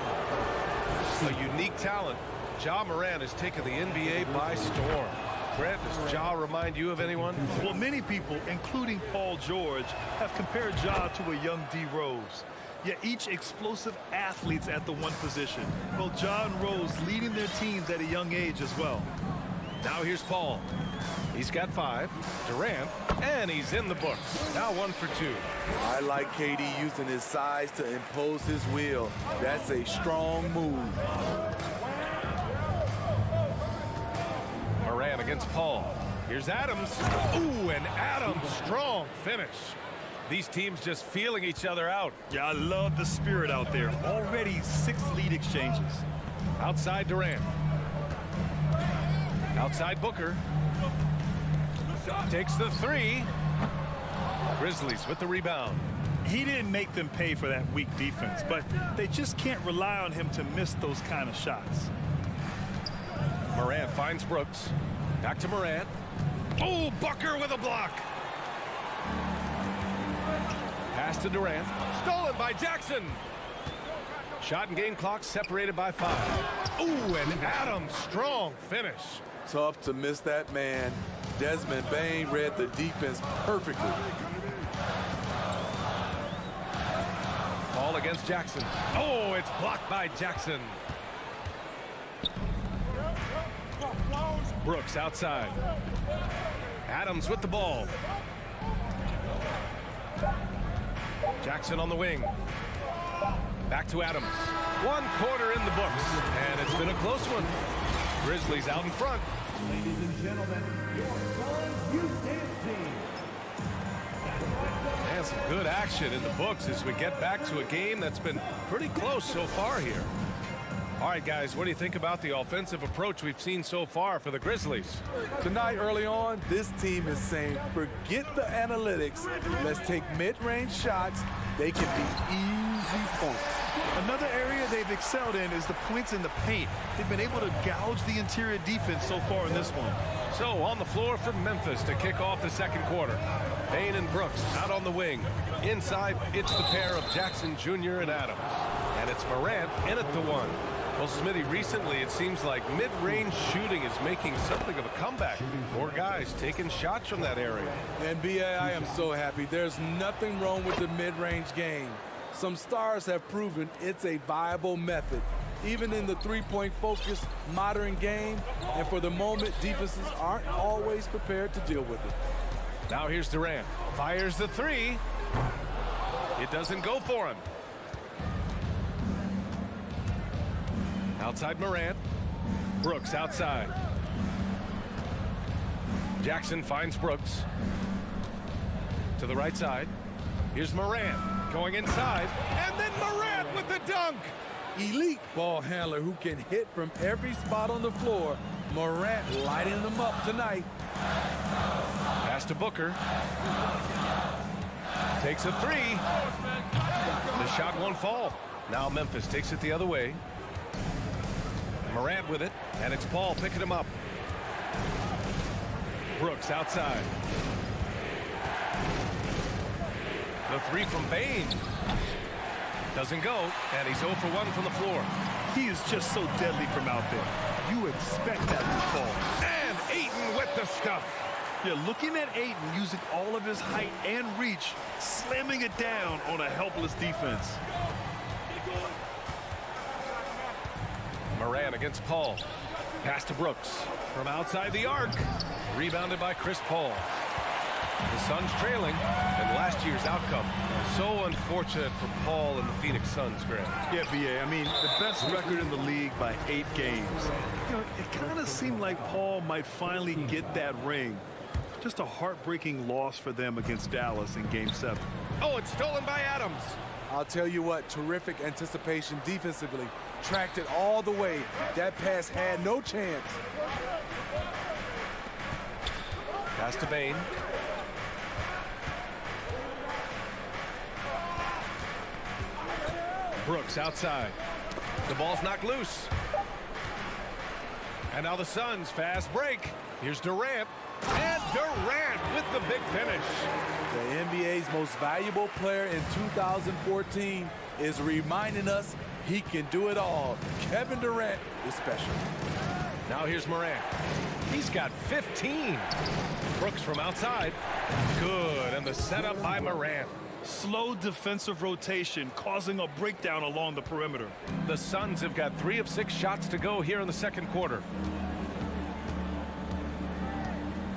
A: A unique talent Ja Morant has taken the NBA by storm. Grant, does Ja remind you of anyone?
E: Well, many people, including Paul George, have compared Ja to a young D. Rose. Yet each explosive athletes at the one position. Both Ja and Rose leading their teams at a young age as well.
A: Now here's Paul. He's got 5. Durant, and he's in the books. Now 1 for 2.
C: I like KD using his size to impose his will. That's a strong move.
A: Morant against Paul. Here's Adams. Ooh, and Adams, strong finish. These teams just feeling each other out.
E: Yeah, I love the spirit out there. Already 6 lead exchanges.
A: Outside Durant. Outside Booker. Takes the 3. Grizzlies with the rebound.
E: He didn't make them pay for that weak defense, but they just can't rely on him to miss those kind of shots.
A: Morant finds Brooks. Back to Morant. Oh, Booker with a block. Pass to Durant. Stolen by Jackson. Shot and game clock separated by 5. Ooh, and Adams, strong finish.
C: Tough to miss that man. Desmond Bane read the defense perfectly.
A: Ball against Jackson. Oh, it's blocked by Jackson. Brooks outside. Adams with the ball. Jackson on the wing. Back to Adams. 1 quarter in the books, and it's been a close one. Grizzlies out in front.
D: Ladies and gentlemen, your SuperLu dance team.
A: And some good action in the books as we get back to a game that's been pretty close so far here. All right, guys, what do you think about the offensive approach we've seen so far for the Grizzlies?
C: Tonight, early on, this team is saying, forget the analytics. Let's take mid-range shots. They can be easy points.
E: Another area they've excelled in is the points in the paint. They've been able to gouge the interior defense so far in this one.
A: So on the floor for Memphis to kick off the second quarter. Bane and Brooks out on the wing. Inside, it's the pair of Jackson Jr. and Adams. And it's Morant in at the 1. Well, Smitty, recently it seems like mid-range shooting is making something of a comeback. More guys taking shots from that area.
C: NBA, I am so happy. There's nothing wrong with the mid-range game. Some stars have proven it's a viable method, even in the three-point focused modern game. And for the moment, defenses aren't always prepared to deal with it.
A: Now here's Durant. Fires the 3. It doesn't go for him. Outside Morant. Brooks outside. Jackson finds Brooks. To the right side. Here's Morant going inside. And then Morant with the dunk.
C: Elite ball handler who can hit from every spot on the floor. Morant lighting them up tonight.
A: Pass to Booker. Takes a 3. The shot won't fall. Now Memphis takes it the other way. Morant with it, and it's Paul picking him up. Brooks outside. The 3 from Bane. Doesn't go, and he's 0 for 1 from the floor.
E: He is just so deadly from out there. You expect that to fall.
A: And Ayton with the stuff.
E: Yeah, looking at Ayton using all of his height and reach, slamming it down on a helpless defense.
A: Morant against Paul. Pass to Brooks from outside the arc. Rebounded by Chris Paul. The Suns trailing, and last year's outcome. So unfortunate for Paul and the Phoenix Suns, Grant.
E: Yeah, BA, I mean, the best record in the league by 8 games. You know, it kind of seemed like Paul might finally get that ring. Just a heartbreaking loss for them against Dallas in Game 7.
A: Oh, it's stolen by Adams.
C: I'll tell you what, terrific anticipation defensively. Tracked it all the way. That pass had no chance.
A: Pass to Bane. Brooks outside. The ball's knocked loose. And now the Suns fast break. Here's Durant. And Durant with the big finish.
C: The NBA's most valuable player in 2014 is reminding us He can do it all. Kevin Durant is special.
A: Now here's Morant. He's got 15. Brooks from outside. Good, and the setup by Morant.
E: Slow defensive rotation causing a breakdown along the perimeter.
A: The Suns have got 3 of 6 shots to go here in the second quarter.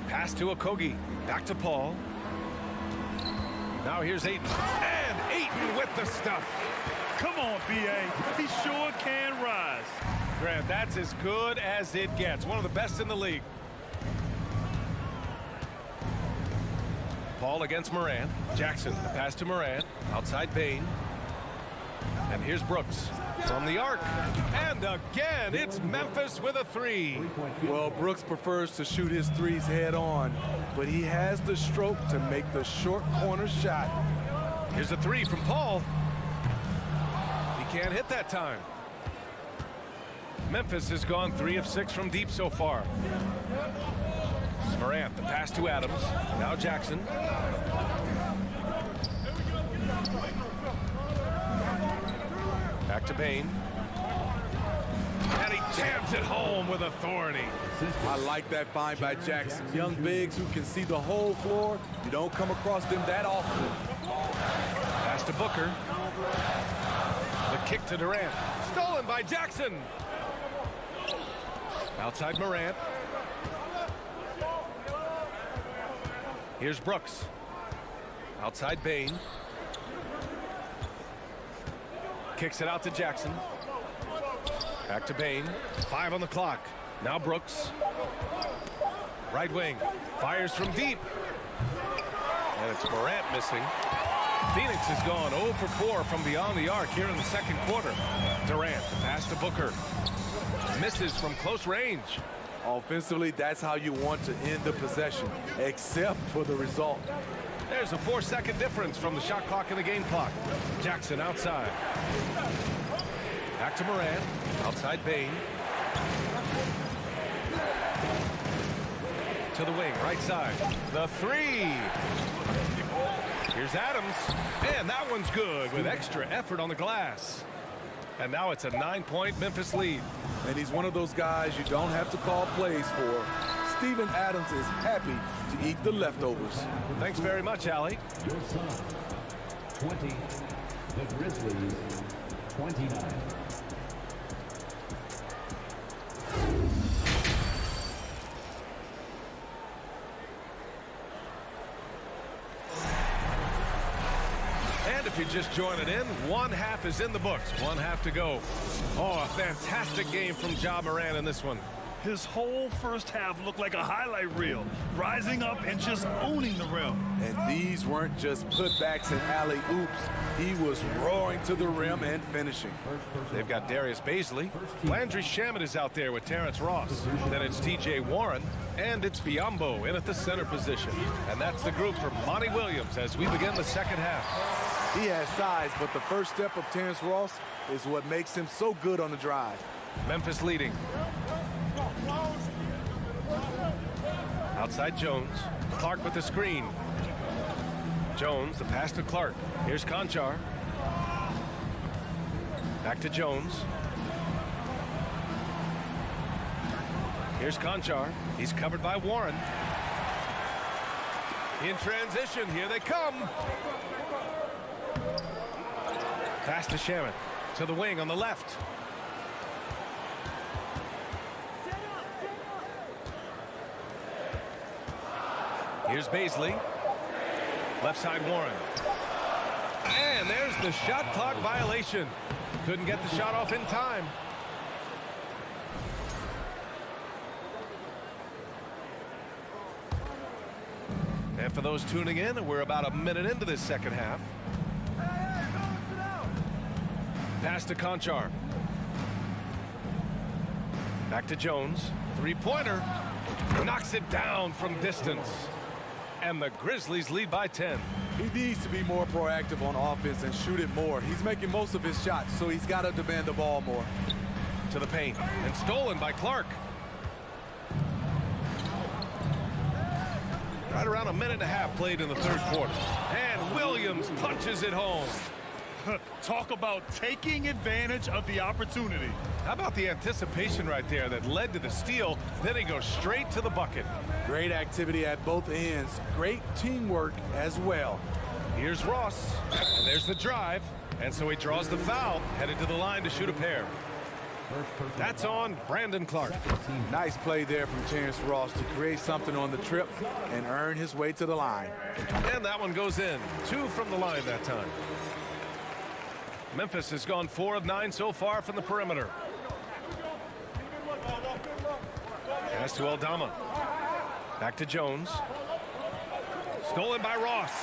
A: Pass to Okogie. Back to Paul. Now here's Ayton. And Ayton with the stuff.
E: Come on, B.A. He sure can rise.
A: Grant, that's as good as it gets. One of the best in the league. Paul against Morant. Jackson, the pass to Morant. Outside Bane. And here's Brooks from the arc. And again, it's Memphis with a 3.
C: Well, Brooks prefers to shoot his threes head on, but he has the stroke to make the short corner shot.
A: Here's a 3 from Paul. He can't hit that time. Memphis has gone 3 of 6 from deep so far. Morant, the pass to Adams. Now Jackson. Back to Bane. And he jams it home with authority.
C: I like that find by Jackson. Young bigs who can see the whole floor. You don't come across them that often.
A: Pass to Booker. The kick to Durant. Stolen by Jackson. Outside Morant. Here's Brooks. Outside Bane. Kicks it out to Jackson. Back to Bane. 5 on the clock. Now Brooks. Right wing. Fires from deep. And it's Morant missing. Phoenix has gone 0 for 4 from beyond the arc here in the second quarter. Durant, pass to Booker. Misses from close range.
C: Offensively, that's how you want to end the possession, except for the result.
A: There's a 4-second difference from the shot clock and the game clock. Jackson outside. Back to Morant. Outside Bane. To the wing, right side. The 3. Here's Adams. And that one's good with extra effort on the glass. And now it's a 9-point Memphis lead.
C: And he's one of those guys you don't have to call plays for. Steven Adams is happy to eat the leftovers.
A: Thanks very much, Allie.
N: Your sum, 20. The Grizzlies, 29.
A: And if you're just joining in, 1 half is in the books. 1 half to go. Oh, a fantastic game from Ja Morant in this one.
E: His whole first half looked like a highlight reel, rising up and just owning the rim.
C: And these weren't just putbacks and alley-oops. He was roaring to the rim and finishing.
A: They've got Darius Baisley. Landry Shamet is out there with Terrence Ross. Then it's T.J. Warren. And it's Biyombo in at the center position. And that's the group for Monty Williams as we begin the second half.
C: He has size, but the first step of Terrence Ross is what makes him so good on the drive.
A: Memphis leading. Outside Jones. Clark with the screen. Jones, the pass to Clark. Here's Conchar. Back to Jones. Here's Conchar. He's covered by Warren. In transition, here they come. Pass to Shamet. To the wing on the left. Here's Baisley. Left side Warren. And there's the shot clock violation. Couldn't get the shot off in time. And for those tuning in, we're about a minute into this second half. Pass to Conchar. Back to Jones. Three-pointer. Knocks it down from distance. And the Grizzlies lead by 10.
C: He needs to be more proactive on offense and shoot it more. He's making most of his shots, so he's got to demand the ball more.
A: To the paint. And stolen by Clark. Right around a minute and a half played in the third quarter. And Williams punches it home.
E: Talk about taking advantage of the opportunity.
A: How about the anticipation right there that led to the steal? Then he goes straight to the bucket.
C: Great activity at both ends. Great teamwork as well.
A: Here's Ross, and there's the drive. And so he draws the foul, headed to the line to shoot a pair. That's on Brandon Clark.
C: Nice play there from Terrence Ross to create something on the trip and earn his way to the line.
A: And that one goes in. 2 from the line that time. Memphis has gone 4 of 9 so far from the perimeter. Pass to Aldama. Back to Jones. Stolen by Ross.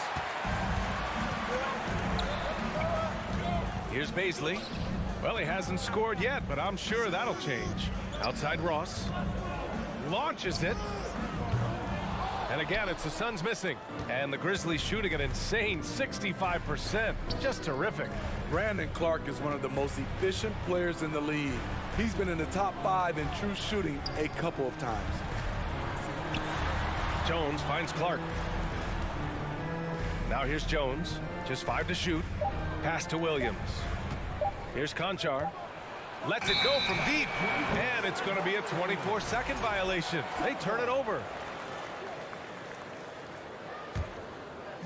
A: Here's Baisley. Well, he hasn't scored yet, but I'm sure that'll change. Outside Ross. Launches it. And again, it's the Suns missing. And the Grizzlies shooting an insane 65%. Just terrific.
C: Brandon Clark is one of the most efficient players in the league. He's been in the top 5 in true shooting a couple of times.
A: Jones finds Clark. Now here's Jones. Just 5 to shoot. Pass to Williams. Here's Conchar. Lets it go from deep. And it's going to be a 24-second violation. They turn it over.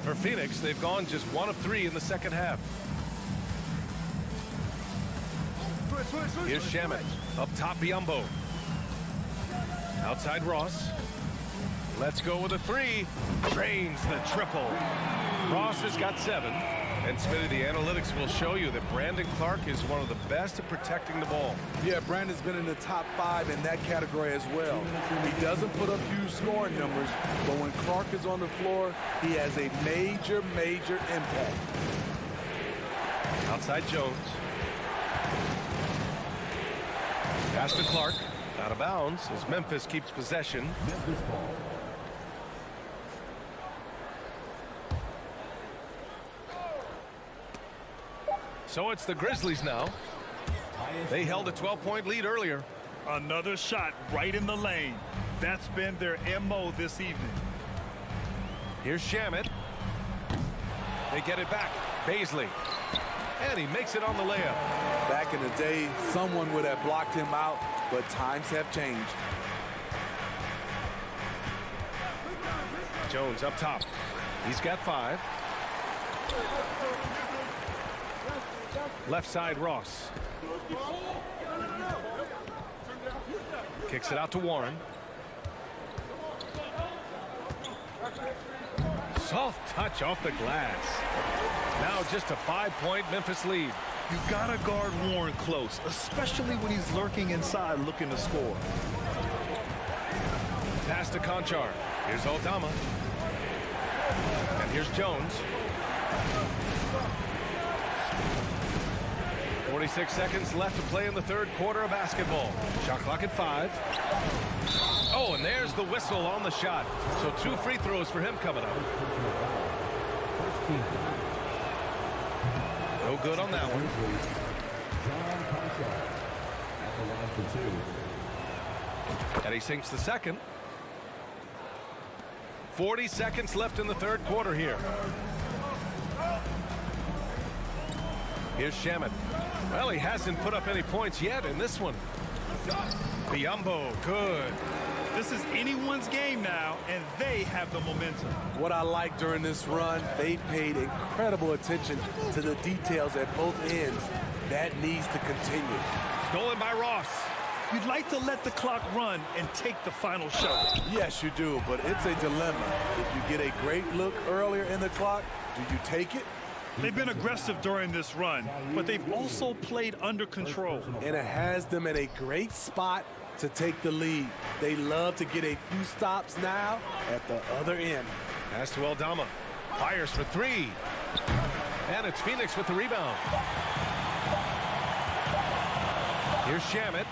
A: For Phoenix, they've gone just 1 of 3 in the second half. Here's Shamet. Up top, Biyombo. Outside Ross. Let's go with a 3. Drains the triple. Ross has got 7. And Smitty, the analytics will show you that Brandon Clark is one of the best at protecting the ball.
C: Yeah, Brandon's been in the top 5 in that category as well. He doesn't put up huge scoring numbers, but when Clark is on the floor, he has a major, major impact.
A: Outside Jones. Pass to Clark. Out of bounds as Memphis keeps possession.
N: Memphis ball.
A: So it's the Grizzlies now. They held a 12-point lead earlier.
E: Another shot right in the lane. That's been their MO this evening.
A: Here's Shamet. They get it back. Baisley. And he makes it on the layup.
C: Back in the day, someone would have blocked him out, but times have changed.
A: Jones up top. He's got 5. Left side, Ross. Kicks it out to Warren. Soft touch off the glass. Now just a 5-point Memphis lead.
E: You gotta guard Warren close, especially when he's lurking inside looking to score.
A: Pass to Conchar. Here's Aldama. And here's Jones. 46 seconds left to play in the third quarter of basketball. Shot clock at 5. Oh, and there's the whistle on the shot. So 2 free throws for him coming up. No good on that one. And he sinks the second. 40 seconds left in the third quarter here. Here's Shamet. Well, he hasn't put up any points yet in this one. Biyombo, good.
E: This is anyone's game now, and they have the momentum.
C: What I like during this run, they paid incredible attention to the details at both ends. That needs to continue.
A: Stolen by Ross.
E: You'd like to let the clock run and take the final shot.
C: Yes, you do, but it's a dilemma. If you get a great look earlier in the clock, do you take it?
E: They've been aggressive during this run, but they've also played under control.
C: And it has them in a great spot to take the lead. They love to get a few stops now at the other end.
A: Pass to Aldama. Fires for 3. And it's Phoenix with the rebound. Here's Shamet.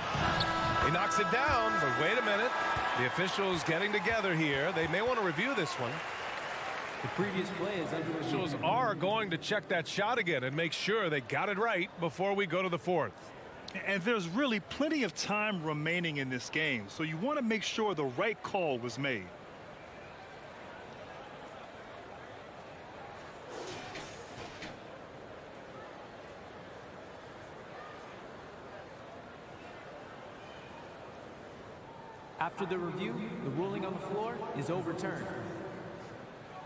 A: He knocks it down, but wait a minute. The officials getting together here. They may want to review this one.
M: The previous play is under review.
A: Officials are going to check that shot again and make sure they got it right before we go to the fourth.
E: And there's really plenty of time remaining in this game, so you want to make sure the right call was made.
M: After the review, the ruling on the floor is overturned.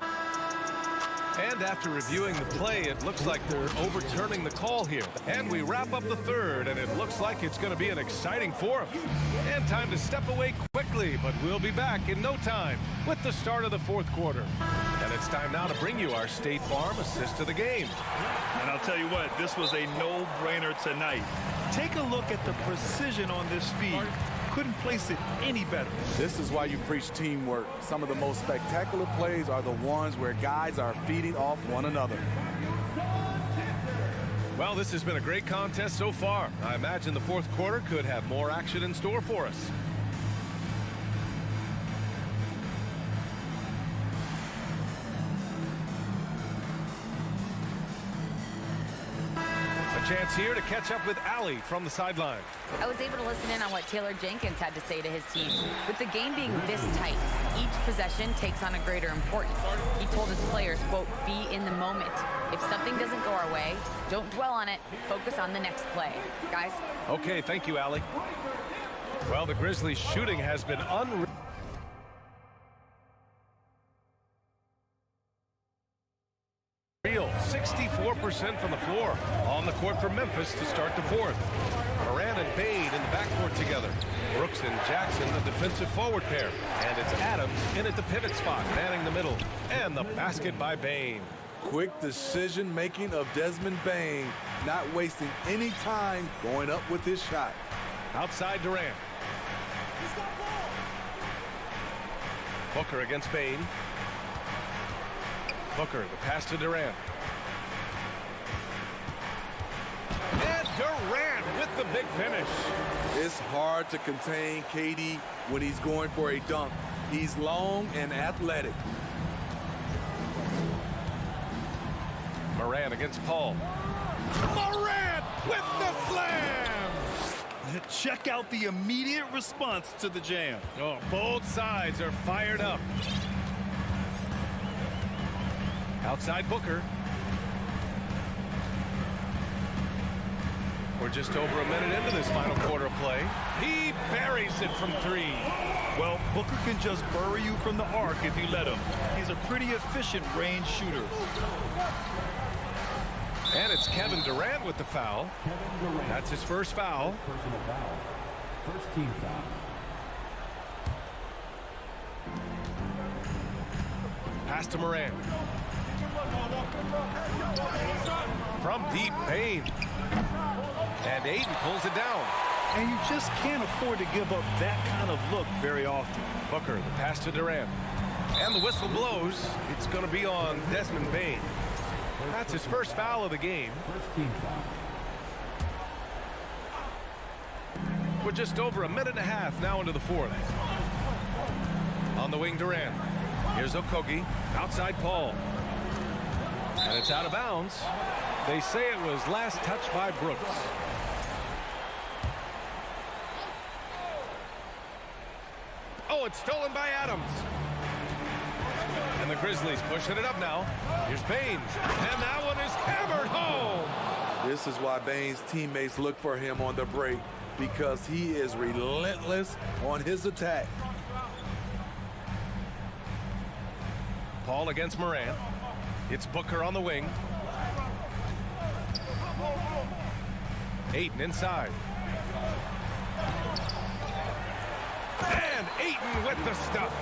A: And after reviewing the play, it looks like they're overturning the call here. And we wrap up the third, and it looks like it's going to be an exciting fourth. And time to step away quickly, but we'll be back in no time with the start of the fourth quarter. And it's time now to bring you our State Farm assist of the game.
E: And I'll tell you what, this was a no-brainer tonight. Take a look at the precision on this feed. Couldn't place it any better.
C: This is why you preach teamwork. Some of the most spectacular plays are the ones where guys are feeding off one another.
A: Well, this has been a great contest so far. I imagine the fourth quarter could have more action in store for us. Chance here to catch up with Allie from the sideline.
B: I was able to listen in on what Taylor Jenkins had to say to his team. With the game being this tight, each possession takes on a greater importance. He told his players, quote, be in the moment. If something doesn't go our way, don't dwell on it. Focus on the next play. Guys?
A: Okay, thank you, Allie. Well, the Grizzlies' shooting has been unreal. 64% from the floor on the court for Memphis to start the fourth. Moran and Bade in the backcourt together. Brooks and Jackson, the defensive forward pair. And it's Adams in at the pivot spot, manning the middle. And the basket by Bane.
C: Quick decision-making of Desmond Bane, not wasting any time going up with his shot.
A: Outside Durant. Booker against Bane. Booker, the pass to Durant. And Durant with the big finish.
C: It's hard to contain KD when he's going for a dunk. He's long and athletic.
A: Moran against Paul. Moran with the slam!
E: Check out the immediate response to the jam.
A: Oh, both sides are fired up. Outside Booker. We're just over a minute into this final quarter of play. He buries it from three.
E: Well, Booker can just bury you from the arc if you let him. He's a pretty efficient range shooter.
A: And it's Kevin Durant with the foul. That's his first foul.
N: Personal foul. First team foul.
A: Pass to Moran. From deep, Bane. And Ayton pulls it down.
E: And you just can't afford to give up that kind of look very often.
A: Booker, the pass to Durant. And the whistle blows. It's going to be on Desmond Bane. That's his first foul of the game.
N: First team foul.
A: We're just over a minute and a half now into the fourth. On the wing, Durant. Here's Okogie. Outside Paul. And it's out of bounds. They say it was last touched by Brooks. Oh, it's stolen by Adams. And the Grizzlies pushing it up now. Here's Bane. And that one is hammered home.
C: This is why Bane's teammates look for him on the break, because he is relentless on his attack.
A: Paul against Moran. It's Booker on the wing. Ayton inside. And Ayton with the stuff.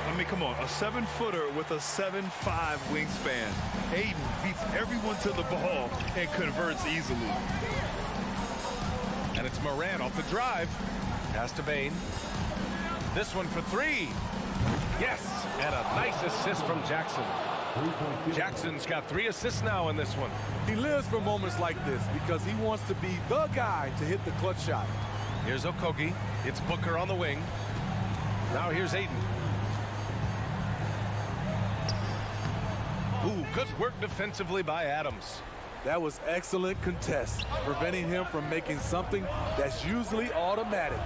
E: I mean, come on, a 7-footer with a 7'5" wingspan. Ayton beats everyone to the ball and converts easily.
A: And it's Moran off the drive. Pass to Bane. This one for three. Yes, and a nice assist from Jackson. Jackson's got 3 assists now in this one.
C: He lives for moments like this because he wants to be the guy to hit the clutch shot.
A: Here's Okogie. It's Booker on the wing. Now here's Ayton. Ooh, good work defensively by Adams.
C: That was excellent contest, preventing him from making something that's usually automatic.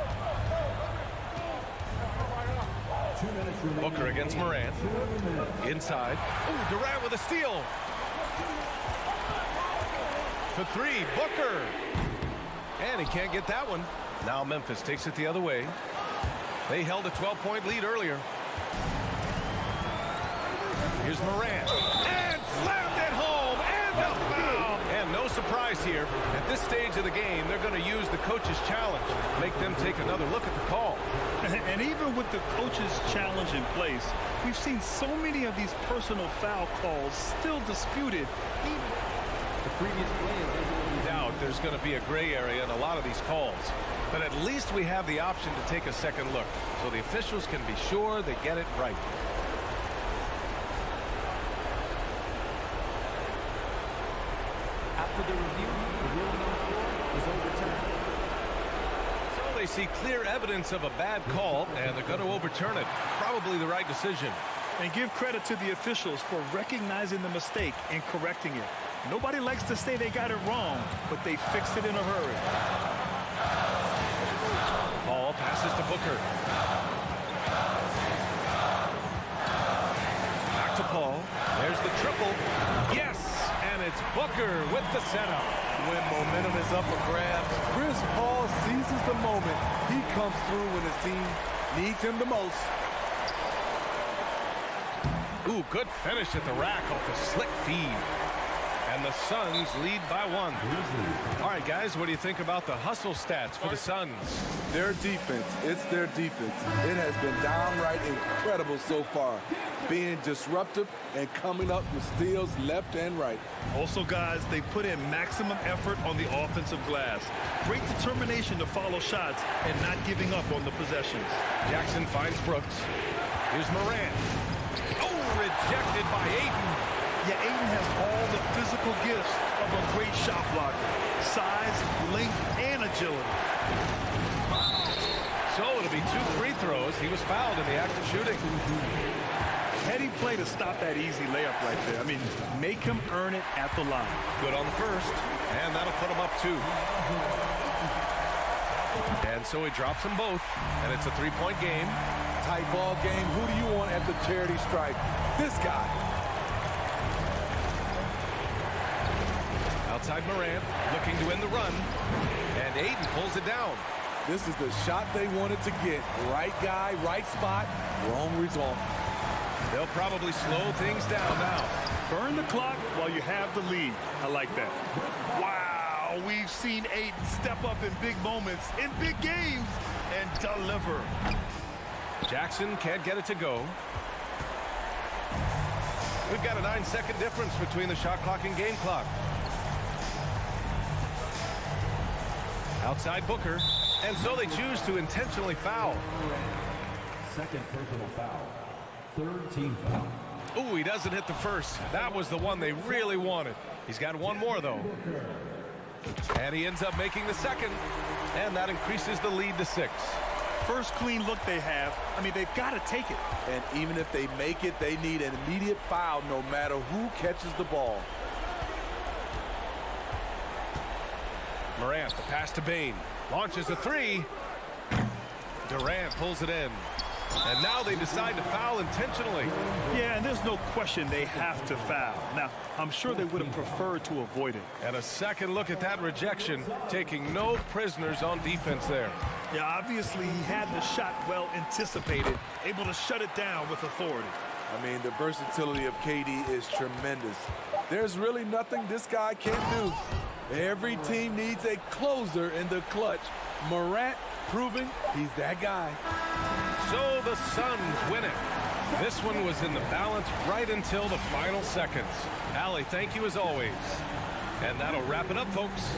A: Booker against Moran. Inside. Ooh, Durant with a steal. For three, Booker. And he can't get that one. Now Memphis takes it the other way. They held a 12-point lead earlier. Here's Morant. And slammed it home. And a foul. And no surprise here. At this stage of the game, they're going to use the coach's challenge. Make them take another look at the call.
E: And even with the coach's challenge in place, we've seen so many of these personal foul calls still disputed.
M: The previous play is
A: doubt there's going to be a gray area in a lot of these calls. But at least we have the option to take a second look, so the officials can be sure they get it right.
M: After the review, the ruling on the floor is overturned.
A: So they see clear evidence of a bad call, and they're going to overturn it. Probably the right decision.
E: And give credit to the officials for recognizing the mistake and correcting it. Nobody likes to say they got it wrong, but they fixed it in a hurry.
A: Paul passes to Booker. Back to Paul. There's the triple. Yes! And it's Booker with the setup.
C: When momentum is up for grabs, Chris Paul seizes the moment. He comes through when his team needs him the most.
A: Ooh, good finish at the rack off the slick feed. And the Suns lead by 1. All right, guys, what do you think about the hustle stats for the Suns?
C: Their defense, it's their defense. It has been downright incredible so far. Being disruptive and coming up with steals left and right.
E: Also, guys, they put in maximum effort on the offensive glass. Great determination to follow shots and not giving up on the possessions.
A: Jackson finds Brooks. Here's Morant. Oh, rejected by Ayton.
E: Yeah, Ayton has all the physical gifts of a great shot blocker. Size, length, and agility.
A: So it'll be 2 free throws. He was fouled in the act of shooting.
E: Heady play to stop that easy layup right there. I mean, make him earn it at the line.
A: Good on the first, and that'll put him up 2. And so he drops them both, and it's a 3-point game.
C: Tight ball game. Who do you want at the charity stripe? This guy.
A: Outside Morant, looking to win the run, and Ayton pulls it down.
C: This is the shot they wanted to get. Right guy, right spot, wrong result.
A: They'll probably slow things down now.
E: Burn the clock while you have the lead. I like that. Wow, we've seen Ayton step up in big moments, in big games, and deliver.
A: Jackson can't get it to go. We've got a 9-second difference between the shot clock and game clock. Outside Booker, and so they choose to intentionally foul.
N: Second personal foul. Third team foul.
A: Ooh, he doesn't hit the first. That was the one they really wanted. He's got one more, though. And he ends up making the second, and that increases the lead to 6.
E: First clean look they have. I mean, they've got to take it.
C: And even if they make it, they need an immediate foul no matter who catches the ball.
A: Morant, the pass to Bane. Launches a 3. Durant pulls it in. And now they decide to foul intentionally.
E: Yeah, and there's no question they have to foul. Now, I'm sure they would have preferred to avoid it.
A: And a second look at that rejection, taking no prisoners on defense there.
E: Yeah, obviously he had the shot well anticipated, able to shut it down with authority.
C: I mean, the versatility of KD is tremendous. There's really nothing this guy can't do. Every team needs a closer in the clutch. Morant proving he's that guy.
A: So the Suns win it. This one was in the balance right until the final seconds. Allie, thank you as always. And that'll wrap it up, folks.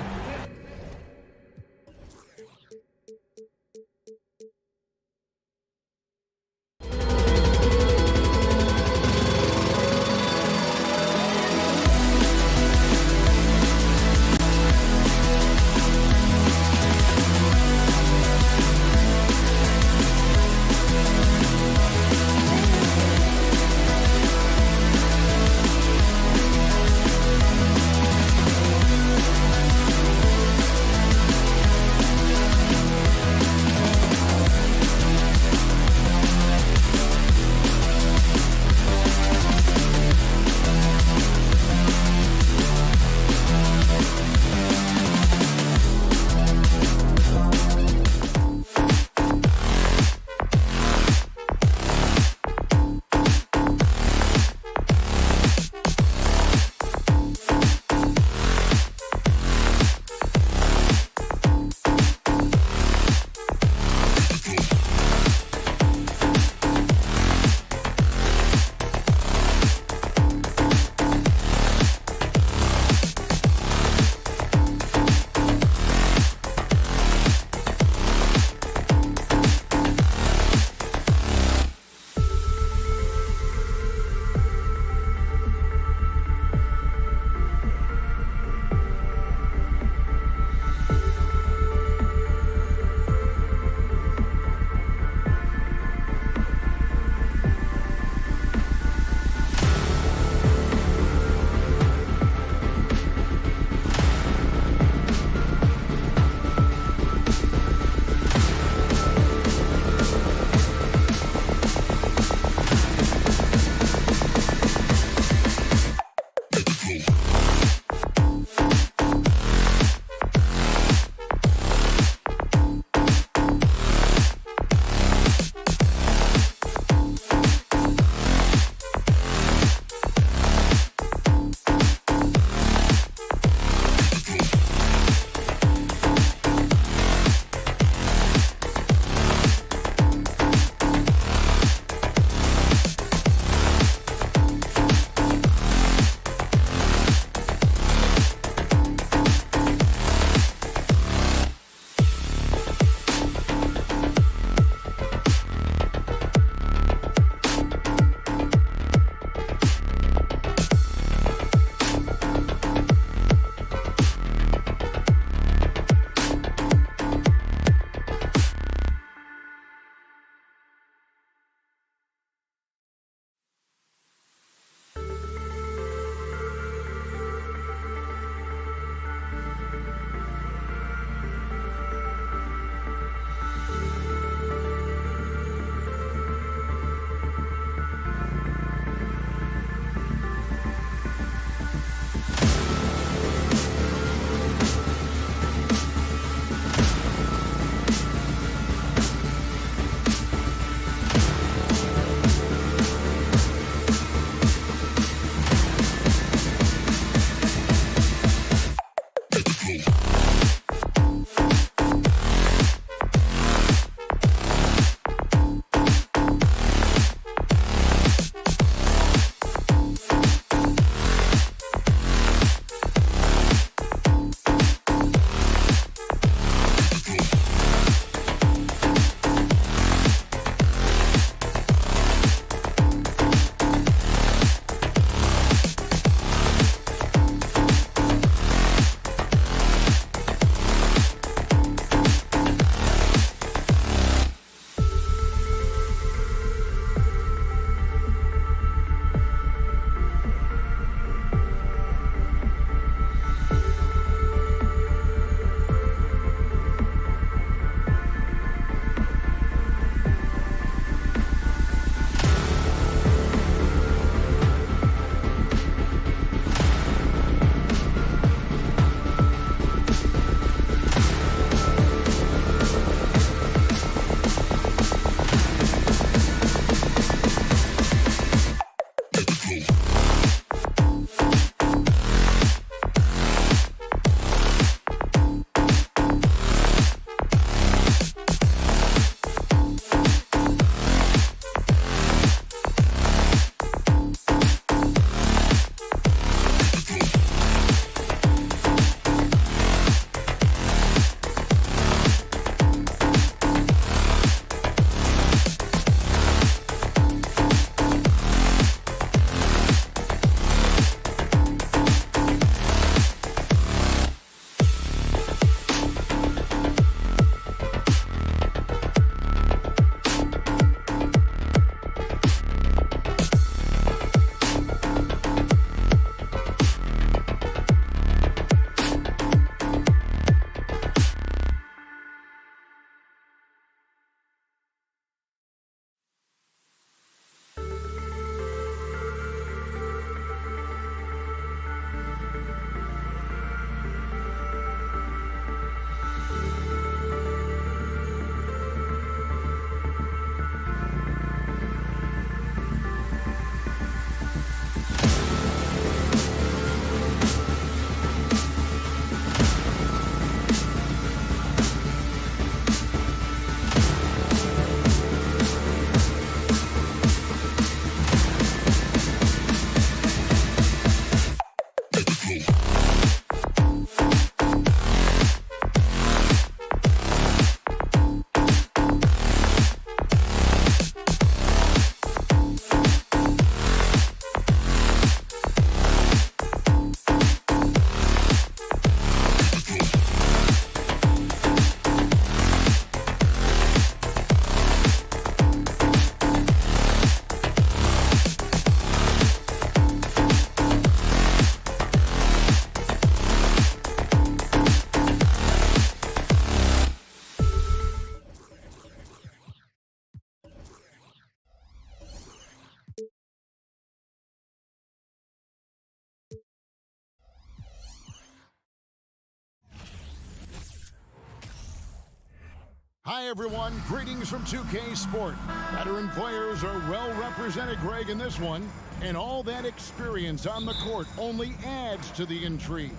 G: Hi, everyone. Greetings from 2K Sport. Veteran players are well represented, Greg, in this one. And all that experience on the court only adds to the intrigue.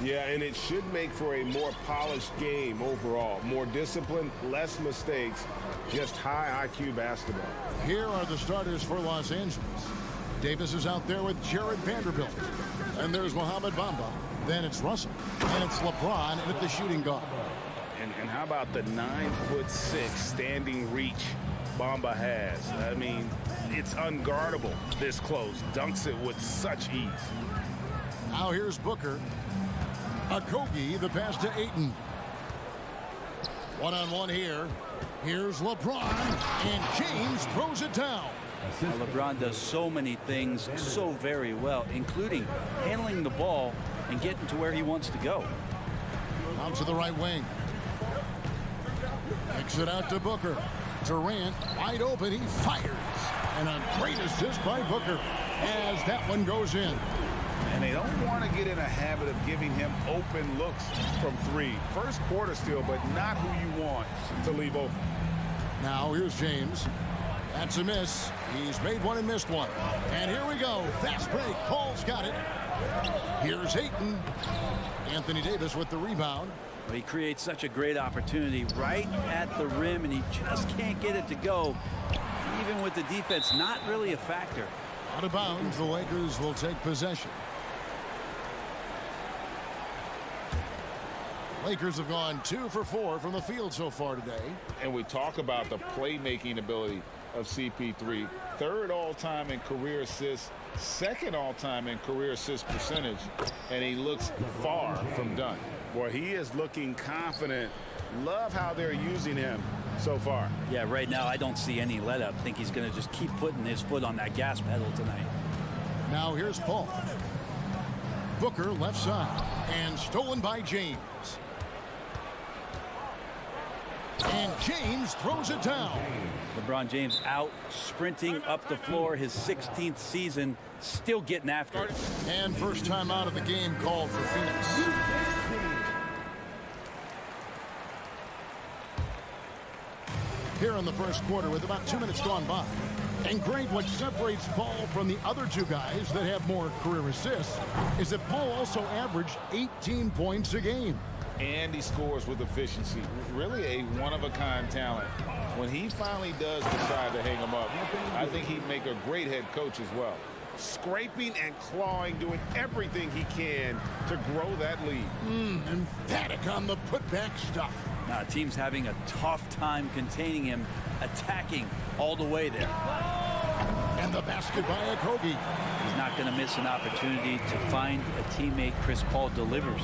I: Yeah, and it should make for a more polished game overall. More discipline, less mistakes, just high IQ basketball.
G: Here are the starters for Los Angeles. Davis is out there with Jared Vanderbilt. And there's Mohamed Bamba. Then it's Russell. And it's LeBron at the shooting guard.
I: And how about the 9'6" standing reach Bamba has? I mean, it's unguardable this close. Dunks it with such ease.
G: Now here's Booker. Okogie, the pass to Ayton. One-on-one here. Here's LeBron, and James throws it down.
H: LeBron does so many things so very well, including handling the ball and getting to where he wants to go.
G: Out to the right wing. Kicks it out to Booker. Durant wide open. He fires. And a great assist by Booker as that one goes in.
I: And they don't want to get in a habit of giving him open looks from three. First quarter still, but not who you want to leave open.
G: Now here's James. That's a miss. He's made one and missed one. And here we go. Fast break. Paul's got it. Here's Ayton. Anthony Davis with the rebound.
H: Well, he creates such a great opportunity right at the rim, and he just can't get it to go. Even with the defense not really a factor.
G: Out of bounds, the Lakers will take possession. Lakers have gone 2 for 4 from the field so far today.
I: And we talk about the playmaking ability of CP3. Third all-time in career assists, second all-time in career assist percentage, and he looks far from done. Boy, he is looking confident. Love how they're using him so far.
H: Yeah, right now I don't see any let up. I think he's going to just keep putting his foot on that gas pedal tonight.
G: Now here's Paul. Booker left side and stolen by James. And James throws it down.
H: LeBron James out sprinting up the floor, his 16th season, still getting after it.
G: And first time out of the game called for Phoenix. Here in the first quarter with about 2 minutes gone by. And Greg, what separates Paul from the other two guys that have more career assists is that Paul also averaged 18 points a game.
I: And he scores with efficiency. Really a one-of-a-kind talent. When he finally does decide to hang him up, I think he'd make a great head coach as well. Scraping and clawing, doing everything he can to grow that lead.
G: Emphatic on the putback stuff.
H: Now, the team's having a tough time containing him, attacking all the way there.
G: And the basket by Okogie.
H: He's not going to miss an opportunity to find a teammate. Chris Paul delivers.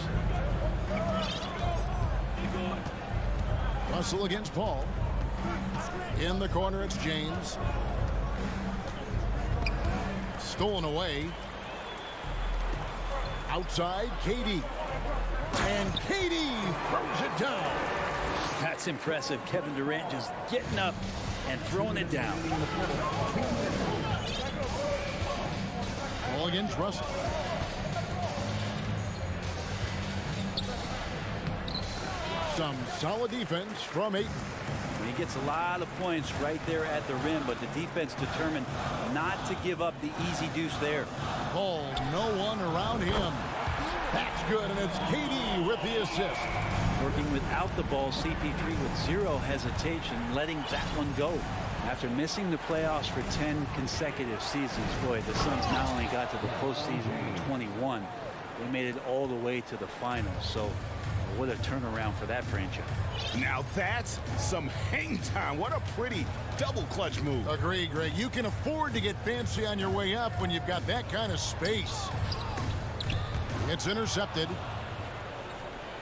G: Russell against Paul. In the corner, it's James. Stolen away. Outside, KD. And KD throws it down.
H: That's impressive. Kevin Durant just getting up and throwing it down.
G: Ball against Russell. Some solid defense from Ayton.
H: He gets a lot of points right there at the rim, but the defense determined not to give up the easy deuce there.
G: Paul, no one around him. That's good, and it's KD with the assist.
H: Working without the ball, CP3 with zero hesitation, letting that one go. After missing the playoffs for 10 consecutive seasons, boy, the Suns not only got to the postseason in 21, they made it all the way to the finals. So what a turnaround for that franchise.
I: Now that's some hang time. What a pretty double clutch move.
G: Agree, Greg. You can afford to get fancy on your way up when you've got that kind of space. It's intercepted.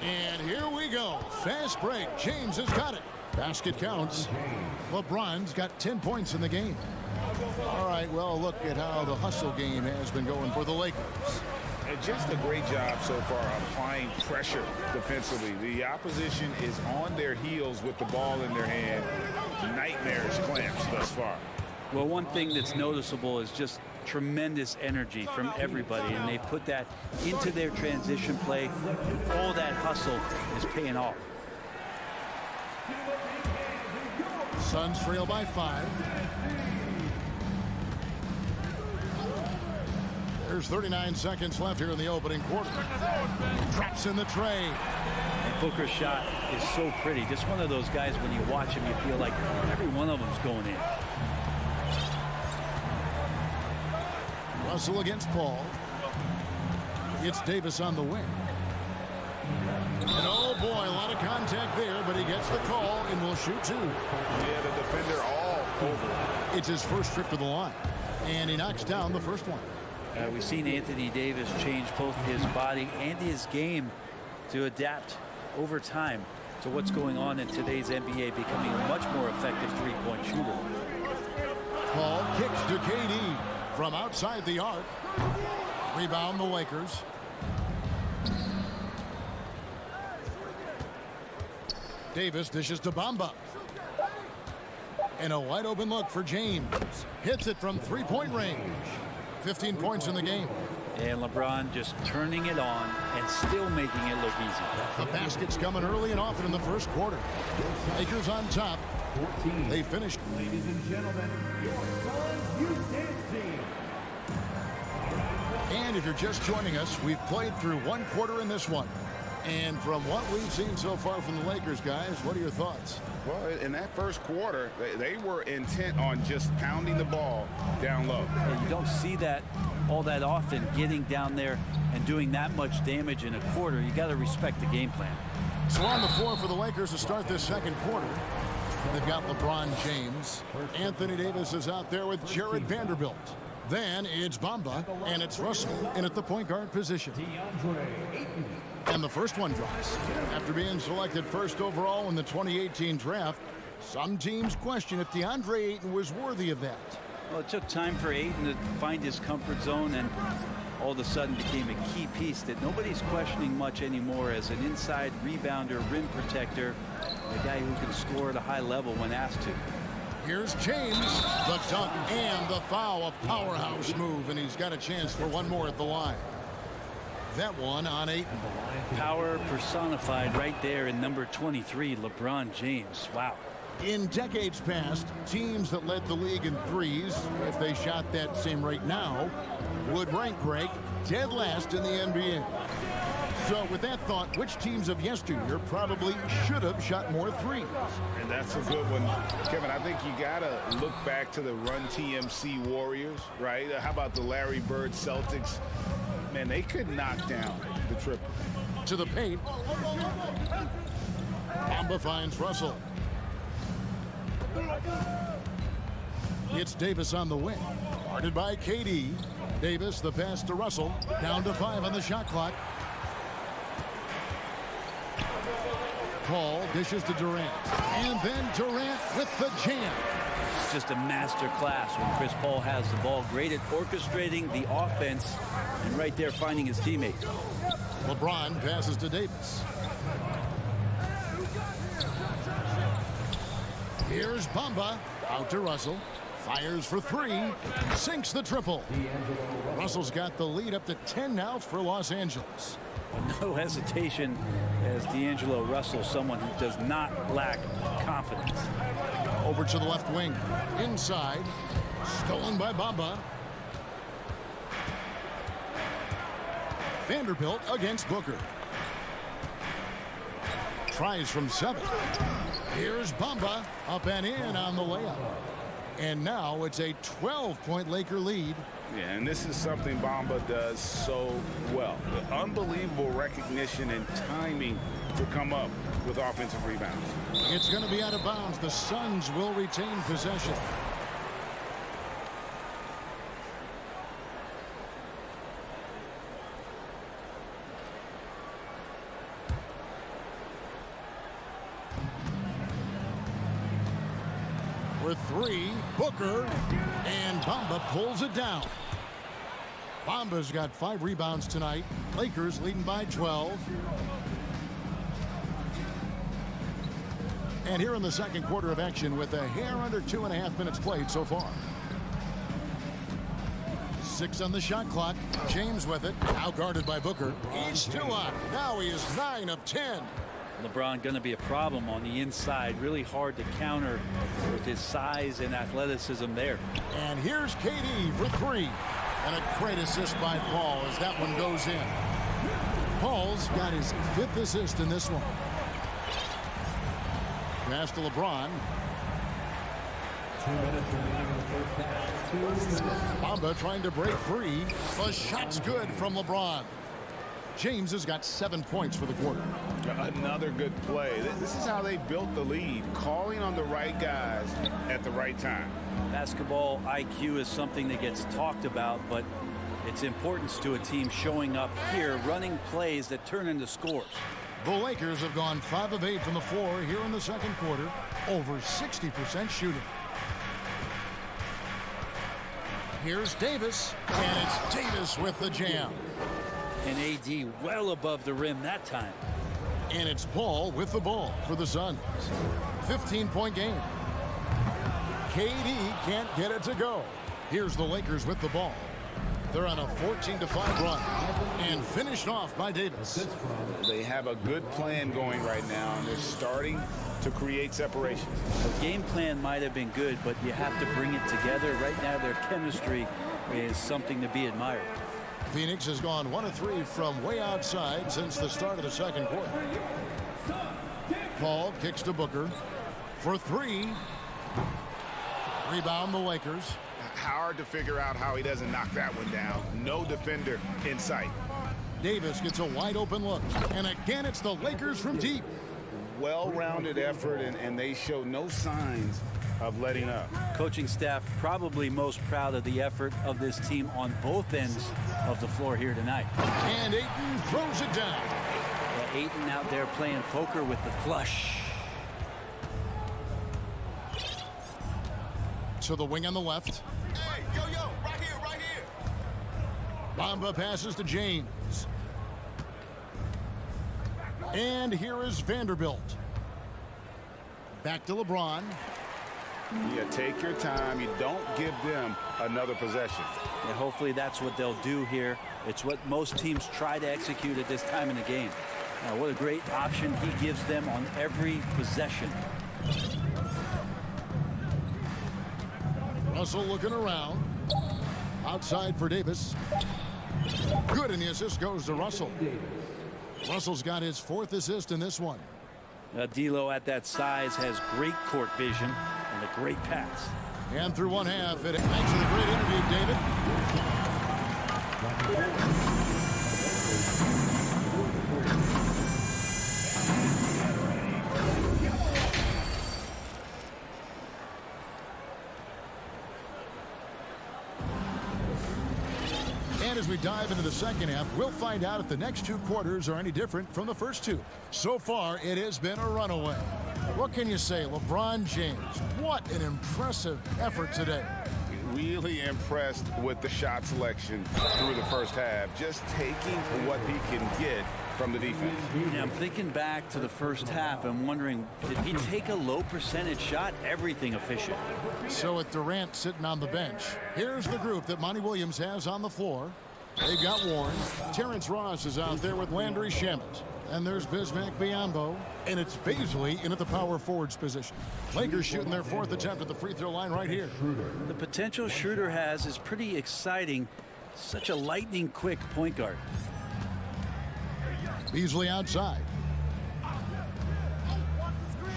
G: And here we go. Fast break. James has got it. Basket counts. LeBron's got 10 points in the game. All right, well, look at how the hustle game has been going for the Lakers.
I: And just a great job so far applying pressure defensively. The opposition is on their heels with the ball in their hand. Nightmarish clamps thus far.
H: Well, one thing that's noticeable is just tremendous energy from everybody, and they put that into their transition play. All that hustle is paying off.
G: Suns trail by 5. There's 39 seconds left here in the opening quarter. Drops in the tray.
H: And Booker's shot is so pretty. Just one of those guys, when you watch him, you feel like every one of them's going in.
G: Russell against Paul. It's Davis on the wing. And oh boy, a lot of contact there, but he gets the call and will shoot 2.
I: Yeah, the defender all over.
G: It's his first trip to the line, and he knocks down the first one.
H: We've seen Anthony Davis change both his body and his game to adapt over time to what's going on in today's NBA, becoming a much more effective three-point shooter.
G: Paul kicks to KD from outside the arc. Rebound the Lakers. Davis dishes to Bamba. And a wide open look for James. Hits it from three-point range. 15 points in the game.
H: And LeBron just turning it on and still making it look easy.
G: The basket's coming early and often in the first quarter. Lakers on top.
N: 14.
G: They finished.
N: Ladies and gentlemen, your Suns Youth Dance Team.
G: And if you're just joining us, we've played through one quarter in this one. And from what we've seen so far from the Lakers, guys, what are your thoughts?
I: Well, in that first quarter, they were intent on just pounding the ball down low.
H: And you don't see that all that often, getting down there and doing that much damage in a quarter. You got to respect the game plan.
G: So on the floor for the Lakers to start this second quarter, they've got LeBron James. Anthony Davis is out there with Jared Vanderbilt. Then it's Bamba, and it's Russell in at the point guard position. And the first one drops. After being selected first overall in the 2018 draft, some teams question if DeAndre Ayton was worthy of that.
H: Well, it took time for Ayton to find his comfort zone, and all of a sudden became a key piece that nobody's questioning much anymore as an inside rebounder, rim protector, a guy who can score at a high level when asked to.
G: Here's James, the dunk and the foul, a powerhouse move, and he's got a chance for one more at the line. That one on Ayton.
H: Power personified right there in number 23, LeBron James. Wow.
G: In decades past, teams that led the league in threes, if they shot that same rate now, would rank Greg dead last in the NBA. So with that thought, which teams of yesteryear probably should have shot more threes?
I: And that's a good one. Kevin, I think you got to look back to the Run TMC Warriors, right? How about the Larry Bird Celtics? Man, they could knock down the triple.
G: To the paint. Bamba finds Russell. It's Davis on the wing. Guarded by KD. Davis, the pass to Russell. Down to 5 on the shot clock. Paul dishes to Durant. And then Durant with the jam.
H: It's just a master class when Chris Paul has the ball. Great at orchestrating the offense and right there finding his teammates.
G: LeBron passes to Davis. Here's Bamba. Out to Russell. Fires for 3. Sinks the triple. Russell's got the lead up to 10 now for Los Angeles.
H: No hesitation as D'Angelo Russell, someone who does not lack confidence.
G: Over to the left wing. Inside. Stolen by Bamba. Vanderbilt against Booker. Tries from 7. Here's Bamba. Up and in on the layup. And now it's a 12-point Laker lead.
I: Yeah, and this is something Bamba does so well. The unbelievable recognition and timing to come up with offensive rebounds.
G: It's going to be out of bounds. The Suns will retain possession. For 3, Booker, and Bamba pulls it down. Bamba's got 5 rebounds tonight. Lakers leading by 12. And here in the second quarter of action with a hair under 2.5 minutes played so far. 6 on the shot clock. James with it. Now guarded by Booker. He's 2 on. Now he is 9 of 10.
H: LeBron going to be a problem on the inside. Really hard to counter with his size and athleticism there.
G: And here's KD for three. And a great assist by Paul as that one goes in. Paul's got his 5th assist in this one. Pass to LeBron.
M: 2 minutes remaining in the first half. 2 minutes.
G: Bamba trying to break free. The shot's good from LeBron. James has got 7 points for the quarter.
I: Another good play. This is how they built the lead, calling on the right guys at the right time.
H: Basketball IQ is something that gets talked about, but its importance to a team showing up here, running plays that turn into scores.
G: The Lakers have gone 5 of 8 from the floor here in the second quarter, over 60% shooting. Here's Davis, and it's Davis with the jam.
H: And AD well above the rim that time.
G: And it's Paul with the ball for the Suns. 15-point game. KD can't get it to go. Here's the Lakers with the ball. They're on a 14-5 run and finished off by Davis.
I: They have a good plan going right now, and they're starting to create separation.
H: The game plan might have been good, but you have to bring it together. Right now, their chemistry is something to be admired.
G: Phoenix has gone 1 of 3 from way outside since the start of the second quarter. Paul kicks to Booker for 3. Rebound the Lakers.
I: Hard to figure out how he doesn't knock that one down. No defender in sight.
G: Davis gets a wide open look. And again, it's the Lakers from deep.
I: Well-rounded effort, and they show no signs of letting up.
H: Coaching staff probably most proud of the effort of this team on both ends of the floor here tonight.
G: And Ayton throws it down.
H: Yeah, Ayton out there playing poker with the flush.
G: To the wing on the left.
O: Hey, yo, right here.
G: Bamba passes to James. And here is Vanderbilt. Back to LeBron.
I: You take your time. You don't give them another possession.
H: And hopefully that's what they'll do here. It's what most teams try to execute at this time in the game. Now, what a great option he gives them on every possession.
G: Russell looking around. Outside for Davis. Good, and the assist goes to Russell. Russell's got his 4th assist in this one.
H: D'Lo at that size has great court vision and a great pass.
G: And through one half, thanks for the great interview, David. And as we dive into the second half, we'll find out if the next 2 quarters are any different from the first 2. So far, it has been a runaway. What can you say, LeBron James? What an impressive effort today.
I: Really impressed with the shot selection through the first half. Just taking what he can get from the defense.
H: Yeah, I'm thinking back to the first half and wondering, did he take a low percentage shot? Everything efficient.
G: So with Durant sitting on the bench, here's the group that Monty Williams has on the floor. They've got Warren. Terrence Ross is out there with Landry Shamet. And there's Bismack Biyombo. And it's Baisley in at the power forwards position. Lakers shooting their 4th attempt at the free throw line right here.
H: The potential Schroeder has is pretty exciting. Such a lightning quick point guard.
G: Beasley outside.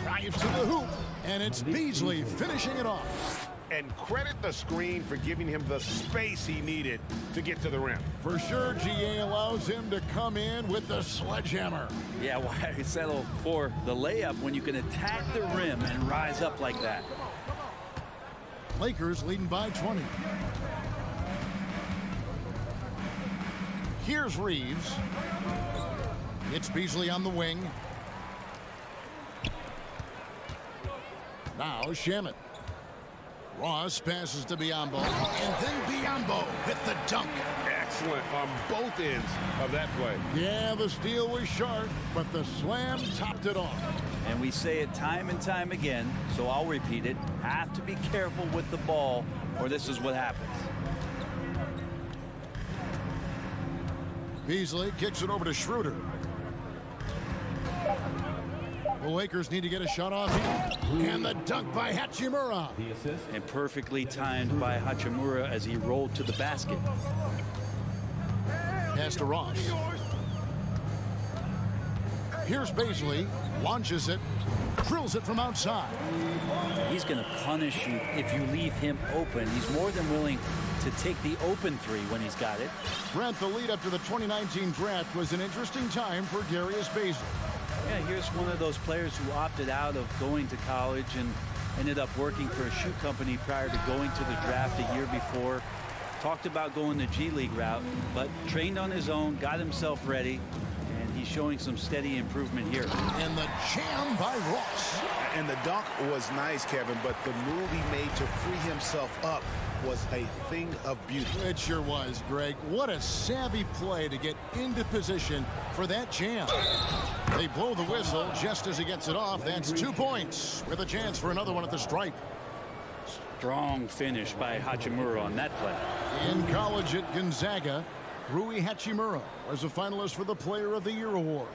G: Drives to the hoop. And it's Beasley finishing it off.
I: And credit the screen for giving him the space he needed to get to the rim.
G: For sure, GA allows him to come in with the sledgehammer.
H: Yeah, why settle for the layup when you can attack the rim and rise up like that?
G: Lakers leading by 20. Here's Reeves. It's Beasley on the wing. Now Shamet. Ross passes to Biyombo, and then Biyombo with the dunk.
I: Excellent on both ends of that play.
G: Yeah, the steal was sharp, but the slam topped it off.
H: And we say it time and time again, so I'll repeat it. Have to be careful with the ball, or this is what happens.
G: Beasley kicks it over to Schroeder. The Lakers need to get a shot off here. And the dunk by Hachimura.
H: And perfectly timed by Hachimura as he rolled to the basket.
G: Pass to Ross. Here's Baisley. Launches it. Drills it from outside.
H: He's going to punish you if you leave him open. He's more than willing to take the open three when he's got it.
G: Brent, the lead up to the 2019 draft was an interesting time for Darius Baisley.
H: Yeah, here's one of those players who opted out of going to college and ended up working for a shoe company prior to going to the draft a year before. Talked about going the G League route, but trained on his own, got himself ready, and he's showing some steady improvement here.
G: And the jam by Ross.
I: And the dunk was nice, Kevin, but the move he made to free himself up was a thing of beauty.
G: It sure was, Greg. What a savvy play to get into position for that jam. They blow the whistle just as he gets it off. That's 2 points with a chance for another one at the stripe.
H: Strong finish by Hachimura on that play.
G: In college at Gonzaga, Rui Hachimura was a finalist for the Player of the Year award.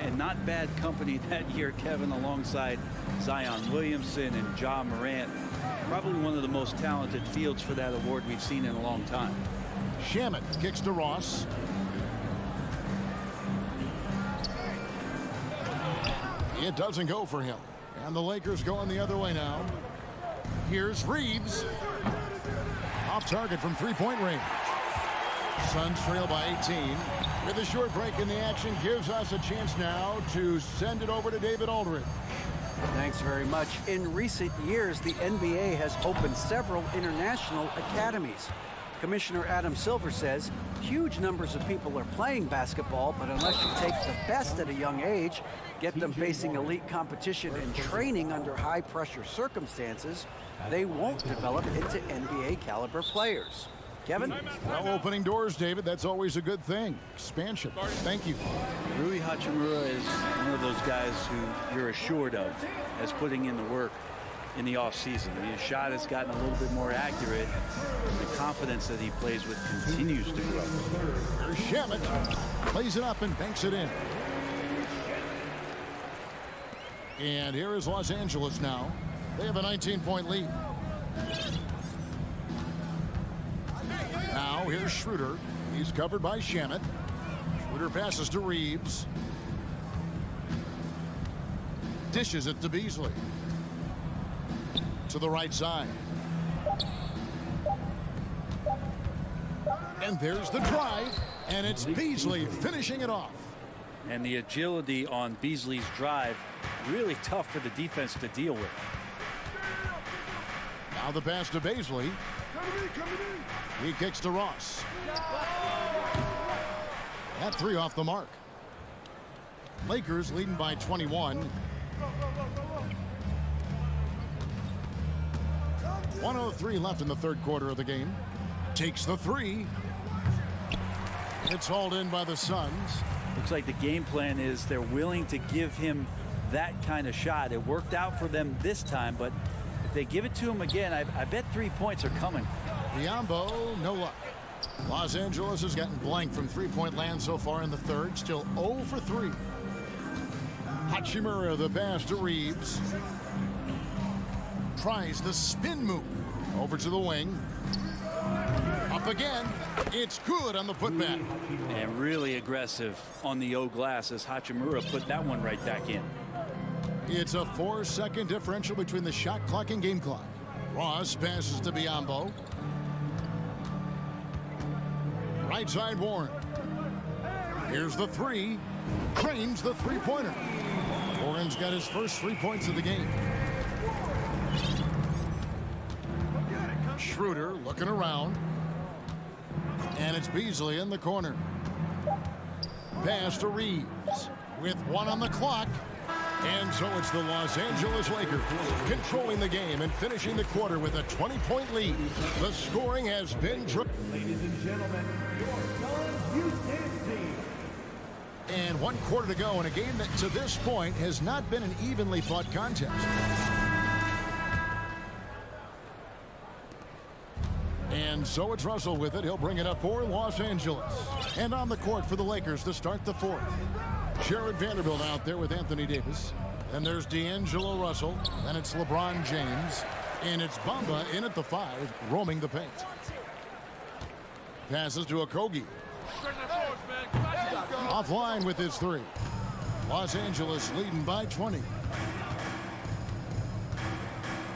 H: And not bad company that year, Kevin, alongside Zion Williamson and Ja Morant. Probably one of the most talented fields for that award we've seen in a long time.
G: Shamet kicks to Ross. It doesn't go for him. And the Lakers going the other way now. Here's Reeves. Off target from three-point range. Suns trail by 18. With a short break in the action, gives us a chance now to send it over to David Aldridge.
J: Thanks very much. In recent years, the NBA has opened several international academies. Commissioner Adam Silver says huge numbers of people are playing basketball, but unless you take the best at a young age, get them facing elite competition and training under high-pressure circumstances, they won't develop into NBA-caliber players. Kevin?
G: Well, opening doors, David, that's always a good thing. Expansion. Thank you.
H: Rui Hachimura is one of those guys who you're assured of as putting in the work in the offseason. His shot has gotten a little bit more accurate. The confidence that he plays with continues to grow.
G: Here's Shamet. Plays it up and banks it in. And here is Los Angeles now. They have a 19-point lead. Now here's Schroeder. He's covered by Shamet. Schroeder passes to Reeves. Dishes it to Beasley. To the right side. And there's the drive. And it's Beasley finishing it off.
H: And the agility on Beasley's drive, really tough for the defense to deal with.
G: Now the pass to Beasley. He kicks to Ross. That three off the mark. Lakers leading by 21. 1:03 left in the third quarter of the game. Takes the three. It's hauled in by the Suns.
H: Looks like the game plan is they're willing to give him that kind of shot. It worked out for them this time, but if they give it to him again, I bet 3 points are coming.
G: Biombo, no luck. Los Angeles has gotten blank from three-point land so far in the third. Still 0 for 3. Hachimura, the pass to Reeves. Tries the spin move. Over to the wing. Up again. It's good on the putback.
H: And really aggressive on the O glass as Hachimura put that one right back in.
G: It's a 4-second differential between the shot clock and game clock. Ross passes to Biombo. Right side Warren. Here's the three. Claims the three-pointer. Warren's got his first 3 points of the game. Schroeder looking around. And it's Beasley in the corner. Pass to Reeves. With 1 on the clock. And so it's the Los Angeles Lakers controlling the game and finishing the quarter with a 20-point lead. The scoring has been
N: Ladies and gentlemen, your Suns Youth team.
G: And 1 quarter to go in a game that to this point has not been an evenly fought contest. And so it's Russell with it. He'll bring it up for Los Angeles. And on the court for the Lakers to start the fourth. Jared Vanderbilt out there with Anthony Davis. Then there's D'Angelo Russell. Then it's LeBron James. And it's Bamba in at the 5, roaming the paint. Passes to Okogie. Offline with his 3. Los Angeles leading by 20.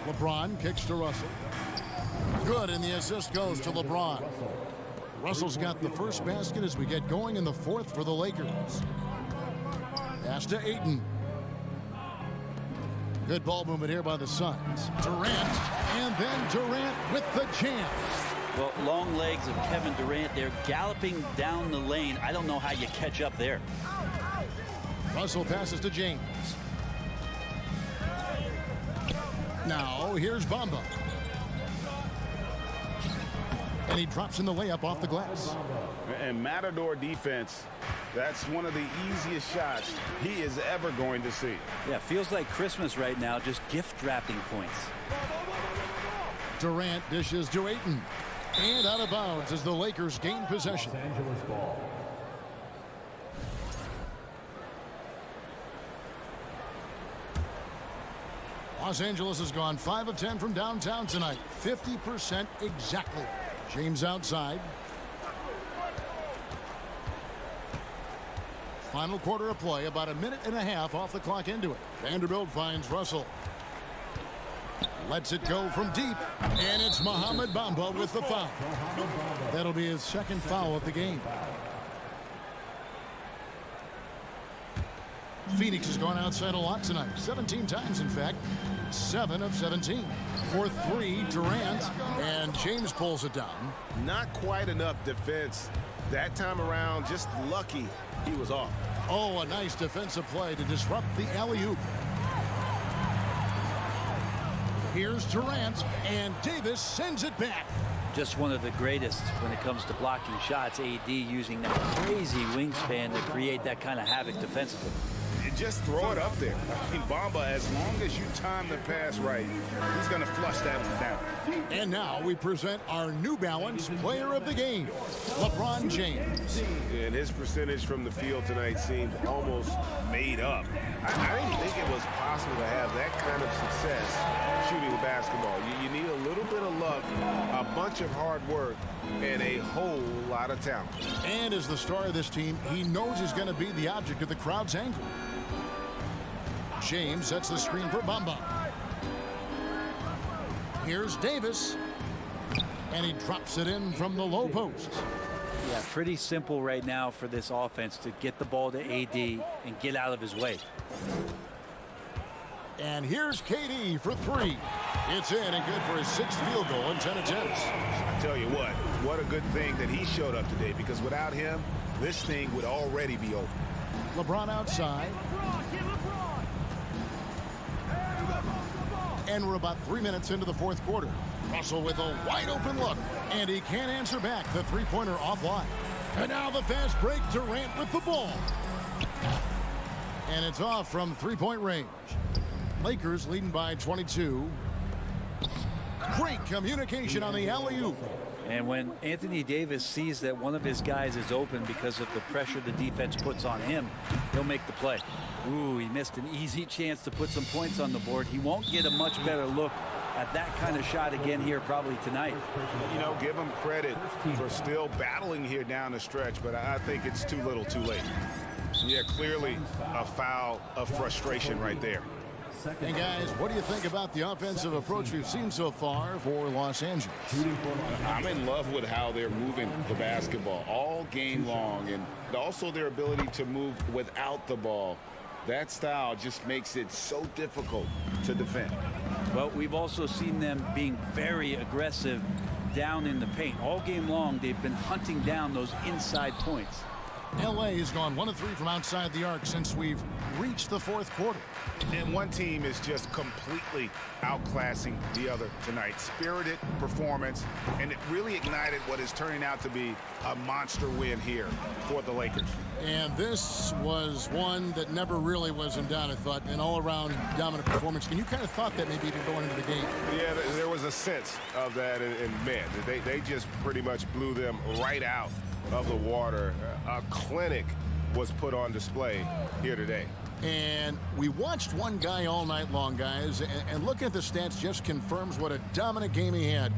G: LeBron kicks to Russell. Good, and the assist goes to LeBron. Russell's got the first basket as we get going in the 4th for the Lakers. Pass to Ayton. Good ball movement here by the Suns. Durant, and then Durant with the jam.
H: Well, long legs of Kevin Durant. They're galloping down the lane. I don't know how you catch up there.
G: Russell passes to James. Now, here's Bamba. And he drops in the layup off the glass.
I: And Matador defense, that's one of the easiest shots he is ever going to see.
H: Yeah, feels like Christmas right now, just gift wrapping points.
G: Durant dishes to Ayton. And out of bounds as the Lakers gain possession.
M: Los Angeles ball.
G: Los Angeles has gone 5 of 10 from downtown tonight. 50% exactly. James outside. Final quarter of play, about a minute and a half off the clock into it. Vanderbilt finds Russell. Lets it go from deep. And it's Mohamed Bamba with the foul. That'll be his 2nd foul of the game. Phoenix has gone outside a lot tonight. 17 times, in fact. 7 of 17. For 3, Durant. And James pulls it down.
O: Not quite enough defense that time around. Just lucky he was off.
G: Oh, a nice defensive play to disrupt the alley-oop. Here's Durant, and Davis sends it back.
H: Just one of the greatest when it comes to blocking shots. AD using that crazy wingspan to create that kind of havoc defensively.
I: Just throw it up there. I mean, Bamba, as long as you time the pass right, he's going to flush that one down.
G: And now we present our New Balance player of the game, LeBron James.
O: And his percentage from the field tonight seemed almost made up. I didn't think it was possible to have that kind of success shooting the basketball. You need a little bit of luck, a bunch of hard work, and a whole lot of talent.
G: And as the star of this team, he knows he's going to be the object of the crowd's anger. James sets the screen for Bamba. Here's Davis. And he drops it in from the low post.
H: Yeah, pretty simple right now for this offense to get the ball to AD and get out of his way.
G: And here's KD for 3. It's in and good for his 6th field goal in 10 attempts.
O: I tell you what a good thing that he showed up today, because without him, this thing would already be over.
G: LeBron outside. And we're about 3 minutes into the 4th quarter. Russell with a wide open look. And he can't answer back. The 3-pointer offline. And now the fast break. Durant with the ball. And it's off from 3-point range. Lakers leading by 22. Great communication on the alley-oop.
H: And when Anthony Davis sees that one of his guys is open because of the pressure the defense puts on him, he'll make the play. Ooh, he missed an easy chance to put some points on the board. He won't get a much better look at that kind of shot again here probably tonight.
I: You know, give him credit for still battling here down the stretch, but I think it's too little too late. Yeah, clearly a foul of frustration right there.
G: And guys, what do you think about the offensive approach we've seen so far for Los Angeles?
I: I'm in love with how they're moving the basketball all game long, and also their ability to move without the ball. That style just makes it so difficult to defend.
H: Well, we've also seen them being very aggressive down in the paint. All game long, they've been hunting down those inside points.
G: LA has gone 1 of 3 from outside the arc since we've reached the 4th quarter.
I: And one team is just completely outclassing the other tonight. Spirited performance, and it really ignited what is turning out to be a monster win here for the Lakers.
G: And this was one that never really was in doubt, I thought, an all-around dominant performance. And you kind of thought that maybe even going into the game.
O: Yeah, there was a sense of that, and man, they just pretty much blew them right out of the water. A clinic was put on display here today.
G: And we watched one guy all night long, guys, and looking at the stats just confirms what a dominant game he had.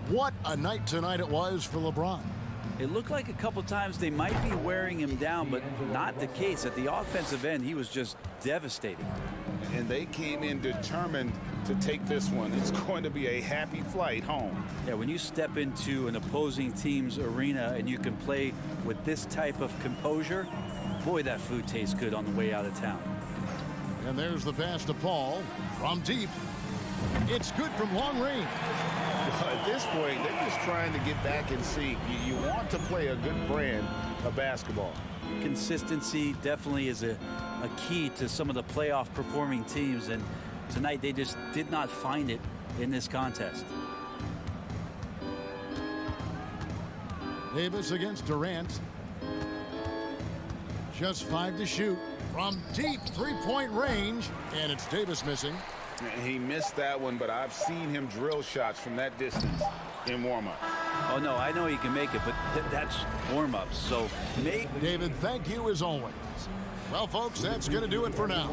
G: What a night tonight it was for LeBron.
H: It looked like a couple times they might be wearing him down, but not the case. At the offensive end, he was just devastating.
I: And they came in determined to take this one. It's going to be a happy flight home.
H: Yeah, when you step into an opposing team's arena and you can play with this type of composure, boy, that food tastes good on the way out of town.
G: And there's the pass to Paul from deep. It's good from long range.
I: At this point, they're just trying to get back in sync. You want to play a good brand of basketball.
H: Consistency definitely is a key to some of the playoff performing teams, and tonight they just did not find it in this contest.
G: Davis against Durant. Just 5 to shoot from deep three-point range, and it's Davis missing.
I: He missed that one, but I've seen him drill shots from that distance in warm-up.
H: Oh, no, I know he can make it, but that's warm-ups, so
G: David, thank you as always. Well, folks, that's going to do it for now.